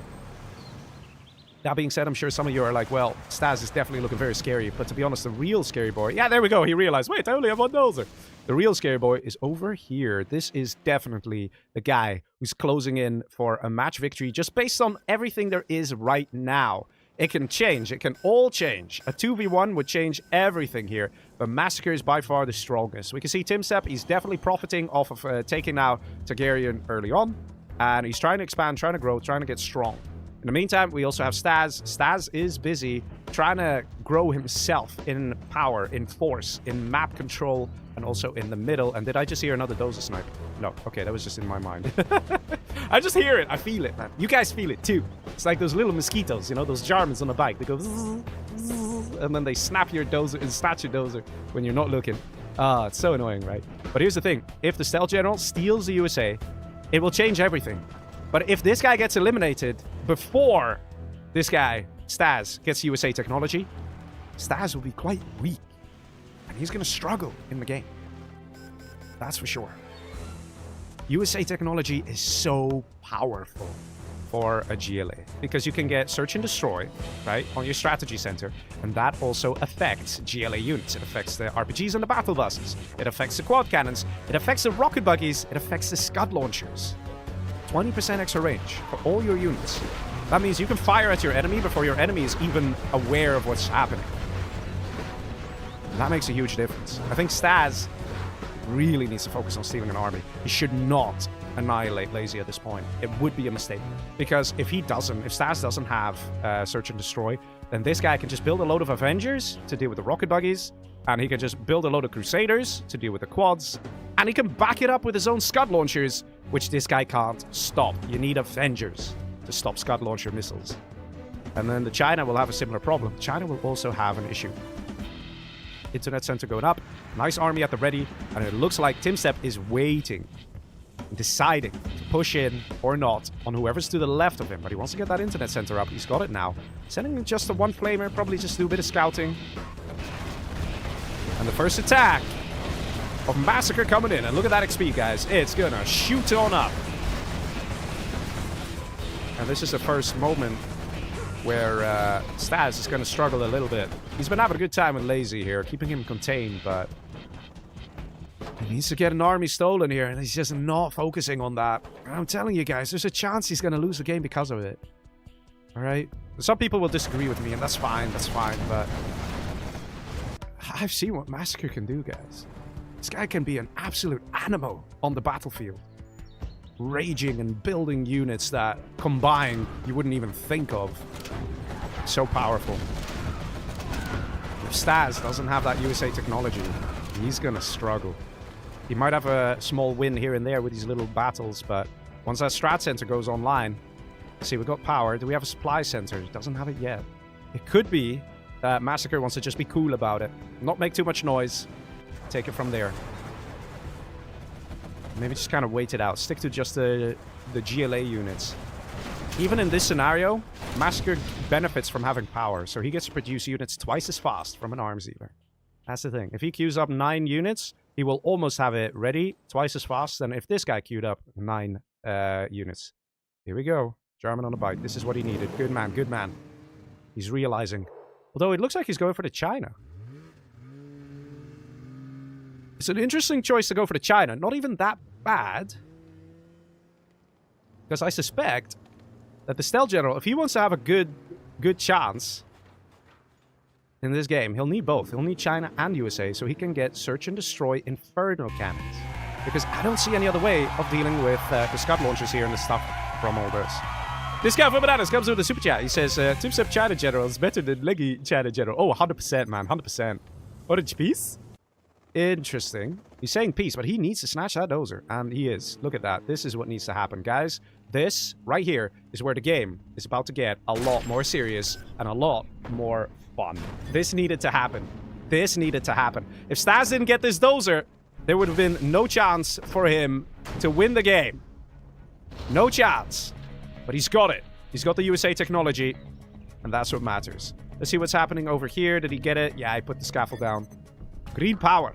That being said, I'm sure some of you are like, well, Staz is definitely looking very scary. But to be honest, the real scary boy... Yeah, there we go. He realized, wait, I only have one Dozer. The real scary boy is over here. This is definitely the guy who's closing in for a match victory just based on everything there is right now. It can change. It can all change. A 2v1 would change everything here. But Massacre is by far the strongest. We can see Timsep, he's definitely profiting off of taking out Targaryen early on. And he's trying to expand, trying to grow, trying to get strong. In the meantime, we also have Staz. Staz is busy trying to grow himself in power, in force, in map control, and also in the middle. And did I just hear another Dozer snipe? No. Okay, that was just in my mind. I just hear it. I feel it, man. You guys feel it, too. It's like those little mosquitoes, you know, those Germans on a bike. They go zzz, zzz, and then they snap your Dozer and snatch your Dozer when you're not looking. Ah, it's so annoying, right? But here's the thing. If the Stealth General steals the USA, it will change everything. But if this guy gets eliminated before this guy, Staz, gets USA technology, Staz will be quite weak. And he's going to struggle in the game. That's for sure. USA technology is so powerful for a GLA. Because you can get search and destroy, right, on your strategy center. And that also affects GLA units. It affects the RPGs and the battle buses. It affects the quad cannons. It affects the rocket buggies. It affects the Scud launchers. 20% extra range for all your units. That means you can fire at your enemy before your enemy is even aware of what's happening. And that makes a huge difference. I think Staz really needs to focus on stealing an army. He should not annihilate Lazy at this point. It would be a mistake. Because if Staz doesn't have Search and Destroy, then this guy can just build a load of Avengers to deal with the rocket buggies, and he can just build a load of Crusaders to deal with the quads, and he can back it up with his own Scud launchers, which this guy can't stop. You need Avengers to stop Scud launcher missiles. And then the China will have a similar problem. China will also have an issue. Internet center going up. Nice army at the ready. And it looks like Timsep is waiting, deciding to push in or not on whoever's to the left of him. But he wants to get that internet center up. He's got it now. Sending in just a one flamer. Probably just do a bit of scouting. And the first attack of Massacre coming in. And look at that XP, guys. It's gonna shoot on up. And this is the first moment where Staz is gonna struggle a little bit. He's been having a good time with Lazy here, keeping him contained, but he needs to get an army stolen here, and he's just not focusing on that. And I'm telling you guys, there's a chance he's gonna lose the game because of it. Alright? Some people will disagree with me, and that's fine, but I've seen what Massacre can do, guys. This guy can be an absolute animal on the battlefield. Raging and building units that, combined, you wouldn't even think of. So powerful. If Staz doesn't have that USA technology, he's gonna struggle. He might have a small win here and there with these little battles, but once that strat center goes online... See, we've got power. Do we have a supply center? Doesn't have it yet. It could be that Massacre wants to just be cool about it. Not make too much noise. Take it from there. Maybe just kind of wait it out. Stick to just the GLA units. Even in this scenario, Massacre benefits from having power, so he gets to produce units twice as fast from an arms dealer. That's the thing. If he queues up 9 units, he will almost have it ready twice as fast than if this guy queued up 9 units. Here we go. German on the bike. This is what he needed. Good man, good man. He's realizing. Although it looks like he's going for the China. It's an interesting choice to go for the China. Not even that bad. Because I suspect that the Stealth General, if he wants to have a good chance in this game, he'll need both. He'll need China and USA so he can get Search and Destroy Inferno cannons. Because I don't see any other way of dealing with the Scud launchers here and the stuff from all this. This guy from Bananas comes with a super chat. He says, Timsep China General is better than Leggy China General. Oh, 100%, man. 100%. Orange piece? Interesting. He's saying peace, but he needs to snatch that Dozer. And he is. Look at that. This is what needs to happen, guys. This, right here, is where the game is about to get a lot more serious and a lot more fun. This needed to happen. This needed to happen. If Staz didn't get this Dozer, there would have been no chance for him to win the game. No chance. But he's got it. He's got the USA technology. And that's what matters. Let's see what's happening over here. Did he get it? Yeah, he put the scaffold down. Green power.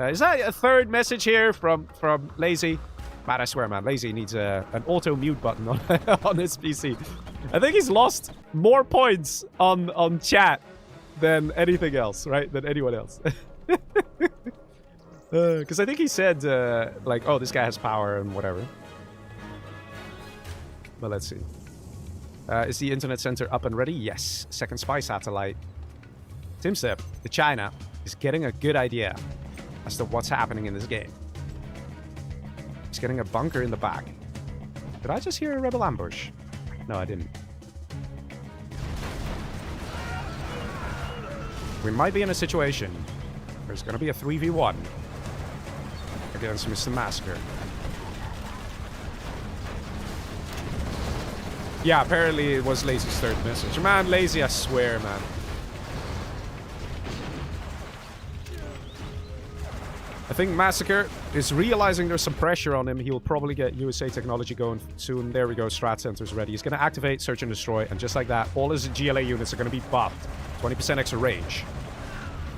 Is that a third message here from Lazy? Man, I swear, man, Lazy needs an auto-mute button on, on his PC. I think he's lost more points on chat than anything else, right? Than anyone else. Because I think he said, like, oh, this guy has power and whatever. But let's see. Is the internet center up and ready? Yes. Second spy satellite. Timstep, the China, is getting a good idea as to what's happening in this game. He's getting a bunker in the back. Did I just hear a rebel ambush? No, I didn't. We might be in a situation where there's going to be a 3v1 against Mr. Massacre. Yeah, apparently it was Lazy's third message. Man, Lazy, I swear, man. I think Massacre is realizing there's some pressure on him. He'll probably get USA technology going soon. There we go, Strat Center's ready. He's going to activate Search and Destroy, and just like that, all his GLA units are going to be buffed. 20% extra range.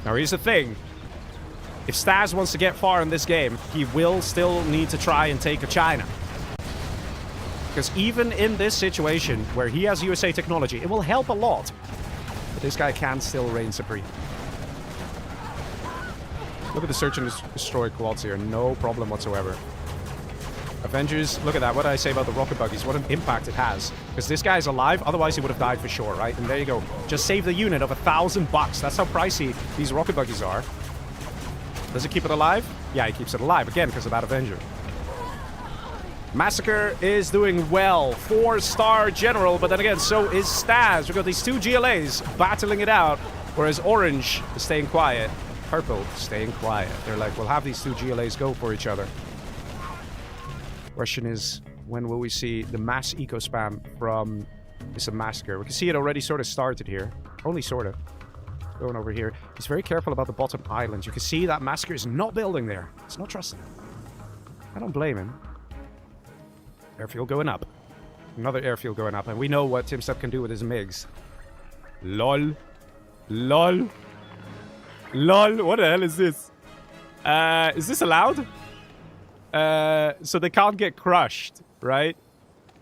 Now, here's the thing. If Staz wants to get far in this game, he will still need to try and take a China. Because even in this situation, where he has USA technology, it will help a lot. But this guy can still reign supreme. Look at the Search and Destroy quads here. No problem whatsoever. Avengers, look at that. What did I say about the rocket buggies? What an impact it has. Because this guy's alive, otherwise he would have died for sure, right? And there you go. Just save the unit of $1,000. That's how pricey these rocket buggies are. Does it keep it alive? Yeah, he keeps it alive. Again, because of that Avenger. Massacre is doing well. 4-star general, but then again, so is Staz. We've got these two GLAs battling it out, whereas Orange is staying quiet. Purple staying quiet. They're like, we'll have these two GLAs go for each other. Question is, when will we see the mass eco spam from Mr. Massacre? We can see it already sort of started here. Only sort of. Going over here. He's very careful about the bottom islands. You can see that Massacre is not building there. It's not trusting. I don't blame him. Airfield going up. Another airfield going up. And we know what Timstep can do with his MiGs. LOL. LOL. LOL. What the hell is this? Is this allowed? So they can't get crushed, right?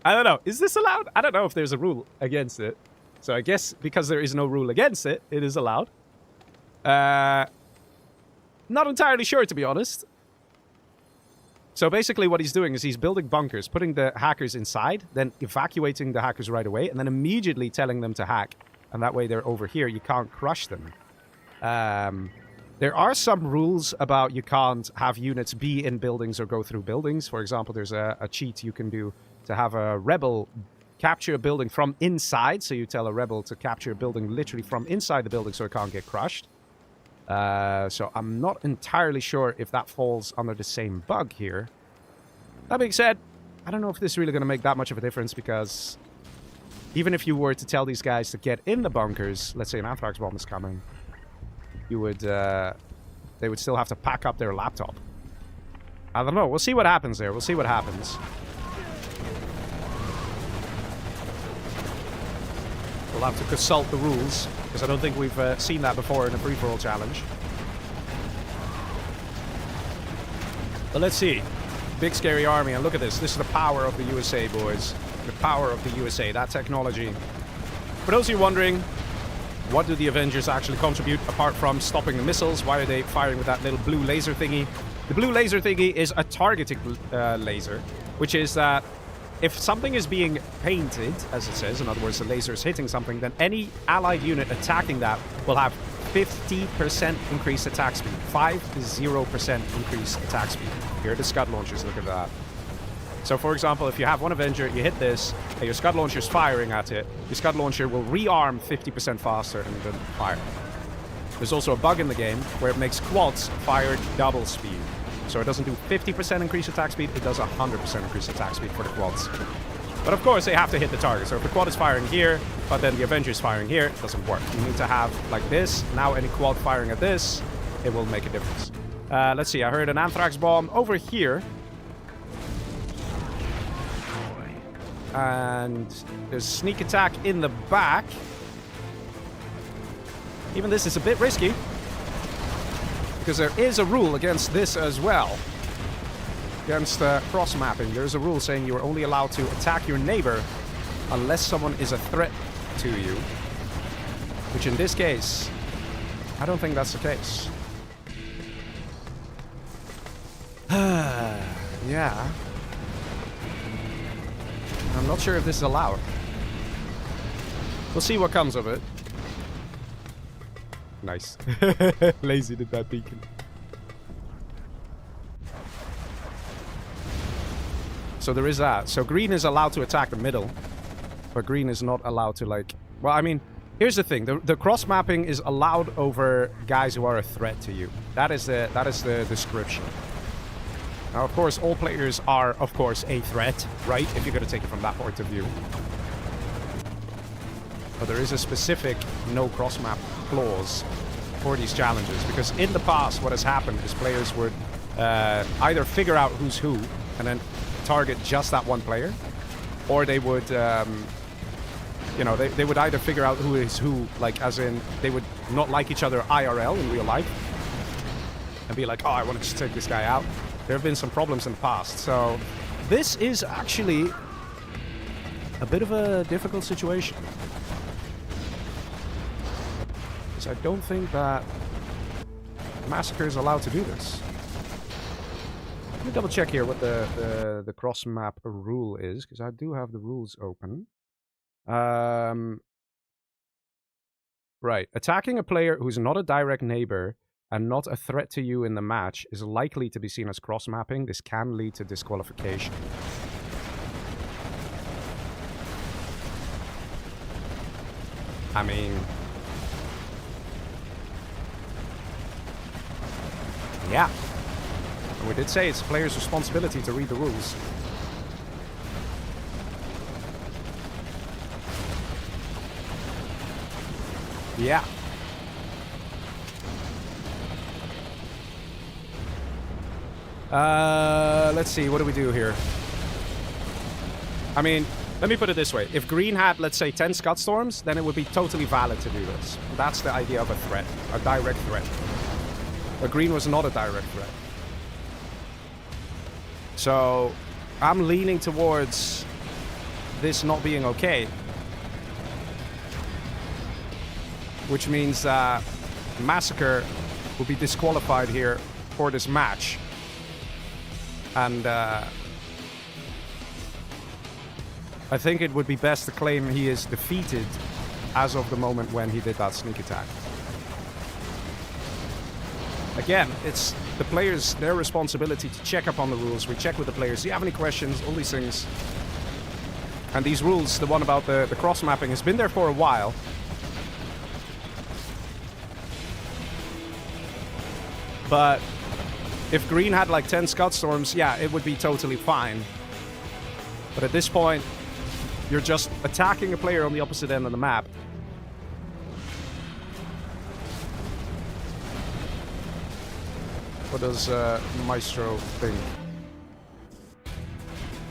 I don't know. Is this allowed? I don't know if there's a rule against it. So I guess because there is no rule against it, it is allowed. Not entirely sure, to be honest. So basically what he's doing is he's building bunkers, putting the hackers inside, then evacuating the hackers right away, and then immediately telling them to hack. And that way they're over here. You can't crush them. There are some rules about you can't have units be in buildings or go through buildings. For example, there's a cheat you can do to have a rebel capture a building from inside. So you tell a rebel to capture a building literally from inside the building so it can't get crushed. So I'm not entirely sure if that falls under the same bug here. That being said, I don't know if this is really going to make that much of a difference, because even if you were to tell these guys to get in the bunkers, let's say an anthrax bomb is coming, you would, they would still have to pack up their laptop. I don't know. We'll see what happens there. We'll see what happens. We'll have to consult the rules, because I don't think we've seen that before in a free-for-all challenge. But let's see. Big scary army, and look at this. This is the power of the USA, boys. The power of the USA, that technology. For those of you wondering, what do the Avengers actually contribute apart from stopping the missiles? Why are they firing with that little blue laser thingy? The blue laser thingy is a targeting laser, which is that if something is being painted, as it says, in other words, the laser is hitting something, then any allied unit attacking that will have 50% increased attack speed. 50% increased attack speed. Here are the Scud launchers, look at that. So, for example, if you have one Avenger, you hit this, and your Scud launcher is firing at it, your Scud launcher will rearm 50% faster and then fire. There's also a bug in the game where it makes quads fire double speed. So it doesn't do 50% increased attack speed, it does 100% increased attack speed for the quads. But of course, they have to hit the target. So if the quad is firing here, but then the Avenger is firing here, it doesn't work. You need to have like this. Now any quad firing at this, it will make a difference. Let's see, I heard an anthrax bomb over here. And there's sneak attack in the back. Even this is a bit risky, because there is a rule against this as well. against cross-mapping, there's a rule saying you are only allowed to attack your neighbor unless someone is a threat to you. Which in this case, I don't think that's the case. Yeah. I'm not sure if this is allowed. We'll see what comes of it. Nice. Lazy did that beacon. So there is that. So green is allowed to attack the middle. But green is not allowed to, like... Well, I mean, here's the thing. The cross-mapping is allowed over guys who are a threat to you. That is the description. Now, of course, all players are, of course, a threat, right? If you're going to take it from that point of view. But there is a specific no cross-map clause for these challenges. Because in the past, what has happened is players would either figure out who's who and then target just that one player. Or they would, you know, they would either figure out who is who, like, as in, they would not like each other IRL, in real life. And be like, oh, I want to just take this guy out. There have been some problems in the past. So this is actually a bit of a difficult situation. Because I don't think that Massacre is allowed to do this. Let me double check here what the cross map rule is, because I do have the rules open. Right. Attacking a player who's not a direct neighbor and not a threat to you in the match is likely to be seen as cross-mapping. This can lead to disqualification. I mean... yeah. And we did say it's the player's responsibility to read the rules. Yeah. Let's see, what do we do here? I mean, let me put it this way. If green had, let's say, 10 Scud Storms, then it would be totally valid to do this. That's the idea of a threat. A direct threat. But green was not a direct threat. So, I'm leaning towards this not being okay. Which means that Massacre will be disqualified here for this match. And I think it would be best to claim he is defeated as of the moment when he did that sneak attack. Again, it's the players, their responsibility to check up on the rules. We check with the players. Do you have any questions? All these things. And these rules, the one about the cross-mapping, has been there for a while. But if green had like 10 Scud Storms, yeah, it would be totally fine. But at this point, you're just attacking a player on the opposite end of the map. What does Maestro think?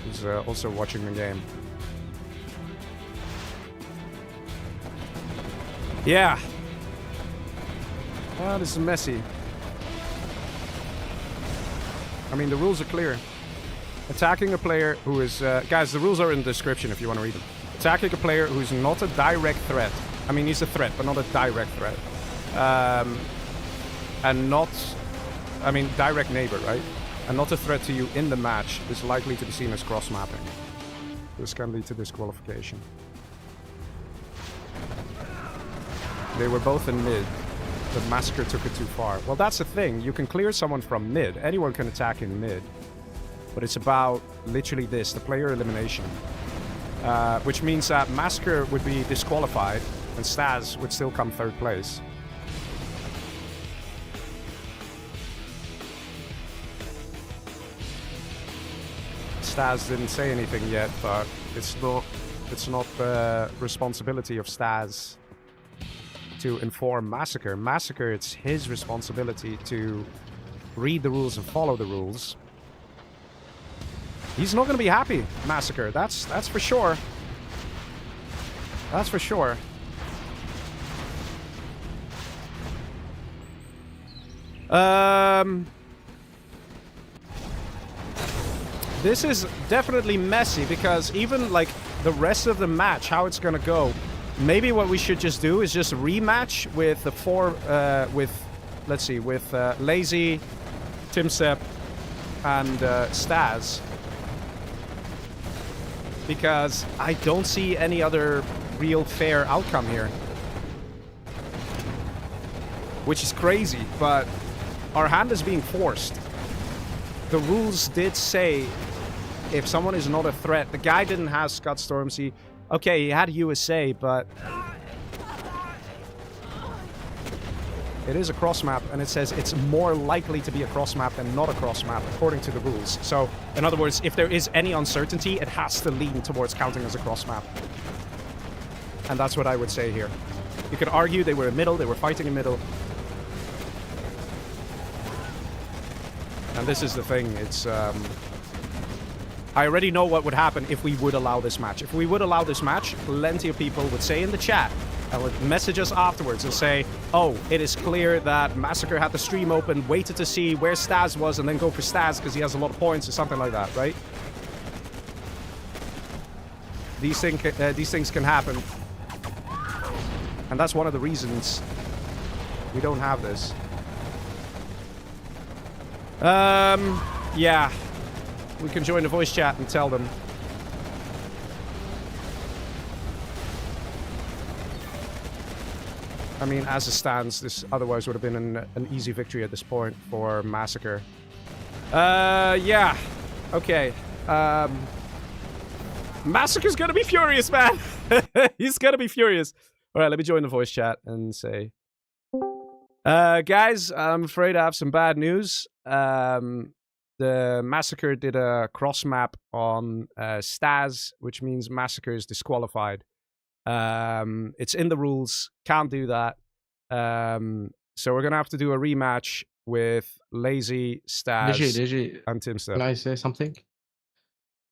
He's also watching the game. Yeah. Well, this is messy. I mean, the rules are clear. Attacking a player who is... guys, the rules are in the description if you want to read them. Attacking a player who's not a direct threat. I mean, he's a threat, but not a direct threat. And not... I mean, direct neighbor, right? And not a threat to you in the match is likely to be seen as cross-mapping. This can lead to disqualification. They were both in mid. But Massacre took it too far. Well, that's the thing. You can clear someone from mid. Anyone can attack in mid. But it's about literally this, the player elimination. Which means that Massacre would be disqualified and Staz would still come third place. Staz didn't say anything yet, but it's not the responsibility of Staz to inform Massacre. Massacre, it's his responsibility to read the rules and follow the rules. He's not going to be happy, Massacre. That's for sure. That's for sure. This is definitely messy because even like the rest of the match, how it's gonna go, maybe what we should just do is just rematch with the with Lazy, Timstep, and Staz. Because I don't see any other real fair outcome here. Which is crazy, but our hand is being forced. The rules did say if someone is not a threat. The guy didn't have Scott Stormzy. Okay, he had USA, but it is a cross map, and it says it's more likely to be a cross map than not a cross map, according to the rules. So, in other words, if there is any uncertainty, it has to lean towards counting as a cross map. And that's what I would say here. You could argue they were in middle, they were fighting in middle. And this is the thing, it's, I already know what would happen if we would allow this match. If we would allow this match, plenty of people would say in the chat, and would message us afterwards and say, oh, it is clear that Massacre had the stream open, waited to see where Staz was, and then go for Staz because he has a lot of points or something like that, right? These things can happen. And that's one of the reasons we don't have this. Yeah. We can join the voice chat and tell them. I mean, as it stands, this otherwise would have been an easy victory at this point for Massacre. Yeah. Okay. Massacre's gonna be furious, man! He's gonna be furious. Alright, let me join the voice chat and say... guys, I'm afraid I have some bad news. The Massacre did a cross map on Staz, which means Massacre is disqualified. It's in the rules, can't do that. So we're gonna have to do a rematch with Lazy, Staz, and Timstep. Can I say something?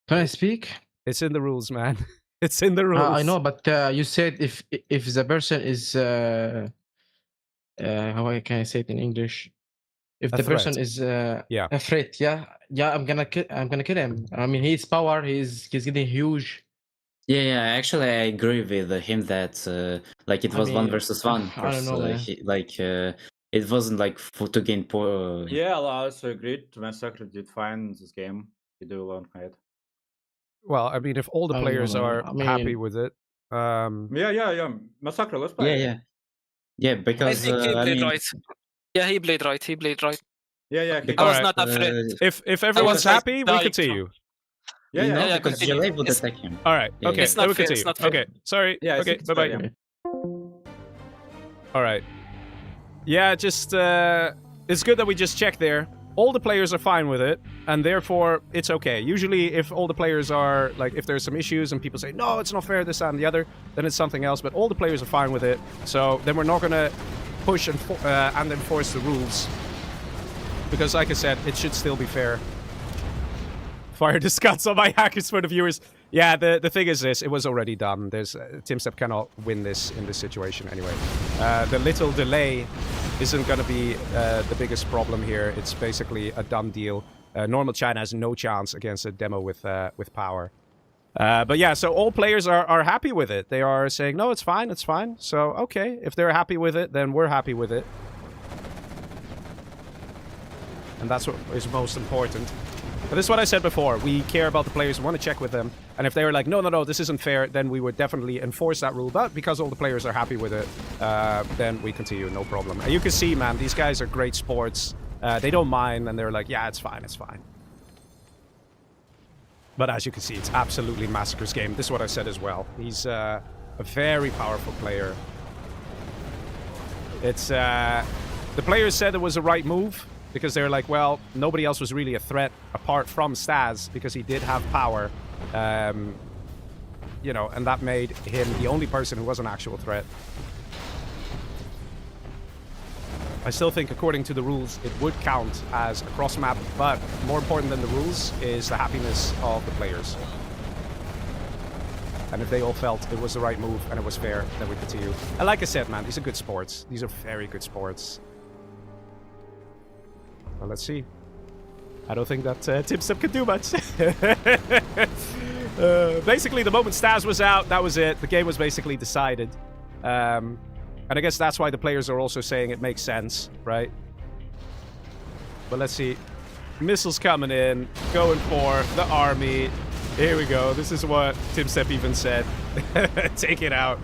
Can I speak? It's in the rules, man. It's in the rules. I know, but you said if the person is how can I say it in English? If the person is a threat, yeah, I'm gonna kill him. I mean, his power, he's getting huge. Yeah, actually, I agree with him that like it was 1 versus 1. I don't know, it wasn't like to gain power. Yeah, I also agreed. Massacre did fine in this game. He did a long fight. Well, I mean, if all the players are happy with it, yeah. Massacre, let's play. Yeah, because I think he played right. Yeah, he played right. Yeah. I was not afraid. If everyone's happy, we continue. Yeah, because Jelay would attack him. All right. Yeah, Okay. yeah. It's not We fair, continue. it's not fair. Okay. Sorry. Yeah, Okay. it's Bye bye. fair, All right. Yeah. Just it's good that we just checked there. All the players are fine with it, and therefore it's okay. Usually, if all the players are like, if there's some issues and people say no, it's not fair, this, that, and the other, then it's something else. But all the players are fine with it, so then we're not gonna push and enforce the rules. Because, like I said, it should still be fair. Fire the scuts on my hackers for the viewers. Yeah, the thing is this, it was already done. There's Timstep cannot win this in this situation anyway. The little delay isn't going to be the biggest problem here. It's basically a done deal. Normal China has no chance against a demo with power. But yeah, so all players are happy with it. They are saying, no, it's fine, it's fine. So, okay, if they're happy with it, then we're happy with it. And that's what is most important. But this is what I said before. We care about the players, we want to check with them. And if they were like, no, this isn't fair, then we would definitely enforce that rule. But because all the players are happy with it, then we continue, no problem. And you can see, man, these guys are great sports. They don't mind, and they're like, yeah, it's fine, it's fine. But as you can see, it's absolutely Massacre's game. This is what I said as well. He's a very powerful player. It's the players said it was the right move. Because they're like, well, nobody else was really a threat apart from Staz, because he did have power. You know, and that made him the only person who was an actual threat. I still think, according to the rules, it would count as a cross map, but more important than the rules is the happiness of the players. And if they all felt it was the right move and it was fair, then we continue. And like I said, man, these are good sports. These are very good sports. Well, let's see. I don't think that TimStep could do much. Basically, the moment Stas was out, that was it. The game was basically decided. And I guess that's why the players are also saying it makes sense, right? But let's see. Missiles coming in, going for the army. Here we go. This is what TimStep even said. Take it out.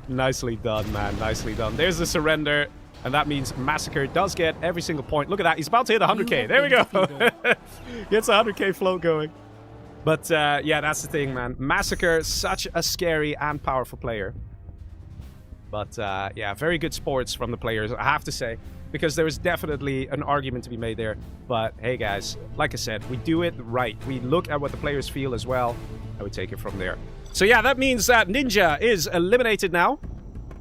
Nicely done, man. Nicely done. There's the surrender. And that means Massacre does get every single point. Look at that. He's about to hit 100k. There we go. Gets a 100k float going. But yeah, that's the thing, man. Massacre, such a scary and powerful player. But yeah, very good sports from the players, I have to say. Because there is definitely an argument to be made there. But hey, guys, like I said, we do it right. We look at what the players feel as well, and we take it from there. So yeah, that means that Ninja is eliminated now.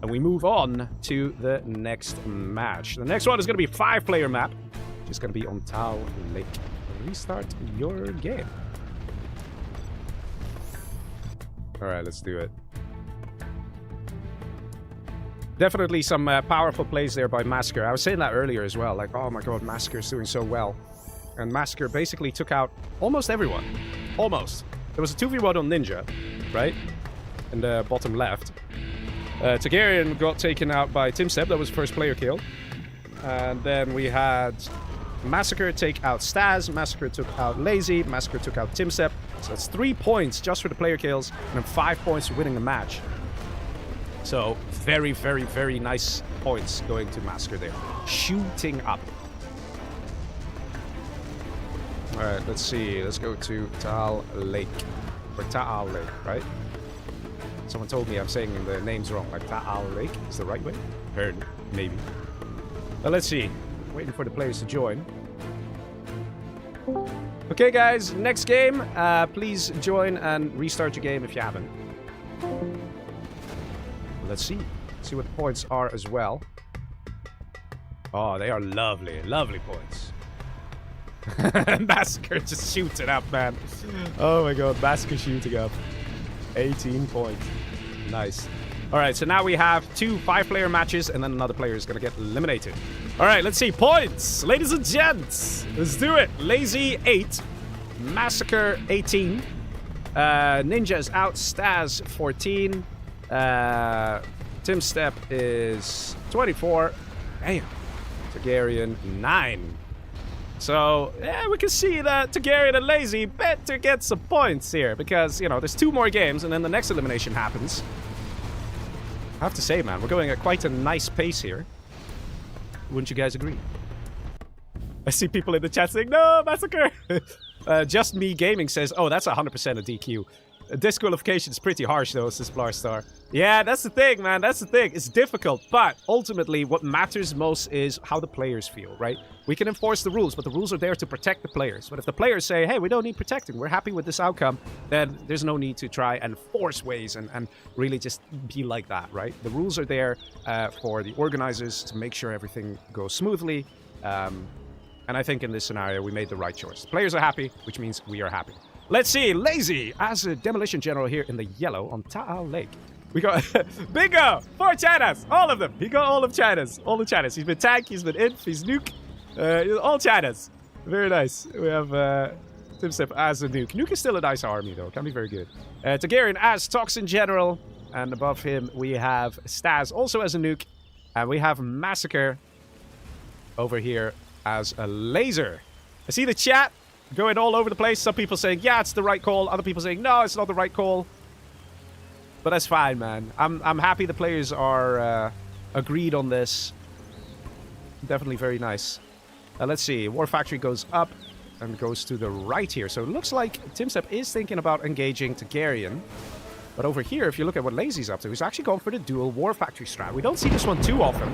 And we move on to the next match. The next one is going to be a 5-player map. Which is going to be on Taal Lake. Restart your game. Alright, let's do it. Definitely some powerful plays there by Massacre. I was saying that earlier as well. Like, oh my god, Massacre is doing so well. And Massacre basically took out almost everyone. Almost. There was a 2v1 on Ninja, right? In the bottom left. Targaryen got taken out by TimStep. That was the first player kill. And then we had Massacre take out Stas. Massacre took out Lazy. Massacre took out TimStep. So that's 3 points just for the player kills. And then 5 points for winning the match. So very, very, very nice points going to Massacre there. Shooting up. Alright, let's see. Let's go to Taal Lake. Or Taal Lake, right? Someone told me I'm saying the names wrong. Like Taal Lake is the right way? Heard, maybe. But let's see. Waiting for the players to join. Okay, guys. Next game. Please join and restart your game if you haven't. Let's see. See what the points are as well. Oh, they are lovely. Lovely points. Massacre just shooting up, man. Oh my god. Massacre shooting up. 18 points. Nice. Alright, so now we have 2 5-player matches, and then another player is going to get eliminated. Alright, let's see. Points! Ladies and gents! Let's do it! Lazy, 8. Massacre, 18. Ninja is out. Stas, 14. TimStep is 24. Damn. Targaryen, 9. So, yeah, we can see that Targaryen and Lazy better get some points here. Because, you know, there's 2 more games and then the next elimination happens. I have to say, man, we're going at quite a nice pace here. Wouldn't you guys agree? I see people in the chat saying, no, Massacre! Just Me Gaming says, oh, that's 100% a DQ. Disqualification is pretty harsh, though, says Blarstar. Yeah, that's the thing, man. That's the thing. It's difficult, but ultimately, what matters most is how the players feel, right? We can enforce the rules, but the rules are there to protect the players. But if the players say, hey, we don't need protecting, we're happy with this outcome, then there's no need to try and force ways and really just be like that, right? The rules are there for the organizers to make sure everything goes smoothly. And I think in this scenario, we made the right choice. The players are happy, which means we are happy. Let's see, Lazy as a demolition general here in the yellow on Taal Lake. We got Bingo! 4 Chinas! All of them! He got all of Chinas. All the Chinas. He's been tank, he's been inf, he's nuke. All Chinas. Very nice. We have TimStep as a nuke. Nuke is still a nice army, though. Can be very good. Targaryen as Toxin General. And above him, we have Stas also as a nuke. And we have Massacre over here as a laser. I see the chat going all over the place. Some people saying, yeah, it's the right call. Other people saying, no, it's not the right call. But that's fine, man. I'm happy the players are agreed on this. Definitely very nice. Let's see. War Factory goes up and goes to the right here. So it looks like TimStep is thinking about engaging Targaryen. But over here, if you look at what Lazy's up to, he's actually going for the dual War Factory strat. We don't see this one too often.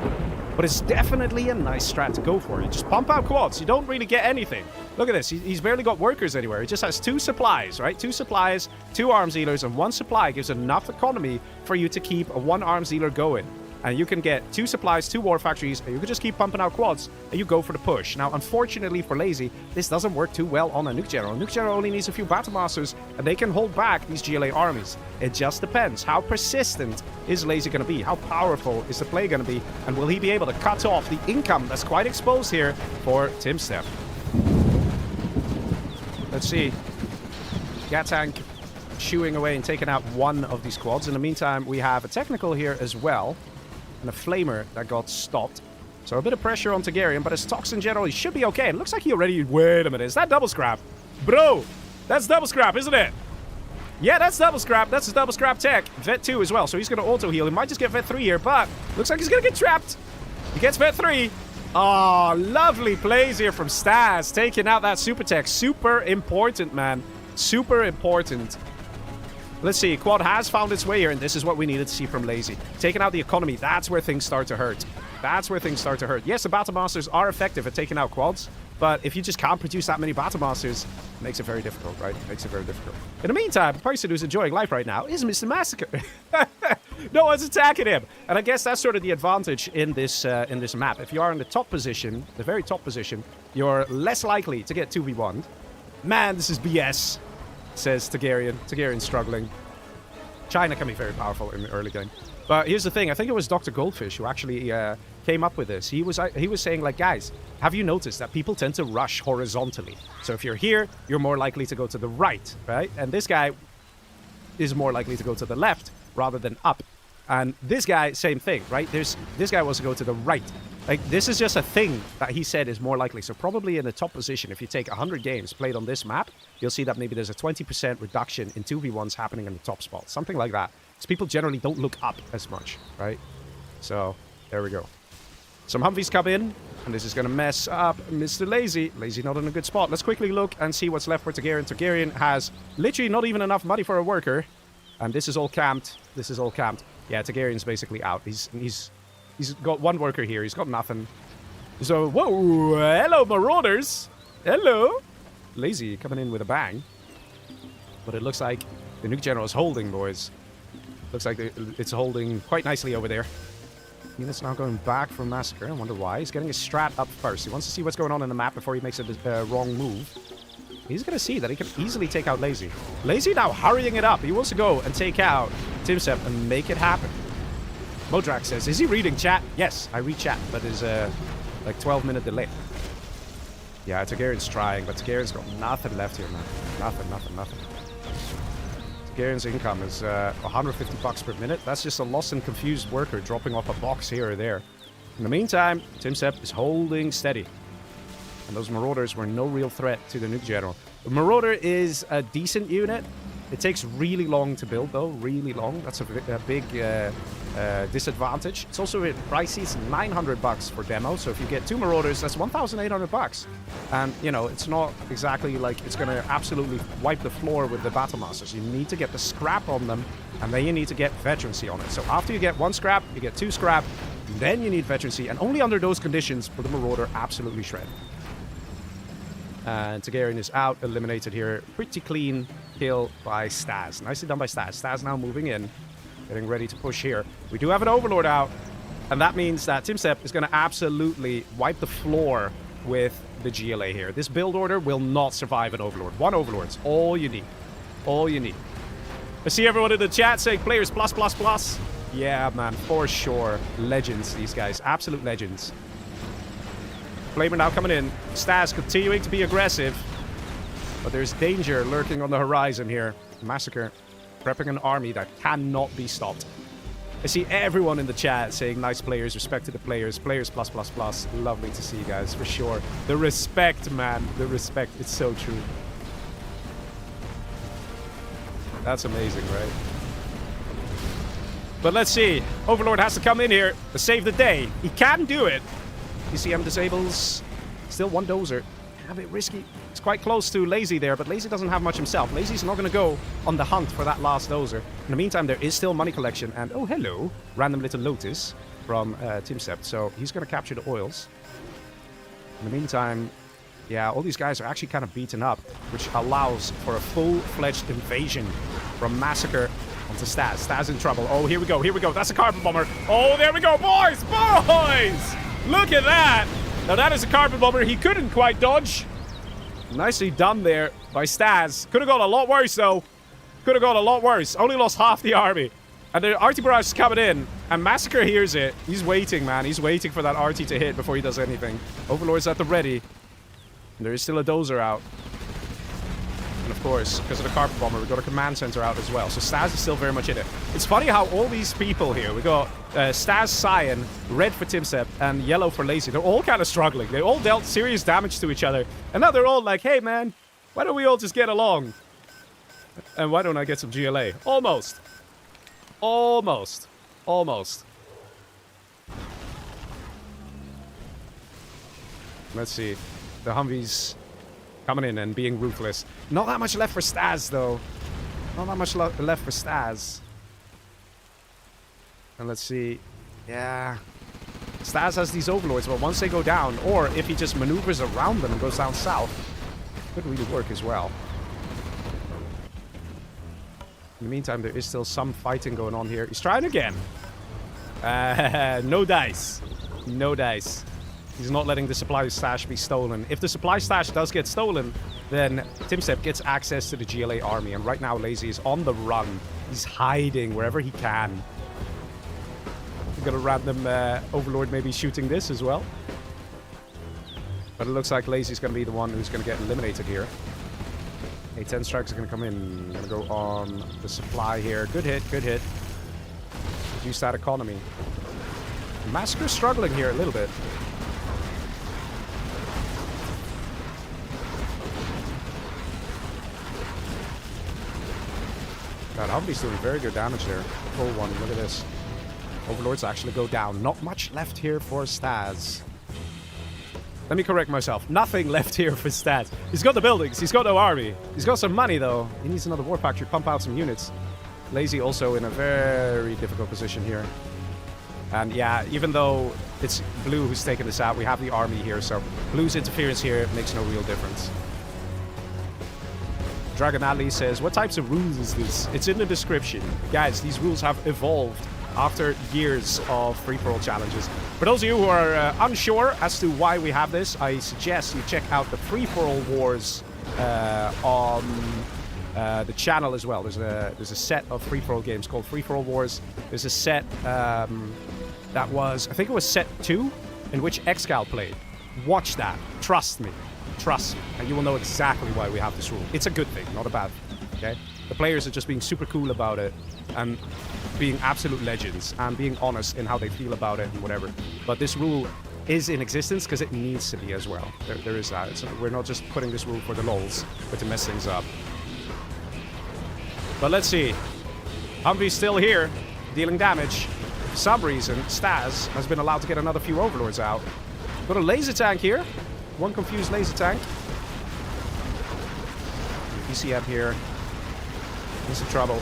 But it's definitely a nice strat to go for. You just pump out quads. You don't really get anything. Look at this. He's barely got workers anywhere. He just has 2 supplies, right? 2 supplies, 2 arms dealers, and 1 supply gives enough economy for you to keep a 1 arms dealer going. And you can get 2 supplies, 2 war factories, and you can just keep pumping out quads, and you go for the push. Now, unfortunately for Lazy, this doesn't work too well on a nuke general. Nuke general only needs a few battle masters, and they can hold back these GLA armies. It just depends. How persistent is Lazy going to be? How powerful is the play going to be? And will he be able to cut off the income that's quite exposed here for TimStep? Let's see. Gat tank chewing away and taking out one of these quads. In the meantime, we have a technical here as well. And a flamer that got stopped. So a bit of pressure on Targaryen, but his stocks in general, he should be okay. It looks like he already... Wait a minute, is that double scrap? Bro, that's double scrap, isn't it? Yeah, that's double scrap. That's his double scrap tech. Vet 2 as well, so he's going to auto heal. He might just get Vet 3 here, but looks like he's going to get trapped. He gets Vet 3. Oh, lovely plays here from Stas. Taking out that super tech. Super important, man. Super important. Let's see. Quad has found its way here, and this is what we needed to see from Lazy. Taking out the economy. That's where things start to hurt. That's where things start to hurt. Yes, the Battle Masters are effective at taking out quads, but if you just can't produce that many Battle Masters, it makes it very difficult, right? It makes it very difficult. In the meantime, the person who's enjoying life right now is Mr. Massacre. No one's attacking him. And I guess that's sort of the advantage in this map. If you are in the top position, the very top position, you're less likely to get 2v1'd. Man, this is BS, says Targaryen. Targaryen's struggling. China can be very powerful in the early game. But here's the thing. I think it was Dr. Goldfish who actually came up with this. He was saying, like, guys, have you noticed that people tend to rush horizontally? So if you're here, you're more likely to go to the right, right? And this guy is more likely to go to the left rather than up. And this guy, same thing, right? This guy wants to go to the right. Like, this is just a thing that he said is more likely. So probably in the top position, if you take 100 games played on this map, you'll see that maybe there's a 20% reduction in 2v1s happening in the top spot. Something like that. Because people generally don't look up as much, right? So, there we go. Some Humvees come in, and this is going to mess up Mr. Lazy. Lazy not in a good spot. Let's quickly look and see what's left for Targaryen. Targaryen has literally not even enough money for a worker. And this is all camped. This is all camped. Yeah, Targaryen's basically out. He's got one worker here. He's got nothing. So, whoa, hello, Marauders. Hello. Lazy coming in with a bang. But it looks like the Nuke General is holding, boys. Looks like it's holding quite nicely over there. Unit's now going back from Massacre. I wonder why. He's getting his strat up first. He wants to see what's going on in the map before he makes a wrong move. He's going to see that he can easily take out Lazy. Lazy now hurrying it up. He wants to go and take out Timsep and make it happen. Modrak says, is he reading chat? Yes, I read chat, but there's a like 12-minute delay. Yeah, Targaryen's trying, but Targaryen's got nothing left here, man. Nothing. Targaryen's income is 150 bucks per minute. That's just a lost and confused worker dropping off a box here or there. In the meantime, Timsep is holding steady. And those Marauders were no real threat to the Nuke General. The Marauder is a decent unit. It takes really long to build, though. Really long. That's a big disadvantage. It's also pricey. It's 900 bucks for demo. So if you get 2 Marauders, that's 1,800 bucks. And, you know, it's not exactly like it's going to absolutely wipe the floor with the Battle Masters. You need to get the scrap on them, and then you need to get veterancy on it. So after you get 1 scrap, you get 2 scrap, then you need veterancy. And only under those conditions will the Marauder absolutely shred. And Targaryen is out, eliminated here. Pretty clean kill by Stas. Nicely done by Stas. Stas now moving in, getting ready to push here. We do have an Overlord out, and that means that Timsep is going to absolutely wipe the floor with the GLA here. This build order will not survive an Overlord. 1 Overlord's all you need. All you need. I see everyone in the chat saying players plus plus plus. Yeah, man, for sure. Legends, these guys. Absolute legends. Flamer now coming in. Stas continuing to be aggressive. But there's danger lurking on the horizon here. Massacre prepping an army that cannot be stopped. I see everyone in the chat saying nice players, respect to the players, players plus plus plus. Lovely to see you guys, for sure. The respect, man. The respect. It's so true. That's amazing, right? But let's see. Overlord has to come in here to save the day. He can do it. ECM disables. Still 1 Dozer. A bit risky. It's quite close to Lazy there, but Lazy doesn't have much himself. Lazy's not going to go on the hunt for that last Dozer. In the meantime, there is still money collection. And, oh, hello. Random little Lotus from Timsept. So he's going to capture the oils. In the meantime, yeah, all these guys are actually kind of beaten up, which allows for a full-fledged invasion from Massacre onto Stas. Stas in trouble. Oh, here we go. Here we go. That's a carbon bomber. Oh, there we go. Boys! Boys! Look at that! Now that is a carbon bomber he couldn't quite dodge. Nicely done there by Stas. Could have gone a lot worse, though. Could have gone a lot worse. Only lost half the army. And the RT barrage is coming in. And Massacre hears it. He's waiting, man. He's waiting for that RT to hit before he does anything. Overlord's at the ready. And there is still a Dozer out. And of course, because of the carpet bomber, we got a command center out as well. So Staz is still very much in it. It's funny how all these people here, we got Staz, Cyan, red for Timsep, and yellow for Lazy. They're all kind of struggling. They all dealt serious damage to each other. And now they're all like, hey man, why don't we all just get along? And why don't I get some GLA? Almost. Almost. Almost. Let's see. The Humvees coming in and being ruthless. Not that much left for Staz, though. Not that much left for Staz. And let's see. Yeah. Staz has these overlords, but once they go down, or if he just maneuvers around them and goes down south, could really work as well. In the meantime, there is still some fighting going on here. He's trying again. No dice. No dice. He's not letting the supply stash be stolen. If the supply stash does get stolen, then Timsep gets access to the GLA army. And right now, Lazy is on the run. He's hiding wherever he can. We've got a random overlord maybe shooting this as well. But it looks like Lazy's going to be the one who's going to get eliminated here. A-10 strikes are going to come in. Going to go on the supply here. Good hit, good hit. Reduce that economy. Massacre's struggling here a little bit. God, Humvee's doing very good damage there. Full one, look at this. Overlords actually go down. Not much left here for Staz. Let me correct myself. Nothing left here for Staz. He's got the buildings. He's got no army. He's got some money, though. He needs another war factory. Pump out some units. Lazy also in a very difficult position here. And yeah, even though it's Blue who's taking this out, we have the army here. So Blue's interference here makes no real difference. Dragon Ali says, what types of rules is this? It's in the description. Guys, these rules have evolved after years of free-for-all challenges. For those of you who are unsure as to why we have this, I suggest you check out the free-for-all wars on the channel as well. There's a set of free-for-all games called Free-for-all Wars. There's a set that was, I think it was set 2, in which Excal played. Watch that. Trust me. Trust me, and you will know exactly why we have this rule. It's a good thing, not a bad thing, okay? The players are just being super cool about it and being absolute legends and being honest in how they feel about it and whatever. But this rule is in existence because it needs to be as well. There is that. We're not just putting this rule for the lols, but to mess things up. But let's see. Humvee's still here, dealing damage. For some reason, Staz has been allowed to get another few overlords out. Got a laser tank here. One confused laser tank. PCM here. In some trouble.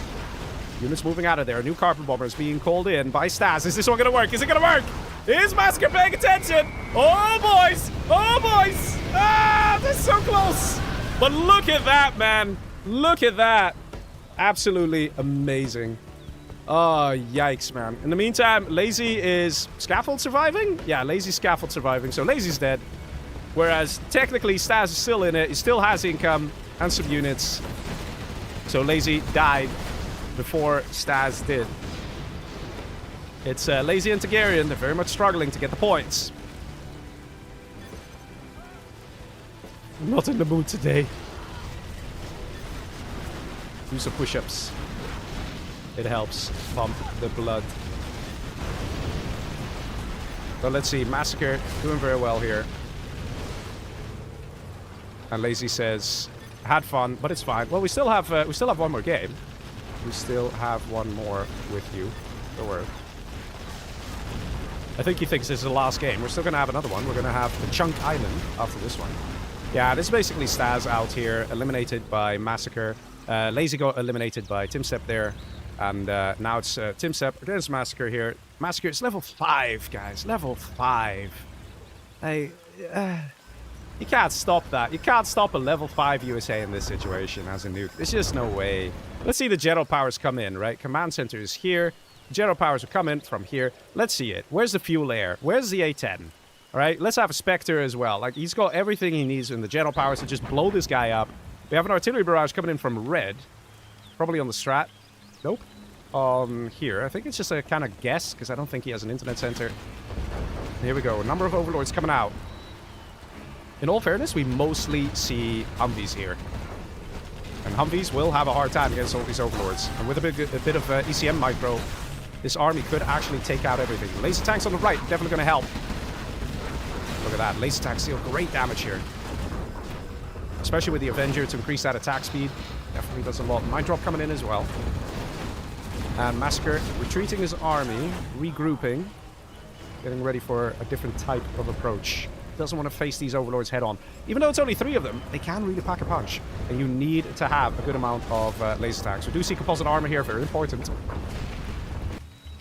Units moving out of there. New carpet bomber is being called in by Staz. Is this one going to work? Is it going to work? Is Massacre paying attention? Oh, boys! Oh, boys! Ah, that's so close! But look at that, man. Look at that. Absolutely amazing. Oh, yikes, man. In the meantime, Lazy is scaffold surviving? Yeah, Lazy's scaffold surviving. So Lazy's dead. Whereas, technically, Staz is still in it. He still has income and some units. So Lazy died before Staz did. It's Lazy and Targaryen. They're very much struggling to get the points. I'm not in the mood today. Do some push-ups. It helps pump the blood. So let's see. Massacre doing very well here. And Lazy says, had fun, but it's fine. Well, we still have one more game. We still have one more with you. Don't worry. I think he thinks this is the last game. We're still going to have another one. We're going to have the Chunk Island after this one. Yeah, this is basically Staz out here, eliminated by Massacre. Lazy got eliminated by Timsep there. And now it's Timsep against Massacre here. Massacre, it's level 5, guys. Level 5. Hey, you can't stop that. You can't stop a level 5 USA in this situation as a nuke. There's just no way. Let's see the general powers come in, right? Command center is here. General powers will come in from here. Let's see it. Where's the fuel air? Where's the A-10? All right, let's have a Spectre as well. Like, he's got everything he needs in the general powers to just blow this guy up. We have an artillery barrage coming in from red. Probably on the strat. Nope. Here. I think it's just a kind of guess, because I don't think he has an internet center. Here we go. A number of overlords coming out. In all fairness, we mostly see Humvees here. And Humvees will have a hard time against all these overlords. And with a bit of ECM micro, this army could actually take out everything. Laser tanks on the right, definitely going to help. Look at that. Laser tanks deal great damage here. Especially with the Avenger to increase that attack speed. Definitely does a lot. Mine drop coming in as well. And Massacre retreating his army, regrouping, getting ready for a different type of approach. Doesn't want to face these overlords head on. Even though it's only 3 of them, they can really pack a punch. And you need to have a good amount of laser tanks. We do see composite armor here, very important.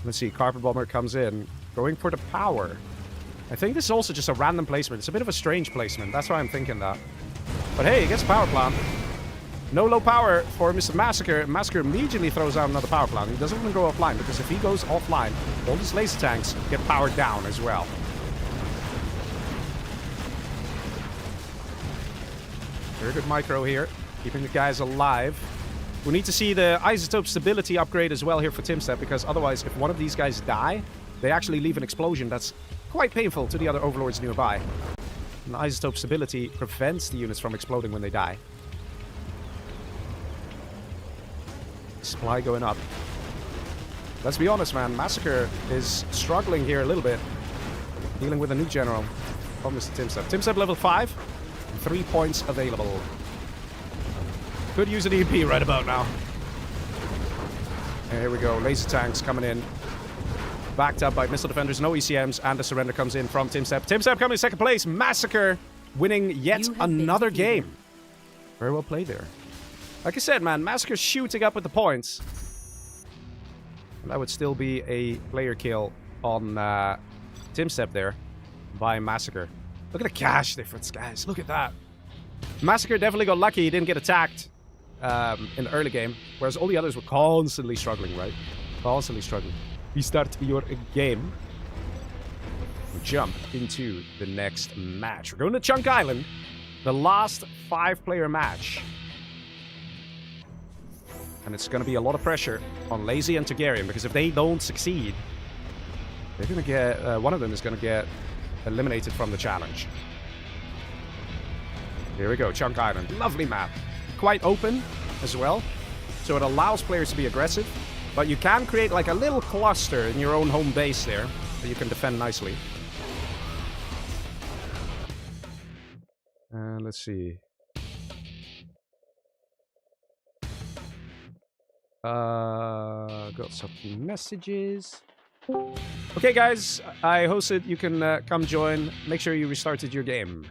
Let's see, Carpet Bomber comes in, going for the power. I think this is also just a random placement. It's a bit of a strange placement. That's why I'm thinking that. But hey, he gets a power plant. No low power for Mr. Massacre. Massacre immediately throws out another power plant. He doesn't want to go offline, because if he goes offline, all these laser tanks get powered down as well. Very good micro here, keeping the guys alive. We need to see the isotope stability upgrade as well here for Timstep, because otherwise, if one of these guys die, they actually leave an explosion that's quite painful to the other overlords nearby. And the isotope stability prevents the units from exploding when they die. Supply going up. Let's be honest, man. Massacre is struggling here a little bit, dealing with a new general from Mr. Timstep. Timstep level 5. 3 points available. Could use an EP right about now. And here we go. Laser tanks coming in. Backed up by missile defenders, no ECMs, and the surrender comes in from Timstep. Timstep coming in second place. Massacre winning yet another game. Very well played there. Like I said, man, Massacre shooting up with the points. And that would still be a player kill on Timstep there by Massacre. Look at the cash difference, guys. Look at that. Massacre definitely got lucky. He didn't get attacked in the early game, whereas all the others were constantly struggling, right? Constantly struggling. We start your game. We jump into the next match. We're going to Chunk Island, the last 5-player match. And it's going to be a lot of pressure on Lazy and Targaryen, because if they don't succeed, they're going to get... one of them is going to get eliminated from the challenge. Here we go, Chunk Island. Lovely map. Quite open as well, so it allows players to be aggressive, but you can create like a little cluster in your own home base there that you can defend nicely. Let's see. Got some messages. Okay, guys, I hosted. You can come join. Make sure you restarted your game.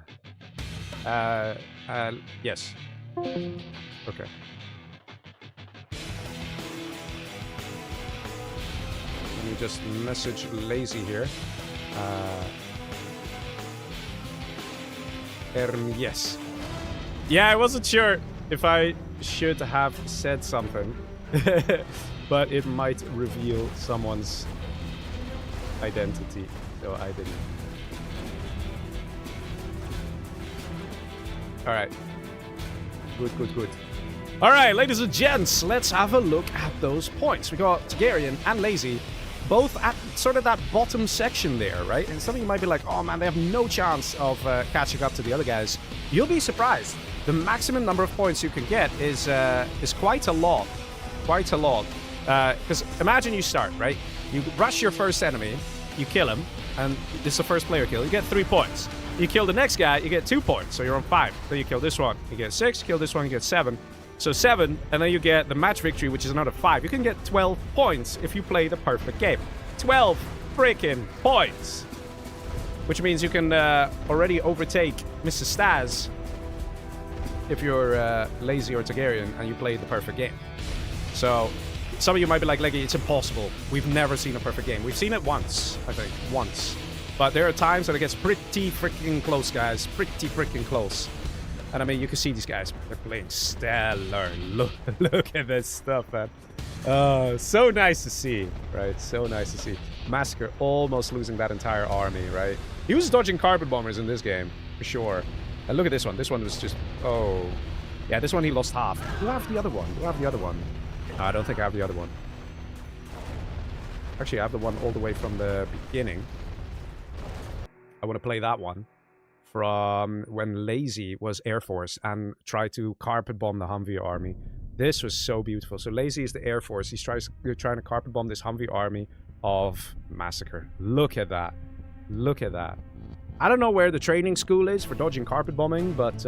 Yes. Okay. Let me just message Lazy here. Yes. Yeah, I wasn't sure if I should have said something, but it might reveal someone's identity, so I didn't. Alright. Good. Alright, ladies and gents, let's have a look at those points. We got Targaryen and Lazy, both at sort of that bottom section there, right? And some of you might be like, oh man, they have no chance of catching up to the other guys. You'll be surprised. The maximum number of points you can get is quite a lot. Quite a lot. Because imagine you start, right? You rush your first enemy, you kill him, and this is the first player kill. You get 3 points. You kill the next guy, you get 2 points, so you're on 5. Then you kill this one, you get 6. Kill this one, you get 7. So 7, and then you get the match victory, which is another 5. You can get 12 points if you play the perfect game. 12 freaking points! Which means you can already overtake Mr. Staz if you're Lazy or Targaryen and you play the perfect game. So some of you might be like, Leggy, it's impossible. We've never seen a perfect game. We've seen it once, I think. Once. But there are times that it gets pretty freaking close, guys. Pretty freaking close. And I mean, you can see these guys. They're playing stellar. Look at this stuff, man. So nice to see, right? So nice to see. Massacre almost losing that entire army, right? He was dodging carpet bombers in this game, for sure. And look at this one. This one was just... Oh. Yeah, this one he lost half. Do I have the other one? Do I have the other one? No, I don't think I have the other one. Actually, I have the one all the way from the beginning. I want to play that one. from when Lazy was Air Force and tried to carpet bomb the Humvee army. This was so beautiful. So Lazy is the Air Force. He's trying to carpet bomb this Humvee army of Massacre. Look at that. Look at that. I don't know where the training school is for dodging carpet bombing, but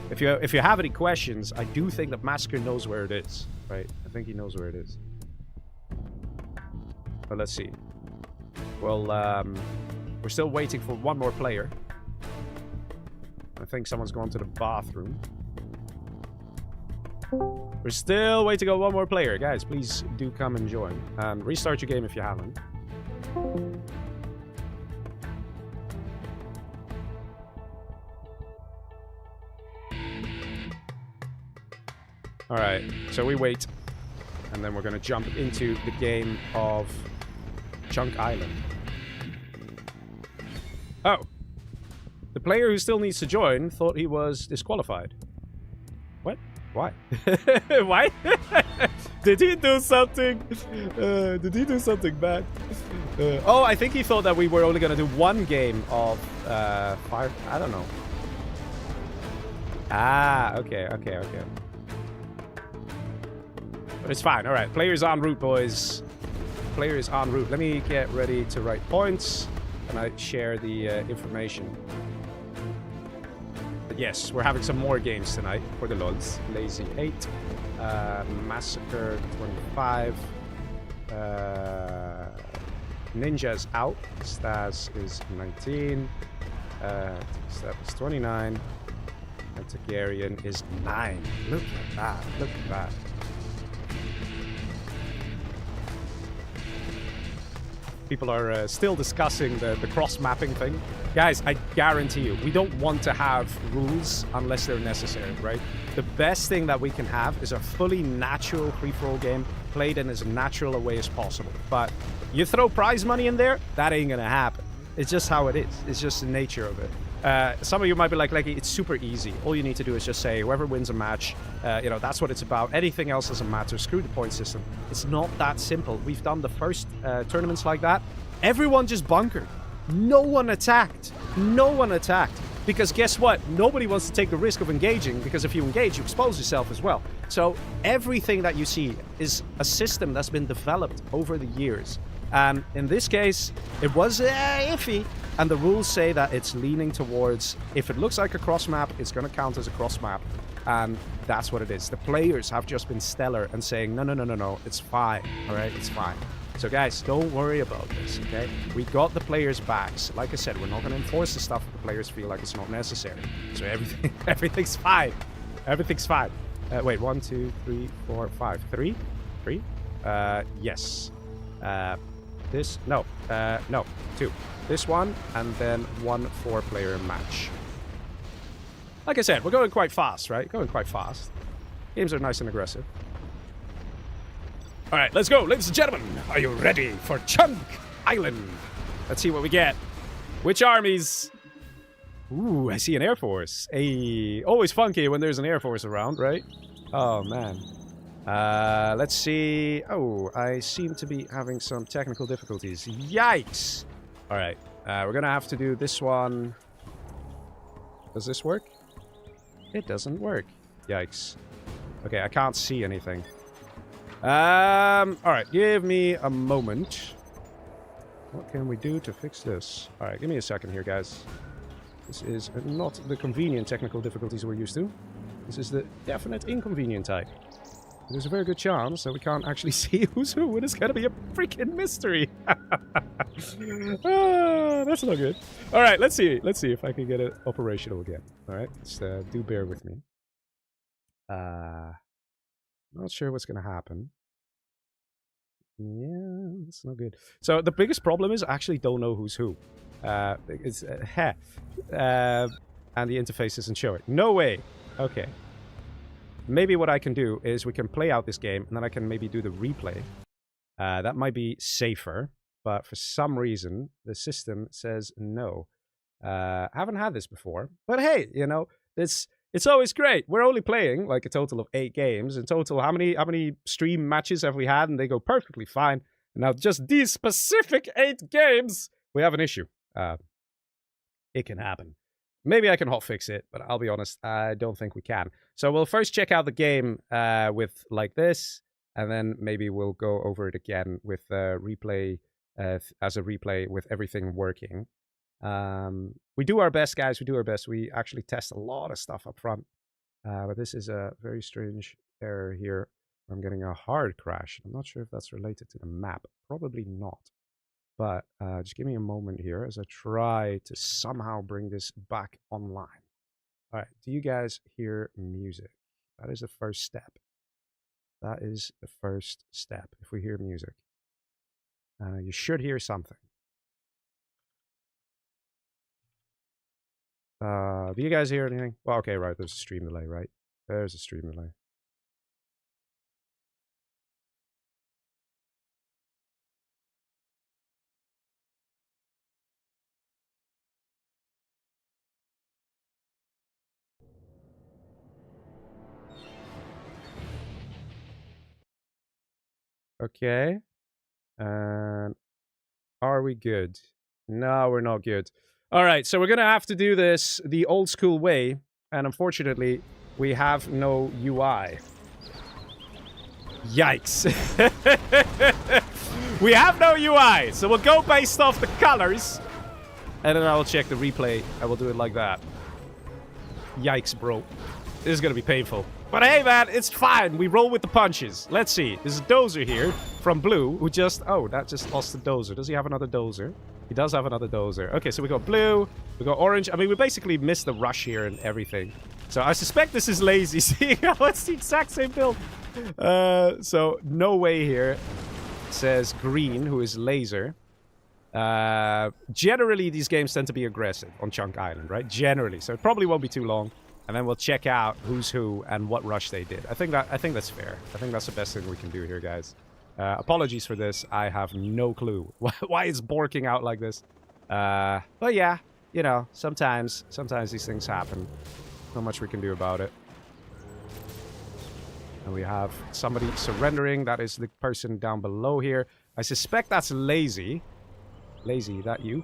if you have any questions, I do think that Massacre knows where it is. Right? I think he knows where it is. But let's see. Well, we're still waiting for one more player. I think someone's gone to the bathroom. We're still waiting on one more player. Guys, please do come and join. Restart your game if you haven't. Alright, so we wait. And then we're going to jump into the game of Chunk Island. Oh. The player who still needs to join thought he was disqualified. What? Why? Why? Did he do something? Did he do something bad? Oh, I think he thought that we were only going to do one game of fire. I don't know. Ah, okay. But it's fine. All right, players en route, boys. Players en route. Let me get ready to write points, and I share the information. But yes, we're having some more games tonight for the LOLs. Lazy 8, Massacre 25, Ninja's out, Stas is 19, Step is 29, and Targaryen is 9. Look at that, look at that. People are still discussing the cross-mapping thing. Guys, I guarantee you, we don't want to have rules unless they're necessary, right? The best thing that we can have is a fully natural free-for-all game played in as natural a way as possible. But you throw prize money in there, that ain't gonna happen. It's just how it is. It's just the nature of it. Some of you might be like, it's super easy. All you need to do is just say, whoever wins a match, that's what it's about. Anything else doesn't matter. Screw the point system. It's not that simple. We've done the first tournaments like that. Everyone just bunkered. No one attacked. No one attacked. Because guess what? Nobody wants to take the risk of engaging, because if you engage, you expose yourself as well. So everything that you see is a system that's been developed over the years. And in this case, it was iffy. And the rules say that it's leaning towards, if it looks like a cross map, it's going to count as a cross map. And that's what it is. The players have just been stellar and saying, no, it's fine. All right, it's fine. So guys, don't worry about this, okay? We got the players' backs. Like I said, we're not going to enforce the stuff if the players feel like it's not necessary. So everything's fine. Everything's fine. Wait, 1, 2, 3, 4, 5. 3? Yes. No, 2. This one, and then 1 4-player match. Like I said, we're going quite fast, right? Going quite fast. Games are nice and aggressive. All right, let's go, ladies and gentlemen. Are you ready for Chunk Island? Let's see what we get. Which armies? Ooh, I see an Air Force. Hey, always funky when there's an Air Force around, right? Oh, man. Let's see. Oh, I seem to be having some technical difficulties. Yikes! All right, we're gonna have to do this one. Does this work? It doesn't work. Yikes. Okay, I can't see anything. All right, give me a moment. What can we do to fix this? All right, give me a second here, guys. This is not the convenient technical difficulties we're used to. This is the definite inconvenient type. There's a very good chance that we can't actually see who's who, and it's gonna be a freaking mystery. That's not good. All right, let's see if I can get it operational again. All right, just do bear with me. Not sure what's gonna happen. Yeah, that's not good. So the biggest problem is I actually don't know who's who. And the interface isn't showing. No way. Okay. Maybe what I can do is we can play out this game, and then I can maybe do the replay. That might be safer, but for some reason, the system says no. I haven't had this before, but hey, it's always great. We're only playing like a total of 8 games. In total, how many stream matches have we had? And they go perfectly fine. Now, just these specific 8 games, we have an issue. It can happen. Maybe I can hotfix it, but I'll be honest, I don't think we can. So we'll first check out the game with like this, and then maybe we'll go over it again with replay as a replay with everything working. We do our best, guys. We do our best. We actually test a lot of stuff up front. But this is a very strange error here. I'm getting a hard crash. I'm not sure if that's related to the map. Probably not. But just give me a moment here as I try to somehow bring this back online. All right, do you guys hear music? That is the first step. That is the first step. If we hear music, you should hear something. Do you guys hear anything? Well, okay, right. There's a stream delay, right? There's a stream delay. Okay. And are we good? No, we're not good. All right, so we're going to have to do this the old school way. And unfortunately, we have no UI. Yikes. We have no UI. So we'll go based off the colors. And then I'll check the replay. I will do it like that. Yikes, bro. This is going to be painful. But hey, man, it's fine. We roll with the punches. Let's see. This is Dozer here from Blue, who just... Oh, that just lost the Dozer. Does he have another Dozer? He does have another Dozer. Okay, so we got Blue. We got Orange. I mean, we basically missed the rush here and everything. So I suspect this is lazy. See how it's the exact same build. So no way here. Says Green, who is Laser. Generally, these games tend to be aggressive on Chunk Island, right? Generally. So it probably won't be too long. And then we'll check out who's who and what rush they did. I think that's fair. I think that's the best thing we can do here, guys. Apologies for this. I have no clue why it's borking out like this. But yeah, you know, sometimes these things happen. Not much we can do about it. And we have somebody surrendering. That is the person down below here. I suspect that's Lazy. Lazy, that you?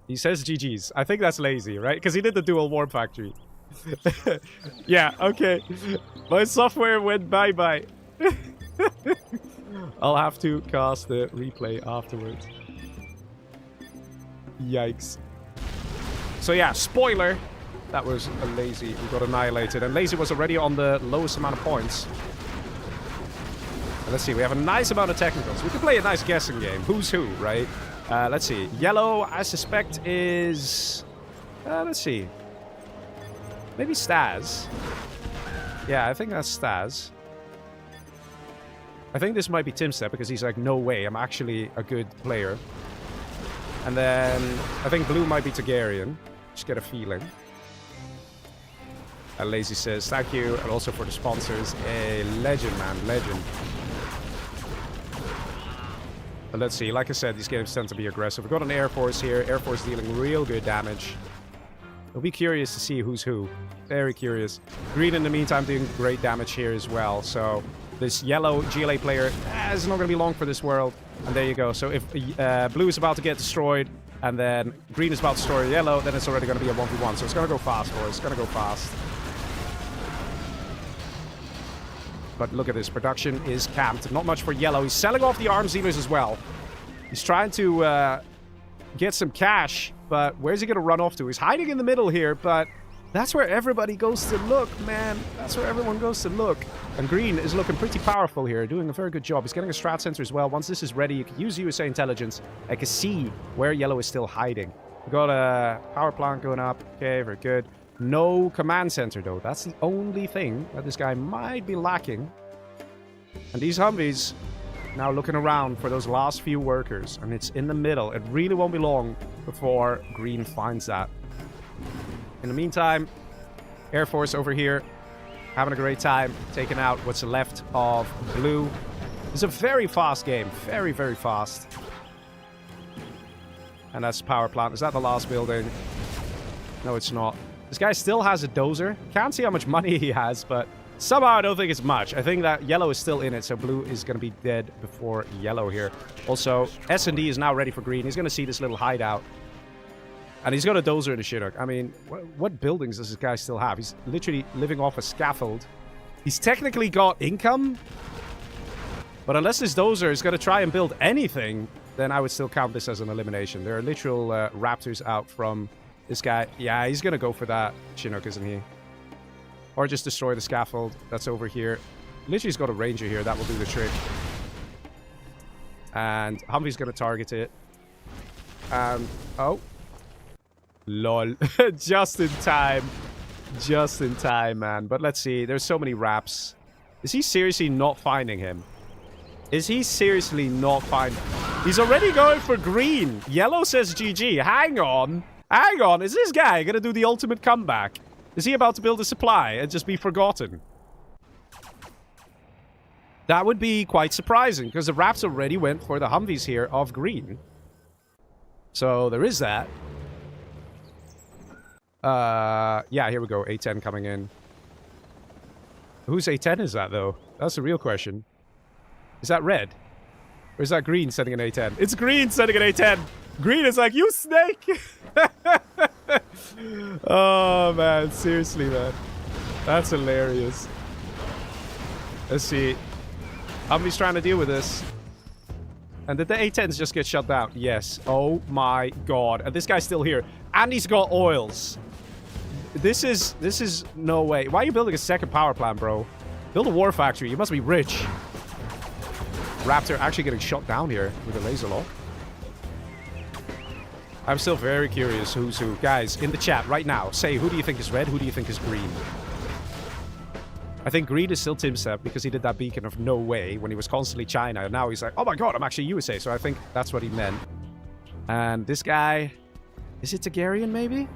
He says GG's. I think that's Lazy, right? Because he did the dual warp factory. Yeah, okay. My software went bye-bye. I'll have to cast the replay afterwards. Yikes. So yeah, spoiler. That was a Lazy who got annihilated. And Lazy was already on the lowest amount of points. And let's see, we have a nice amount of technicals. We can play a nice guessing game. Who's who, right? Let's see. Yellow, I suspect, is... let's see. Maybe Staz. Yeah, I think that's Staz. I think this might be Timstep because he's like, no way, I'm actually a good player. And then I think Blue might be Targaryen. Just get a feeling. Lazy says, thank you. And also for the sponsors. A legend, man. Legend. But let's see. Like I said, these games tend to be aggressive. We've got an Air Force here. Air Force dealing real good damage. I'll be curious to see who's who. Very curious. Green, in the meantime, doing great damage here as well. So this yellow GLA player is not going to be long for this world. And there you go. So if Blue is about to get destroyed, and then Green is about to destroy yellow, then it's already going to be a 1v1. So it's going to go fast, boys. It's going to go fast. But look at this. Production is camped. Not much for yellow. He's selling off the arms dealers as well. He's trying to get some cash. But where's he going to run off to? He's hiding in the middle here. But that's where everybody goes to look, man. That's where everyone goes to look. And Green is looking pretty powerful here. Doing a very good job. He's getting a strat sensor as well. Once this is ready, you can use USA Intelligence. I can see where yellow is still hiding. We've got a power plant going up. Okay, very good. No command center, though. That's the only thing that this guy might be lacking. And these Humvees now looking around for those last few workers. And it's in the middle. It really won't be long before Green finds that. In the meantime, Air Force over here having a great time taking out what's left of Blue. It's a very fast game. Very, very fast. And that's power plant. Is that the last building? No, it's not. This guy still has a Dozer. Can't see how much money he has, but somehow I don't think it's much. I think that yellow is still in it, so blue is going to be dead before yellow here. Also, S&D is now ready for green. He's going to see this little hideout. And he's got a Dozer and a Chinook. I mean, what buildings does this guy still have? He's literally living off a scaffold. He's technically got income. But unless this Dozer is going to try and build anything, then I would still count this as an elimination. There are literal raptors out from this guy. Yeah, he's going to go for that Chinook, isn't he? Or just destroy the scaffold that's over here. Literally, he's got a ranger here. That will do the trick. And Humvee's going to target it. Oh. Lol. Just in time. Just in time, man. But let's see. There's so many raps. Is he seriously not finding him? Is he seriously not finding... He's already going for green. Yellow says GG. Hang on. Hang on. Is this guy going to do the ultimate comeback? Is he about to build a supply and just be forgotten? That would be quite surprising, because the Raps already went for the Humvees here of green. So there is that. Yeah, here we go. A10 coming in. Whose A10 is that, though? That's the real question. Is that red? Or is that green sending an A10? It's green sending an A10! Green is like, you snake! Oh, man. Seriously, man. That's hilarious. Let's see. Humvee's trying to deal with this. And did the A10s just get shut down? Yes. Oh, my God. And this guy's still here. And he's got oils. This is no way. Why are you building a second power plant, bro? Build a war factory. You must be rich. Raptor actually getting shot down here with a laser lock. I'm still very curious who's who. Guys, in the chat right now, say who do you think is red, who do you think is green? I think green is still Timsep because he did that beacon of no way when he was constantly China. And now he's like, oh my God, I'm actually USA. So I think that's what he meant. And this guy, is it Targaryen maybe?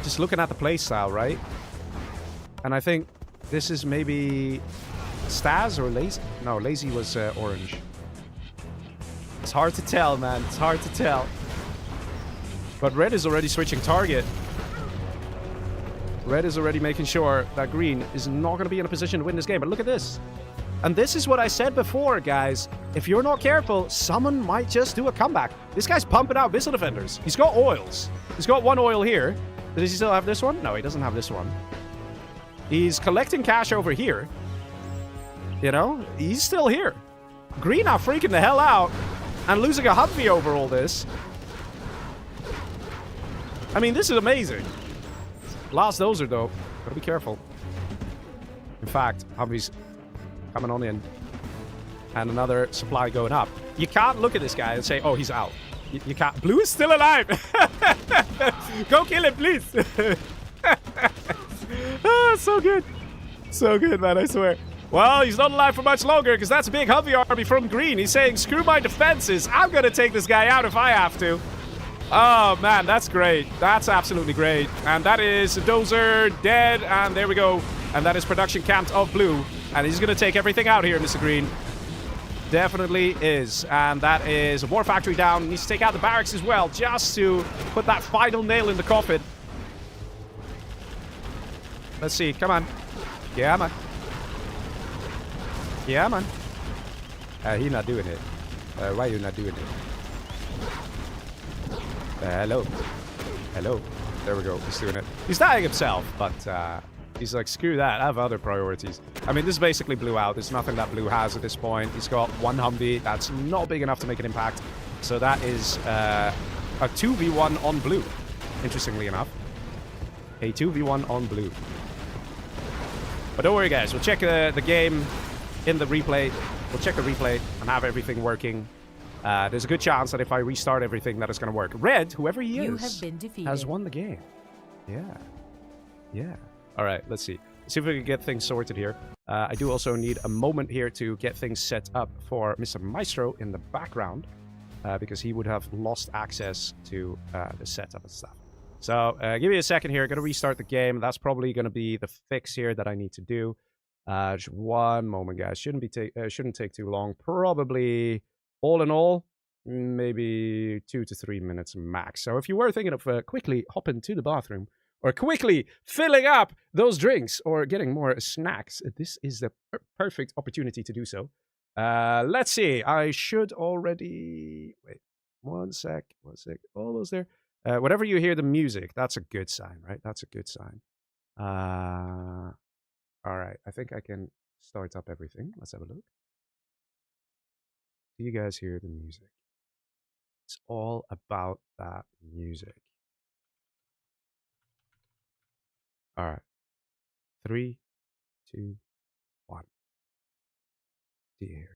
Just looking at the playstyle, right? And I think this is maybe Staz or Lazy. No, Lazy was orange. It's hard to tell, man. It's hard to tell. But red is already switching target. Red is already making sure that green is not going to be in a position to win this game. But look at this. And this is what I said before, guys. If you're not careful, someone might just do a comeback. This guy's pumping out missile defenders. He's got oils. He's got one oil here. Does he still have this one? No, he doesn't have this one. He's collecting cash over here. You know, he's still here. Green are freaking the hell out and losing a Humvee over all this. I mean, this is amazing. Last Dozer, though. Gotta be careful. In fact, Humvee's coming on in. And another supply going up. You can't look at this guy and say, oh, he's out. You can't. Blue is still alive. Go kill him, please. Oh, so good. So good, man, I swear. Well, he's not alive for much longer because that's a big Humvee army from green. He's saying, screw my defenses. I'm going to take this guy out if I have to. Oh, man, that's great. That's absolutely great. And that is Dozer dead. And there we go. And that is production camped of blue. And he's going to take everything out here, Mr. Green. Definitely is. And that is a war factory down. He needs to take out the barracks as well, just to put that final nail in the coffin. Let's see. Come on. Yeah, man. Yeah, man. He's not doing it. Why are you not doing it? Hello. Hello. There we go. He's doing it. He's dying himself, but he's like, screw that. I have other priorities. I mean, this basically Blue out. There's nothing that Blue has at this point. He's got one Humvee. That's not big enough to make an impact. So that is a 2v1 on Blue, interestingly enough. A 2v1 on Blue. But don't worry, guys. We'll check the game in the replay. We'll check the replay and have everything working. There's a good chance that if I restart everything, that it's going to work. Red, whoever he is, has won the game. Yeah. Yeah. All right, let's see. See if we can get things sorted here. I do also need a moment here to get things set up for Mr. Maestro in the background, because he would have lost access to the setup and stuff. So give me a second here. Going to restart the game. That's probably going to be the fix here that I need to do. Just one moment, guys. Shouldn't take too long. Probably, all in all, maybe 2 to 3 minutes max. So if you were thinking of quickly hopping to the bathroom, or quickly filling up those drinks, or getting more snacks, this is the perfect opportunity to do so. Let's see. I should already... Wait, One sec. Almost there. Whenever you hear the music, that's a good sign, right? That's a good sign. All right. I think I can start up everything. Let's have a look. Do you guys hear the music? It's all about that music. All right. 3, 2, 1. Do you hear it?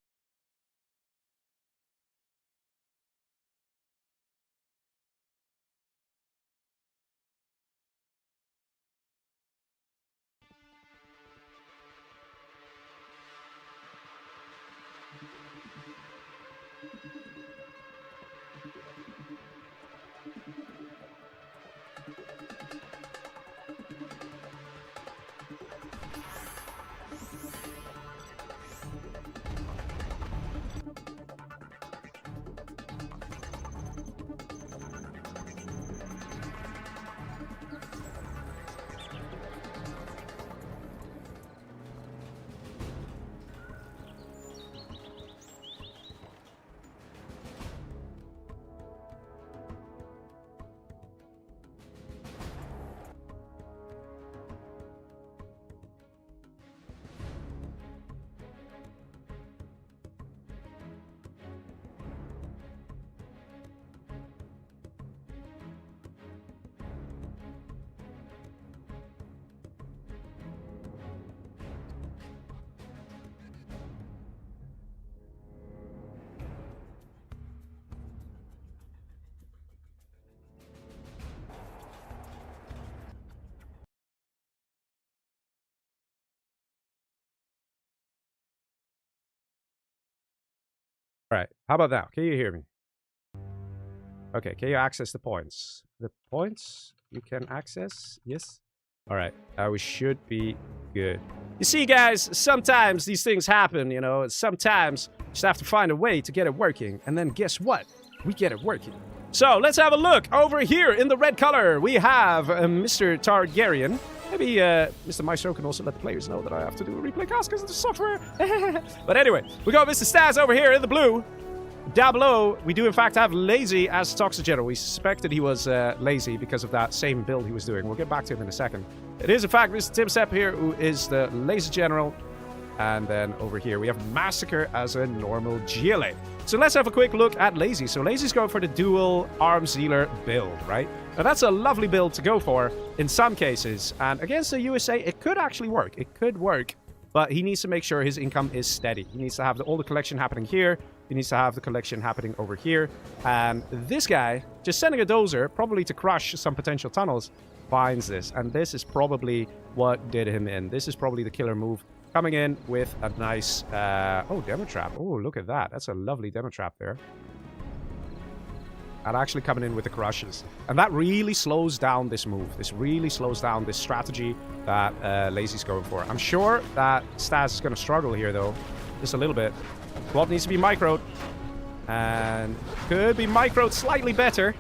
All right. How about now? Can you hear me? Okay. Can you access the points? The points you can access? Yes. All right. We should be good. You see, guys, sometimes these things happen, you know. Sometimes you just have to find a way to get it working. And then guess what? We get it working. So let's have a look. Over here in the red color, we have Mr. Targaryen. Maybe Mr. Maestro can also let the players know that I have to do a replay cast because of the software. But anyway, we got Mr. Staz over here in the blue. Down below, we do in fact have Lazy as Toxic General. We suspected he was lazy because of that same build he was doing. We'll get back to him in a second. It is in fact Mr. Tim Sepp here, who is the Lazy General. And then over here, we have Massacre as a normal GLA. So let's have a quick look at Lazy. So Lazy's going for the dual arms dealer build, right? Now that's a lovely build to go for in some cases. And against the USA, it could actually work. It could work. But he needs to make sure his income is steady. He needs to have all the collection happening here. He needs to have the collection happening over here. And this guy, just sending a Dozer, probably to crush some potential tunnels, finds this. And this is probably what did him in. This is probably the killer move. Coming in with a nice, demo trap. Oh, look at that. That's a lovely demo trap there. And actually coming in with the crushes. And that really slows down this move. This really slows down this strategy that Lazy's going for. I'm sure that Staz is going to struggle here, though. Just a little bit. Quad needs to be microed. And could be microed slightly better.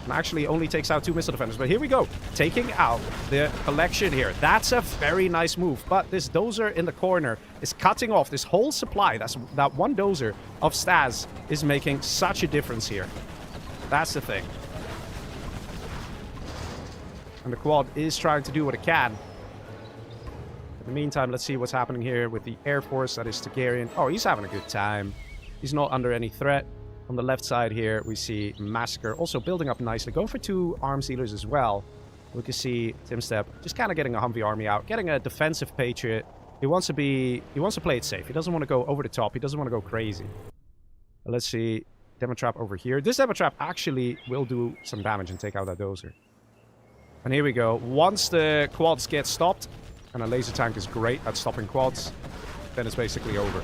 And actually only takes out 2 missile defenders. But here we go. Taking out the collection here. That's a very nice move. But this Dozer in the corner is cutting off this whole supply. That one Dozer of Staz is making such a difference here. That's the thing. And the quad is trying to do what it can. In the meantime, let's see what's happening here with the Air Force. That is Targaryen. Oh, he's having a good time. He's not under any threat. On the left side here, we see Massacre also building up nicely. Going for 2 arms dealers as well. We can see Tim Step just kind of getting a Humvee army out. Getting a defensive Patriot. He wants to play it safe. He doesn't want to go over the top. He doesn't want to go crazy. Let's see. Demo Trap over here. This Demo Trap actually will do some damage and take out that Dozer. And here we go. Once the quads get stopped, and a laser tank is great at stopping quads, then it's basically over.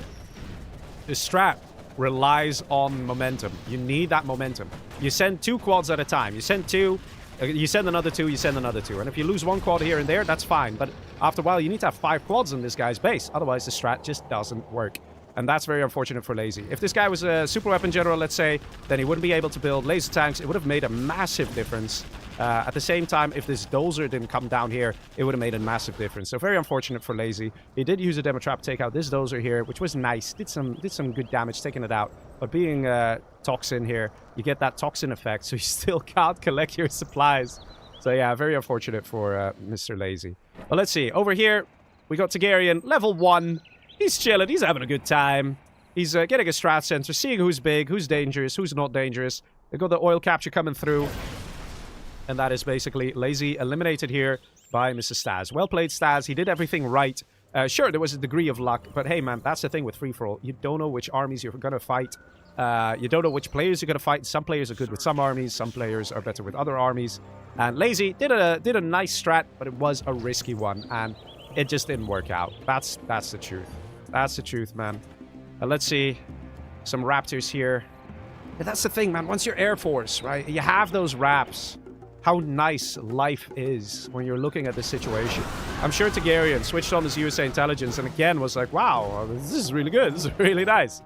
This strat relies on momentum. You need that momentum. You send 2 quads at a time. You send 2, you send another 2, you send another 2. And if you lose 1 quad here and there, that's fine. But after a while, you need to have 5 quads in this guy's base. Otherwise, the strat just doesn't work. And that's very unfortunate for Lazy. If this guy was a super weapon general, let's say, then he wouldn't be able to build laser tanks. It would have made a massive difference. At the same time, if this Dozer didn't come down here, it would have made a massive difference. So very unfortunate for Lazy. He did use a demo trap to take out this Dozer here, which was nice. Did some good damage taking it out. But being Toxin here, you get that Toxin effect, so you still can't collect your supplies. So yeah, very unfortunate for Mr. Lazy. But let's see. Over here, we got Targaryen, level 1. He's chilling. He's having a good time. He's getting a strat sensor, seeing who's big, who's dangerous, who's not dangerous. They got the oil capture coming through. And that is basically Lazy eliminated here by Mr. Staz. Well played, Staz. He did everything right. Sure, there was a degree of luck. But hey, man, that's the thing with free-for-all. You don't know which armies you're going to fight. You don't know which players you're going to fight. Some players are good with some armies. Some players are better with other armies. And Lazy did a nice strat, but it was a risky one. And it just didn't work out. That's the truth. That's the truth, man. Let's see. Some Raptors here. Yeah, that's the thing, man. Once you're Air Force, right? You have those Raps. How nice life is when you're looking at this situation. I'm sure Targaryen switched on his USA intelligence and again was like, wow, this is really good. This is really nice.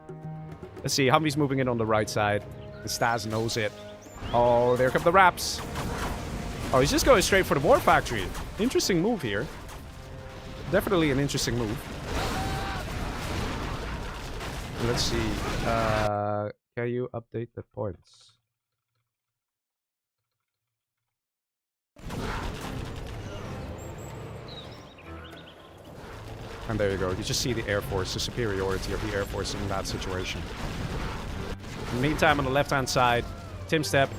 Let's see. Humvee's moving in on the right side. The Staz knows it. Oh, there come the Raps. Oh, he's just going straight for the War Factory. Interesting move here. Definitely an interesting move. Let's see. Can you update the points? And there you go. You just see the Air Force, the superiority of the Air Force in that situation. In the meantime, on the left-hand side, Tim Step,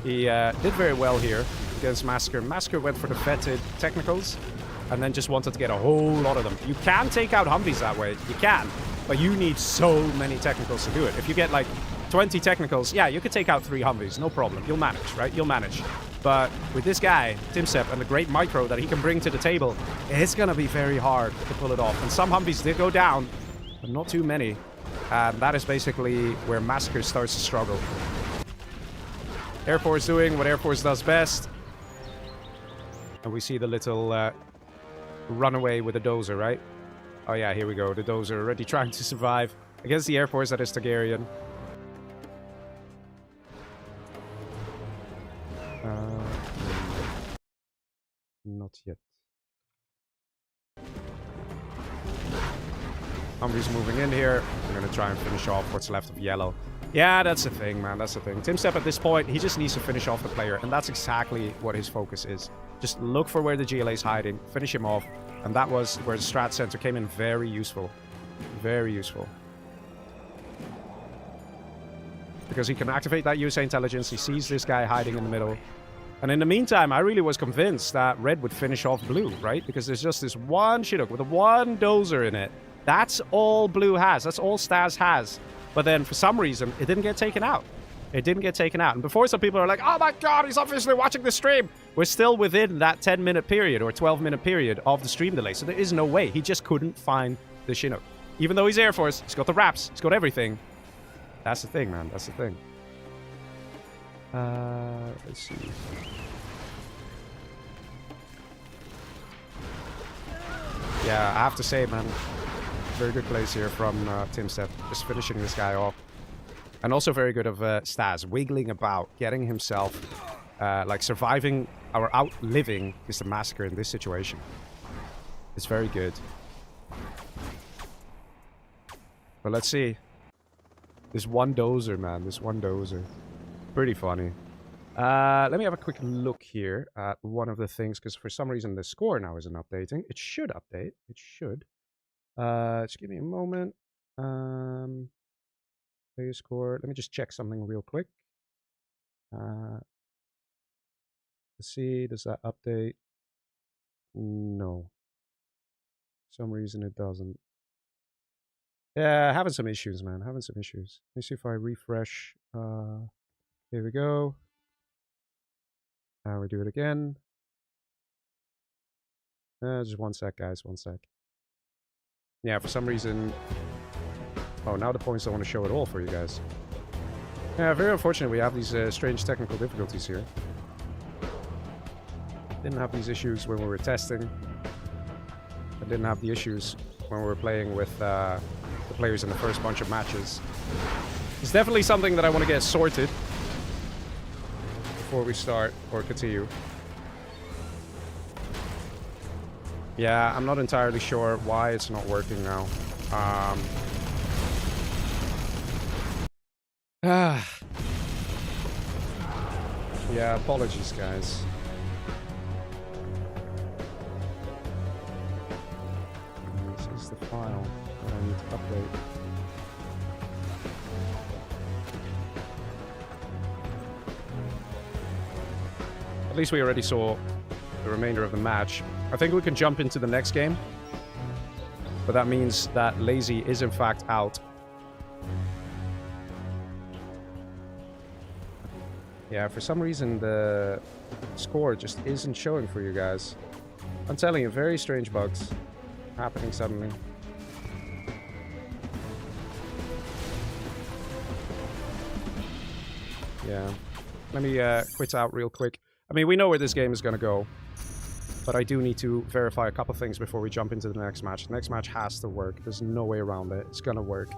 he did very well here against Massacre. Massacre went for the vetted technicals and then just wanted to get a whole lot of them. You can take out Humvees that way. You can. But you need so many technicals to do it. If you get like 20 technicals, yeah, you could take out 3 Humvees. No problem. You'll manage, right? You'll manage. But with this guy, Timsep, and the great micro that he can bring to the table, it's going to be very hard to pull it off. And some Humvees did go down, but not too many. And that is basically where Massacre starts to struggle. Air Force doing what Air Force does best. And we see the little runaway with the Dozer, right? Oh yeah, here we go. The Dozer already trying to survive against the Air Force that is Targaryen. Not yet. Humvee's moving in here. I'm going to try and finish off what's left of yellow. Yeah, that's the thing, man. That's the thing. Timstep at this point, he just needs to finish off the player. And that's exactly what his focus is. Just look for where the GLA's hiding. Finish him off. And that was where the strat center came in very useful. Very useful. Because he can activate that USA intelligence. He sees this guy hiding in the middle. And in the meantime, I really was convinced that red would finish off blue, right? Because there's just this one Chinook with a one Dozer in it. That's all blue has. That's all Staz has. But then for some reason, it didn't get taken out. It didn't get taken out. And before some people are like, oh my god, he's obviously watching the stream. We're still within that 10-minute period or 12-minute period of the stream delay. So there is no way. He just couldn't find the Chinook. Even though he's Air Force, he's got the Raps, he's got everything. That's the thing, man. That's the thing. Let's see. Yeah, I have to say, man, very good plays here from Timstep, just finishing this guy off. And also very good of Staz, wiggling about, getting himself, like surviving or outliving Mr. Massacre in this situation. It's very good. But let's see. This one Dozer, man, this one Dozer. Pretty funny. Let me have a quick look here at one of the things, because for some reason the score now isn't updating. It should update. It should. Just give me a moment. Player score. Let me just check something real quick. Let's see. Does that update? No. For some reason it doesn't. Yeah, having some issues, man. Having some issues. Let me see if I refresh. Here we go. Now we do it again. Just one sec, guys. One sec. Yeah, for some reason... Oh, now the points don't want to show at all for you guys. Yeah, very unfortunate we have these strange technical difficulties here. Didn't have these issues when we were testing. I didn't have the issues when we were playing with the players in the first bunch of matches. It's definitely something that I want to get sorted before we start or continue. Yeah, I'm not entirely sure why it's not working now. Yeah, apologies, guys. This is the file that I need to update. At least we already saw the remainder of the match. I think we can jump into the next game. But that means that Lazy is in fact out. Yeah, for some reason the score just isn't showing for you guys. I'm telling you, very strange bugs happening suddenly. Yeah. Let me quit out real quick. I mean, we know where this game is going to go. But I do need to verify a couple things before we jump into the next match. The next match has to work. There's no way around it. It's going to work.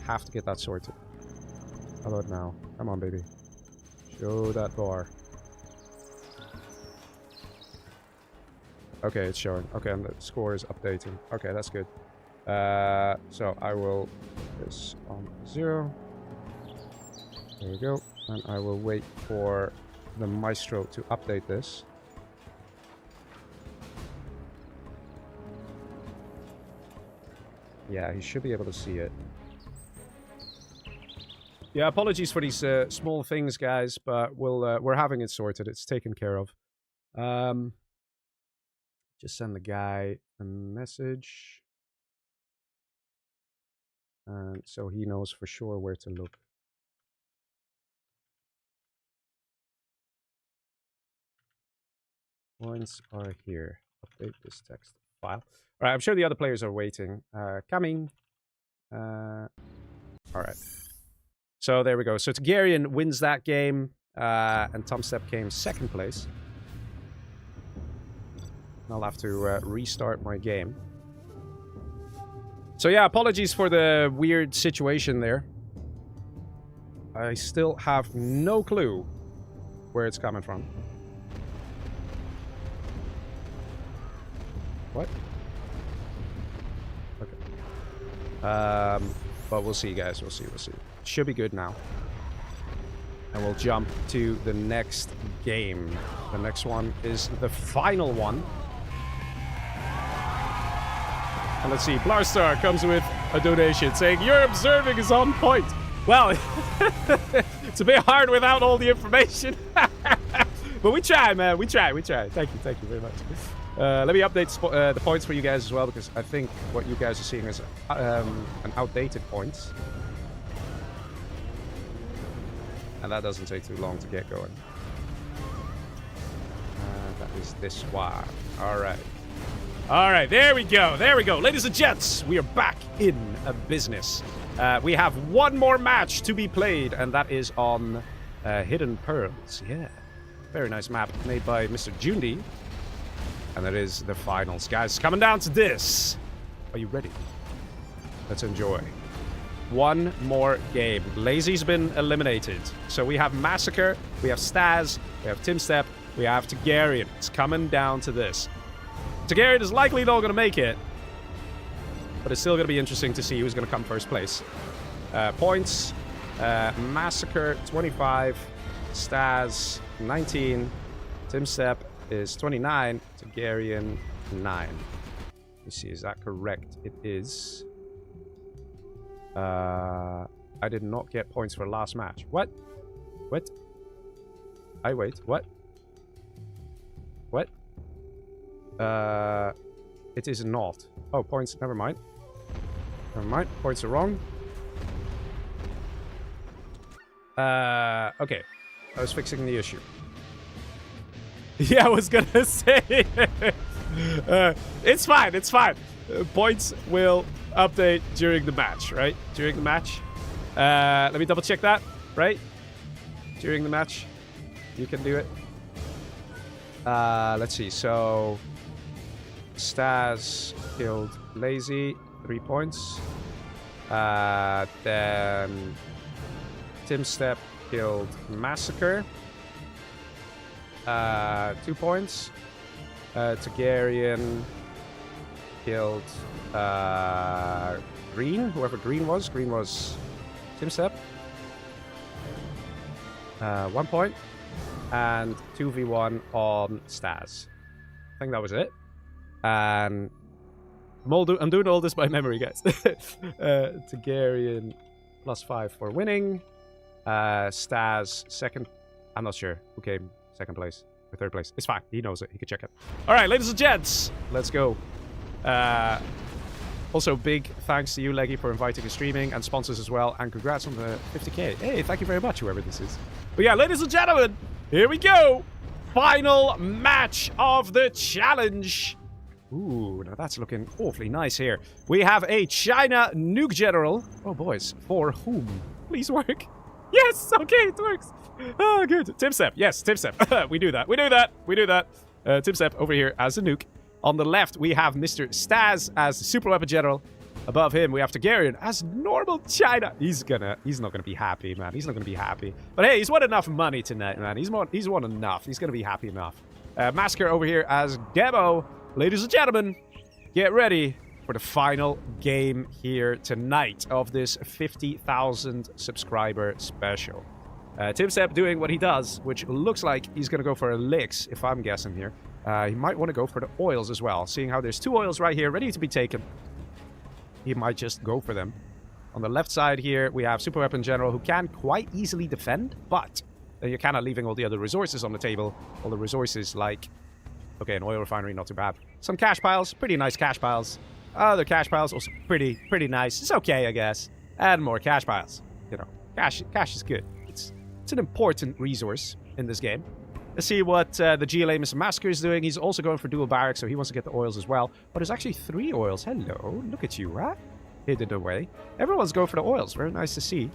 Have to get that sorted. How about now? Come on, baby. Show that bar. Okay, it's showing. Okay, and the score is updating. Okay, that's good. So I will put this on 0. There we go. And I will wait for the Maestro to update this. Yeah, he should be able to see it. Yeah, apologies for these small things, guys, but we're having it sorted. It's taken care of. Just send the guy a message. And so he knows for sure where to look. Points are here. Update this text file. All right, I'm sure the other players are waiting. Coming. All right. So there we go. So Targaryen wins that game, and Tom Step came second place. I'll have to restart my game. So yeah, apologies for the weird situation there. I still have no clue where it's coming from. What? Okay. But we'll see, guys. We'll see. Should be good now. And we'll jump to the next game. The next one is the final one. And let's see. Blarstar comes with a donation saying, "Your observing is on point." Well, it's a bit hard without all the information. But we try, man. We try. Thank you very much. Let me update the points for you guys as well, because I think what you guys are seeing is an outdated points. And that doesn't take too long to get going. That is this one. Alright, there we go. Ladies and gents, we are back in business. We have one more match to be played, and that is on Hidden Pearls. Yeah. Very nice map made by Mr. Jundi. And that is the finals. Guys, coming down to this. Are you ready? Let's enjoy. One more game. Lazy's been eliminated. So we have Massacre, we have Staz, we have Timstep, we have Targaryen. It's coming down to this. Targaryen is likely not going to make it. But it's still going to be interesting to see who's going to come first place. Points. Massacre, 25. Staz, 19. Timstep is 29. Targaryen, 9. Let me see, is that correct? It is. I did not get points for last match. What? What? Wait. What? What? It is not. Oh, points. Never mind. Points are wrong. Okay. I was fixing the issue. Yeah, I was gonna say. It's fine. Points will update during the match, right? During the match. Let me double check that, right? During the match. You can do it. Let's see. So, Staz killed Lazy. 3 points. Then Timstep killed Massacre. 2 points. Targaryen killed Green, whoever Green was. Green was Timstep. 1 point. And 2v1 on Stas. I think that was it. And I'm doing all this by memory, guys. Targaryen +5 for winning. Stas second. I'm not sure who came second place or third place. It's fine. He knows it. He can check it. All right, ladies and gents, let's go. Also, big thanks to you, Leggy, for inviting and streaming, and sponsors as well. And congrats on the 50k. Hey, thank you very much, whoever this is. But yeah, ladies and gentlemen, here we go. Final match of the challenge. Ooh, now that's looking awfully nice here. We have a China nuke general. Oh, boys. For whom? Please work. Yes, okay, it works. Oh, good. Timstep. Yes, Timstep. We do that. We do that. We do that. Timstep over here as a nuke. On the left, we have Mr. Stas as the super weapon general. Above him, we have Targaryen as normal China. He's not gonna be happy, man. He's not gonna be happy. But hey, he's won enough money tonight, man. He's won enough. He's gonna be happy enough. Massacre over here as Demo. Ladies and gentlemen, get ready for the final game here tonight of this 50,000 subscriber special. Timstep doing what he does, which looks like he's gonna go for elixirs, if I'm guessing here. He might want to go for the oils as well, seeing how there's 2 oils right here ready to be taken. He might just go for them. On the left side here, we have Super Weapon General, who can quite easily defend, but you're kind of leaving all the other resources on the table. All the resources like, okay, an oil refinery, not too bad. Some cash piles, pretty nice cash piles. Other cash piles, also pretty nice. It's okay, I guess. And more cash piles. You know, cash is good. It's an important resource in this game. Let's see what the GLA Mr. Massacre is doing. He's also going for dual barracks, so he wants to get the oils as well. But there's actually 3 oils. Hello, look at you, huh? Hidden away. Everyone's going for the oils. Very nice to see.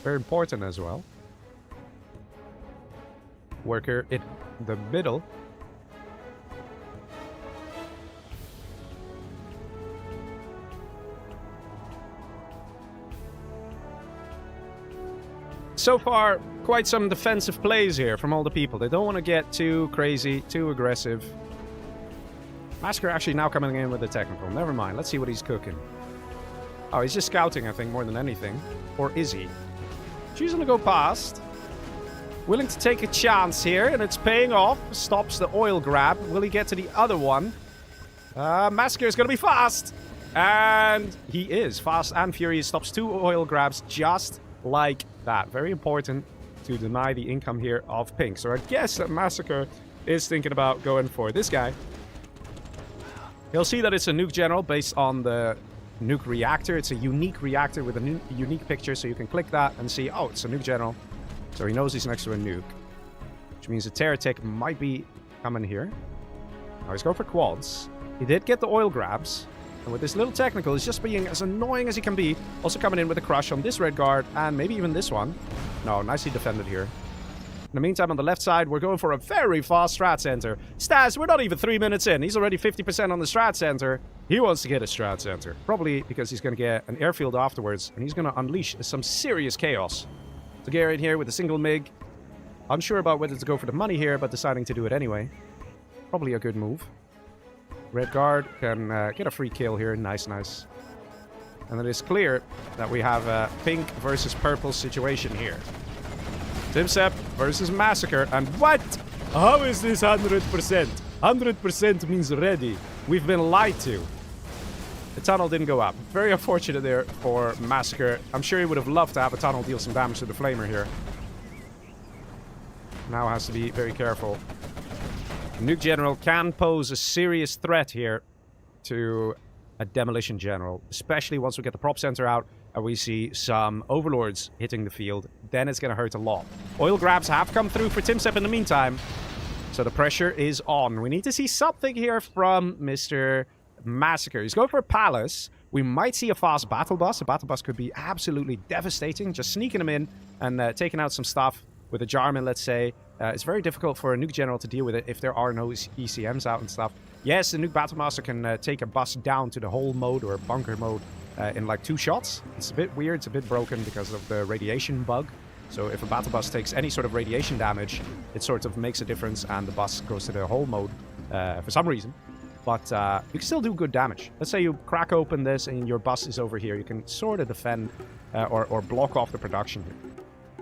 Very important as well. Worker in the middle. So far, quite some defensive plays here from all the people. They don't want to get too crazy, too aggressive. Massacre actually now coming in with the technical. Never mind. Let's see what he's cooking. Oh, he's just scouting, I think, more than anything. Or is he? Choosing to go past. Willing to take a chance here, and it's paying off. Stops the oil grab. Will he get to the other one? Massacre is going to be fast. And he is. Fast and furious. Stops 2 oil grabs just like that. Very important to deny the income here of pink. So I guess that Massacre is thinking about going for this guy. He'll see that it's a nuke general based on the nuke reactor. It's a unique reactor with a unique picture, so you can click that and see, oh, it's a nuke general. So he knows he's next to a nuke, which means a terror tick might be coming here. Now he's going for quads. He did get the oil grabs. And with this little technical, he's just being as annoying as he can be. Also coming in with a crush on this red guard, and maybe even this one. No, nicely defended here. In the meantime, on the left side, we're going for a very fast strat center. Stas, we're not even 3 minutes in. He's already 50% on the strat center. He wants to get a strat center. Probably because he's going to get an airfield afterwards, and he's going to unleash some serious chaos. Targaryen here with a single MiG. Unsure about whether to go for the money here, but deciding to do it anyway. Probably a good move. Red guard can get a free kill here. Nice, nice. And it is clear that we have a pink versus purple situation here. Timstep versus Massacre. And what? How is this 100%? 100% means ready. We've been lied to. The tunnel didn't go up. Very unfortunate there for Massacre. I'm sure he would have loved to have a tunnel deal some damage to the flamer here. Now has to be very careful. Nuke General can pose a serious threat here to a Demolition General, especially once we get the prop center out and we see some Overlords hitting the field. Then it's going to hurt a lot. Oil grabs have come through for Timstep in the meantime, so the pressure is on. We need to see something here from Mr. Massacre. He's going for a Palace. We might see a fast battle bus. A battle bus could be absolutely devastating, just sneaking him in and taking out some stuff with a Jarman, let's say. It's very difficult for a nuke general to deal with it if there are no ECMs out and stuff. Yes, the nuke battlemaster can take a bus down to the hole mode or bunker mode in like 2 shots. It's a bit weird, it's a bit broken because of the radiation bug. So if a battle bus takes any sort of radiation damage, it sort of makes a difference and the bus goes to the hull mode for some reason. But you can still do good damage. Let's say you crack open this and your bus is over here. You can sort of defend or block off the production here.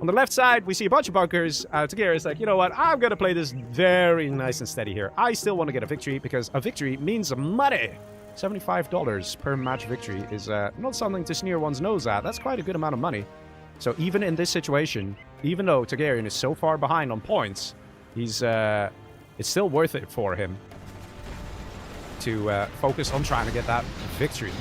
On the left side, we see a bunch of bunkers. Tagare is like, you know what? I'm going to play this very nice and steady here. I still want to get a victory because a victory means money. $75 per match victory is not something to sneer one's nose at. That's quite a good amount of money. So even in this situation, even though Targaryen is so far behind on points, it's still worth it for him to focus on trying to get that victory.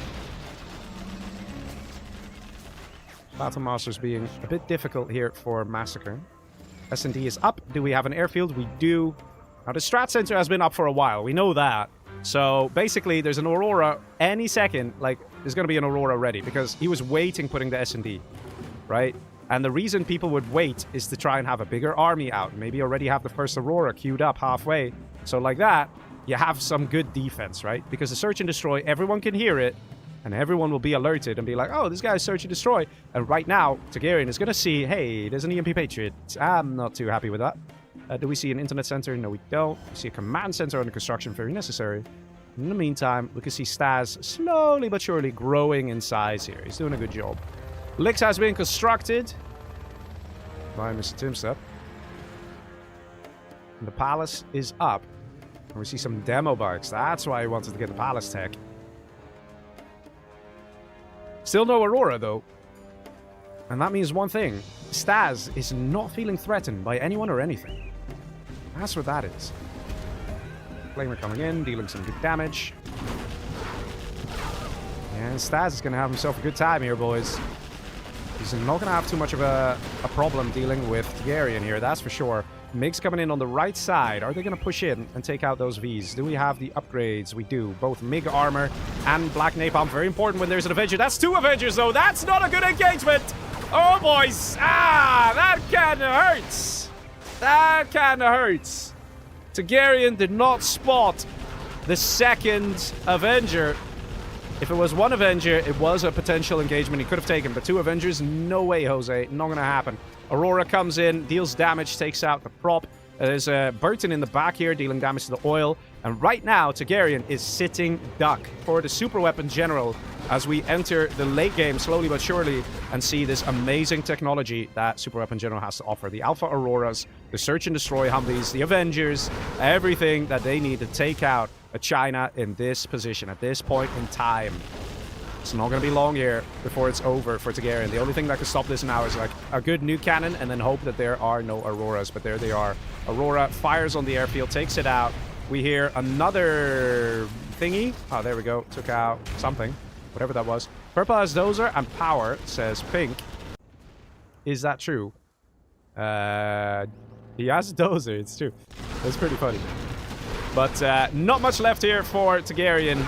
Battle Masters being a bit difficult here for Massacre. S&D is up. Do we have an airfield? We do. Now, the Strat Center has been up for a while. We know that. So, basically, there's an Aurora any second. Like, there's going to be an Aurora ready because he was waiting putting the S&D, right? And the reason people would wait is to try and have a bigger army out. Maybe already have the first Aurora queued up halfway. So, like that, you have some good defense, right? Because the Search and Destroy, everyone can hear it. And everyone will be alerted and be like, oh, this guy's Search and Destroy. And right now, Targaryen is going to see, hey, there's an EMP Patriot. I'm not too happy with that. Do we see an internet center? No, we don't. We see a command center under construction, very necessary. In the meantime, we can see Stas slowly but surely growing in size here. He's doing a good job. Lix has been constructed by Mr. Timstep. And the palace is up. And we see some demo bikes. That's why he wanted to get the palace tech. Still no Aurora, though. And that means one thing. Stas is not feeling threatened by anyone or anything. That's what that is. Flamer coming in, dealing some good damage. And Stas is going to have himself a good time here, boys. He's not going to have too much of a problem dealing with Targaryen here, that's for sure. MiGs coming in on the right side. Are they going to push in and take out those Vs? Do we have the upgrades? We do. Both MiG armor and Black Napalm. Very important when there's an Avenger. That's 2 Avengers, though. That's not a good engagement. Oh, boys. That kind of hurts. That kind of hurts. Targaryen did not spot the second Avenger. If it was 1 Avenger, it was a potential engagement he could have taken. But 2 Avengers, no way, Jose. Not going to happen. Aurora comes in, deals damage, takes out the prop. There's Burton in the back here, dealing damage to the oil. And right now, Targaryen is sitting duck for the Super Weapon General as we enter the late game slowly but surely and see this amazing technology that Super Weapon General has to offer. The Alpha Auroras, the Search and Destroy Humvees, the Avengers, everything that they need to take out China in this position at this point in time. It's not going to be long here before it's over for Targaryen. The only thing that can stop this now is like a good nuke cannon and then hope that there are no Auroras. But there they are. Aurora fires on the airfield, takes it out. We hear another thingy. Oh, there we go. Took out something. Whatever that was. Purple has Dozer and power, says Pink. Is that true? He has Dozer, it's true. That's pretty funny. But not much left here for Targaryen.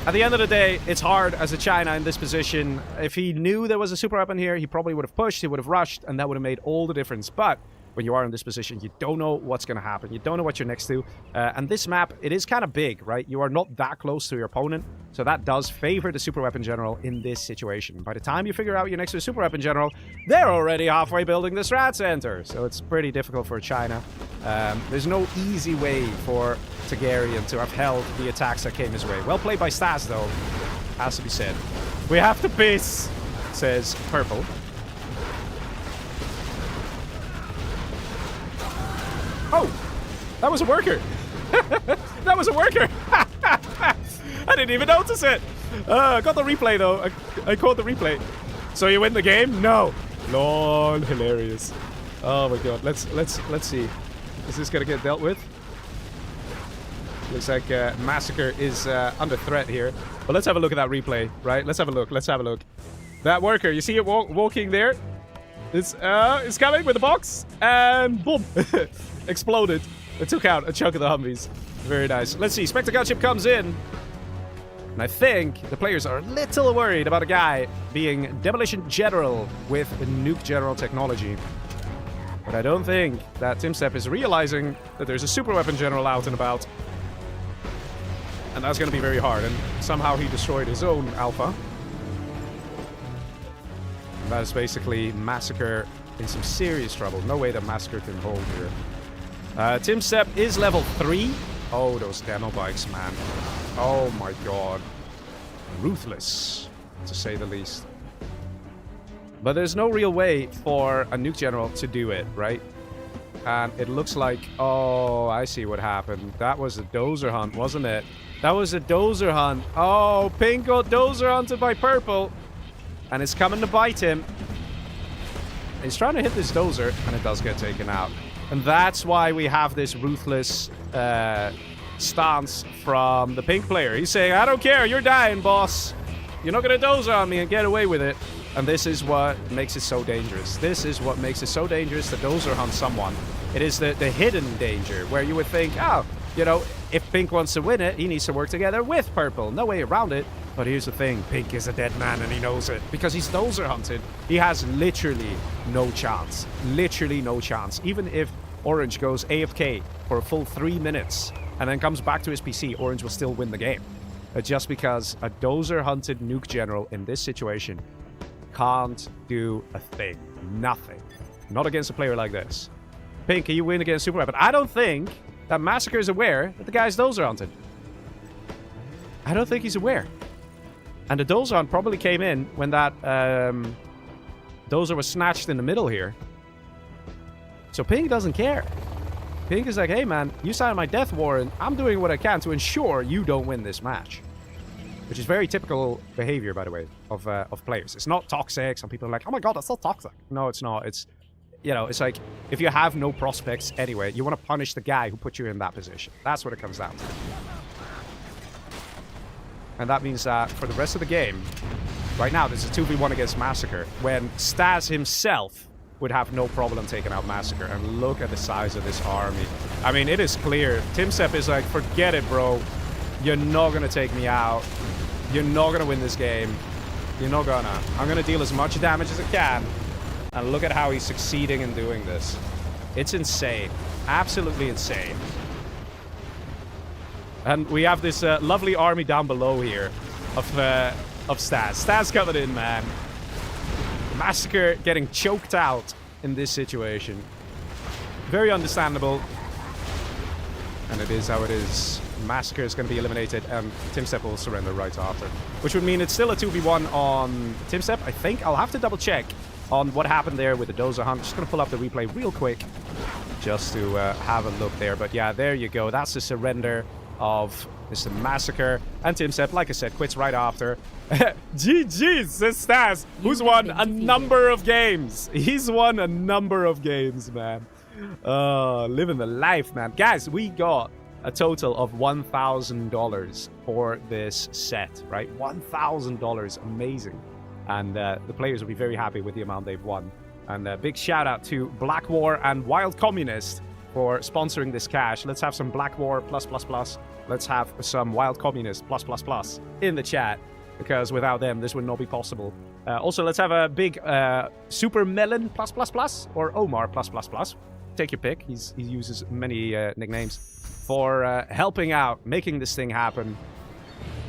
At the end of the day, it's hard as a China in this position. If he knew there was a super weapon here, he probably would have pushed, he would have rushed, and that would have made all the difference. But when you are in this position, you don't know what's going to happen. You don't know what you're next to. And this map, it is kind of big, right? You are not that close to your opponent. So that does favor the Super Weapon General in this situation. By the time you figure out you're next to a Super Weapon General, they're already halfway building the Strat Center. So it's pretty difficult for China. There's no easy way for Targaryen to have held the attacks that came his way. Well played by Stas, though. Has to be said. We have to piss, says Purple. Oh, that was a worker. That was a worker. I didn't even notice it. I got the replay though. I caught the replay. So you win the game? No. Lol, hilarious. Oh my god. Let's see. Is this gonna get dealt with? Looks like Massacre is under threat here. But let's have a look at that replay, right? Let's have a look. Let's have a look. That worker, you see it walking there? It's coming with the box and boom. Exploded. It took out a chunk of the Humvees. Very nice. Let's see. Spectre Gunship comes in. And I think the players are a little worried about a guy being Demolition General with Nuke General technology. But I don't think that Timstep is realizing that there's a Super Weapon General out and about. And that's going to be very hard. And somehow he destroyed his own alpha. And that is basically Massacre in some serious trouble. No way that Massacre can hold here. Timsep is level 3. Oh, those demo bikes, man. Oh my god. Ruthless, to say the least. But there's no real way for a nuke general to do it, right? And it looks like... Oh, I see what happened. That was a Dozer hunt, wasn't it? That was a Dozer hunt. Oh, Pink got Dozer hunted by Purple. And it's coming to bite him. He's trying to hit this Dozer, and it does get taken out. And that's why we have this ruthless stance from the Pink player. He's saying, I don't care, you're dying, boss. You're not going to Dozer on me and get away with it. And this is what makes it so dangerous. This is what makes it so dangerous to Dozer hunt someone. It is the hidden danger, where you would think, oh, you know, if Pink wants to win it, he needs to work together with Purple. No way around it. But here's the thing, Pink is a dead man and he knows it. Because he's Dozer hunted, he has literally no chance. Literally no chance. Even if Orange goes AFK for a full 3 minutes and then comes back to his PC, Orange will still win the game. Just because a Dozer hunted nuke general in this situation can't do a thing. Nothing. Not against a player like this. Pink, can you win against Super Weapon? I don't think that Massacre is aware that the guy's Dozer hunted. I don't think he's aware. And the Dozer hunt probably came in when that Dozer was snatched in the middle here. So Pink doesn't care. Pink is like, hey man, you signed my death warrant. I'm doing what I can to ensure you don't win this match. Which is very typical behavior, by the way, of players. It's not toxic. Some people are like, oh my god, that's not toxic. No, it's not. It's, you know, it's like, if you have no prospects anyway, you want to punish the guy who put you in that position. That's what it comes down to. And that means that for the rest of the game, right now, there's a 2v1 against Massacre, when Stas himself would have no problem taking out Massacre. And look at the size of this army. I mean, it is clear. Timsep is like, forget it, bro. You're not going to take me out. You're not going to win this game. You're not gonna. I'm going to deal as much damage as I can. And look at how he's succeeding in doing this. It's insane. Absolutely insane. And we have this lovely army down below here of Stas. Stas coming in, man. Massacre getting choked out in this situation. Very understandable. And it is how it is. Massacre is going to be eliminated, and Timsep will surrender right after. Which would mean it's still a 2v1 on Timsep, I think. I'll have to double check on what happened there with the Dozer hunt. Just going to pull up the replay real quick just to have a look there. But yeah, there you go. That's the surrender of Mr. Massacre. And Timsep, like I said, quits right after. GG's, says Stas, who's won a number of games. He's won a number of games, man. Living the life, man. Guys, we got a total of $1,000 for this set, right? $1,000, amazing. And the players will be very happy with the amount they've won. And a big shout out to Black War and Wild Communist for sponsoring this cash. Let's have some Black War +++. Let's have some Wild Communist +++ in the chat, because without them, this would not be possible. Also, let's have a big Super Melon +++ or Omar +++. Take your pick. He uses many nicknames for helping out, making this thing happen.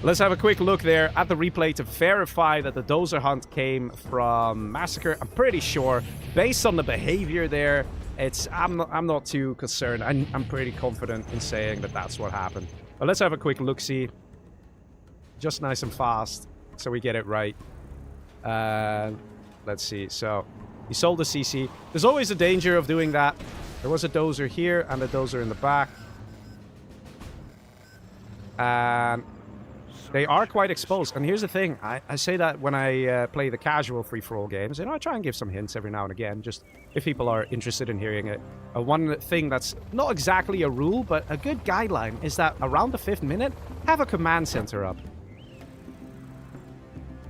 Let's have a quick look there at the replay to verify that the Dozer hunt came from Massacre. I'm pretty sure, based on the behavior there, I'm not too concerned. I'm pretty confident in saying that that's what happened. But let's have a quick look-see. Just nice and fast, so we get it right. Let's see. So, he sold the CC. There's always a danger of doing that. There was a Dozer here and a Dozer in the back. And they are quite exposed. And here's the thing. I say that when I play the casual free-for-all games. You know, I try and give some hints every now and again, just if people are interested in hearing it. One thing that's not exactly a rule, but a good guideline is that around the 5th minute, have a command center up.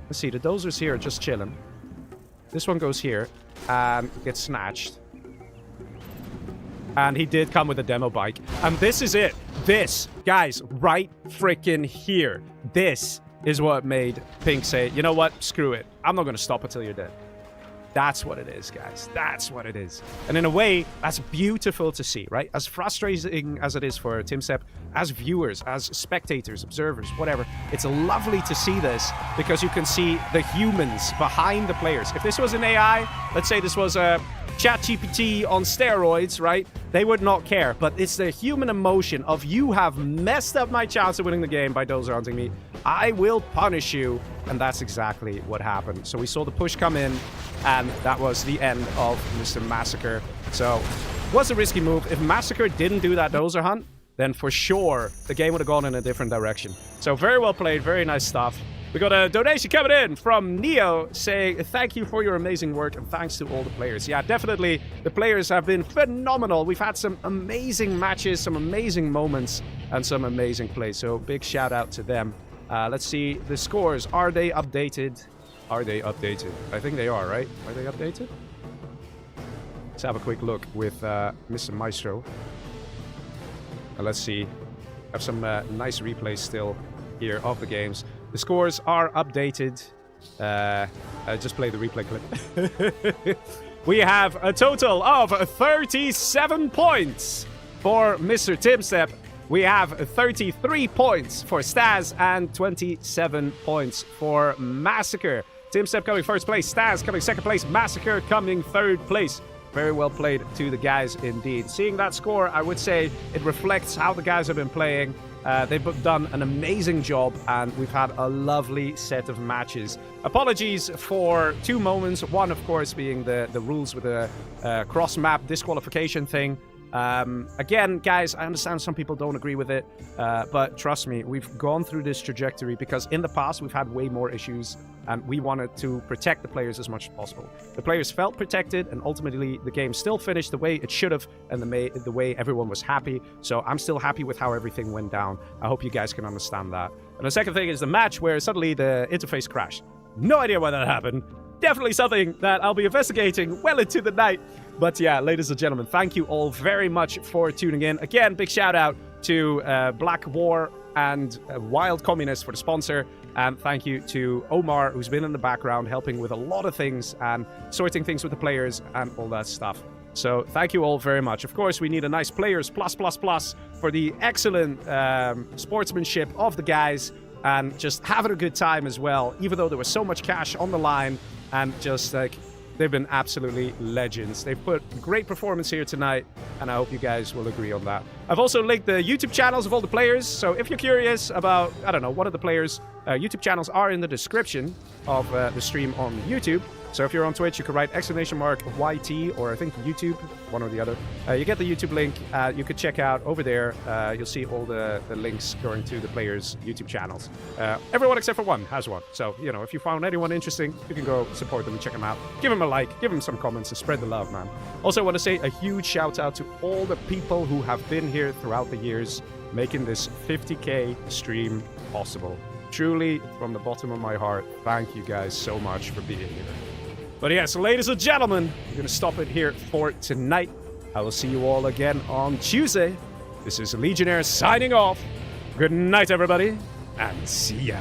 Let's see, the Dozers here are just chilling. This one goes here and gets snatched. And he did come with a demo bike. And this is it. This, guys, right freaking here. This is what made Pink say, you know what? Screw it. I'm not going to stop until you're dead. That's what it is, guys. That's what it is. And in a way, that's beautiful to see, right? As frustrating as it is for TeamStep, as viewers, as spectators, observers, whatever, it's lovely to see this because you can see the humans behind the players. If this was an AI, let's say this was a ChatGPT on steroids, right? They would not care. But it's the human emotion of you have messed up my chance of winning the game by Dozer hunting me. I will punish you. And that's exactly what happened. So we saw the push come in, and that was the end of Mr. Massacre. So was a risky move. If Massacre didn't do that Dozer hunt, then for sure the game would have gone in a different direction. So very well played, very nice stuff. We got a donation coming in from Neo saying, thank you for your amazing work and thanks to all the players. Yeah, definitely. The players have been phenomenal. We've had some amazing matches, some amazing moments, and some amazing plays. So big shout out to them. Let's see the scores. Are they updated? Are they updated? I think they are, right? Are they updated? Let's have a quick look with Mr. Maestro. Let's see. Have some nice replays still here of the games. The scores are updated. I just play the replay clip. We have a total of 37 points for Mr. TeamStep. We have 33 points for Staz and 27 points for Massacre. TeamStep coming first place, Staz coming second place, Massacre coming third place. Very well played to the guys indeed. Seeing that score, I would say it reflects how the guys have been playing. They've done an amazing job, and we've had a lovely set of matches. Apologies for two moments. One, of course, being the rules with the cross-map disqualification thing. Again, guys, I understand some people don't agree with it, but trust me, we've gone through this trajectory because in the past we've had way more issues, and we wanted to protect the players as much as possible. The players felt protected, and ultimately the game still finished the way it should have, and the way everyone was happy. So I'm still happy with how everything went down. I hope you guys can understand that. And the second thing is the match where suddenly the interface crashed. No idea why that happened. Definitely something that I'll be investigating well into the night. But yeah, ladies and gentlemen, thank you all very much for tuning in. Again, big shout out to Black War and Wild Communist for the sponsor. And thank you to Omar, who's been in the background helping with a lot of things and sorting things with the players and all that stuff. So thank you all very much. Of course, we need a nice players plus for the excellent sportsmanship of the guys and just having a good time as well, even though there was so much cash on the line. And just like, they've been absolutely legends. They've put great performance here tonight, and I hope you guys will agree on that. I've also linked the YouTube channels of all the players, so if you're curious about, I don't know, one of the players' YouTube channels are in the description of the stream on YouTube. So if you're on Twitch, you can write !YT, or I think YouTube, one or the other. You get the YouTube link. You could check out over there. You'll see all the links going to the players' YouTube channels. Everyone except for one has one. So, you know, if you found anyone interesting, you can go support them and check them out. Give them a like, give them some comments, and spread the love, man. Also, I want to say a huge shout out to all the people who have been here throughout the years, making this 50K stream possible. Truly, from the bottom of my heart, thank you guys so much for being here. But yes, ladies and gentlemen, we're going to stop it here for tonight. I will see you all again on Tuesday. This is Legionnaire signing off. Good night, everybody, and see ya.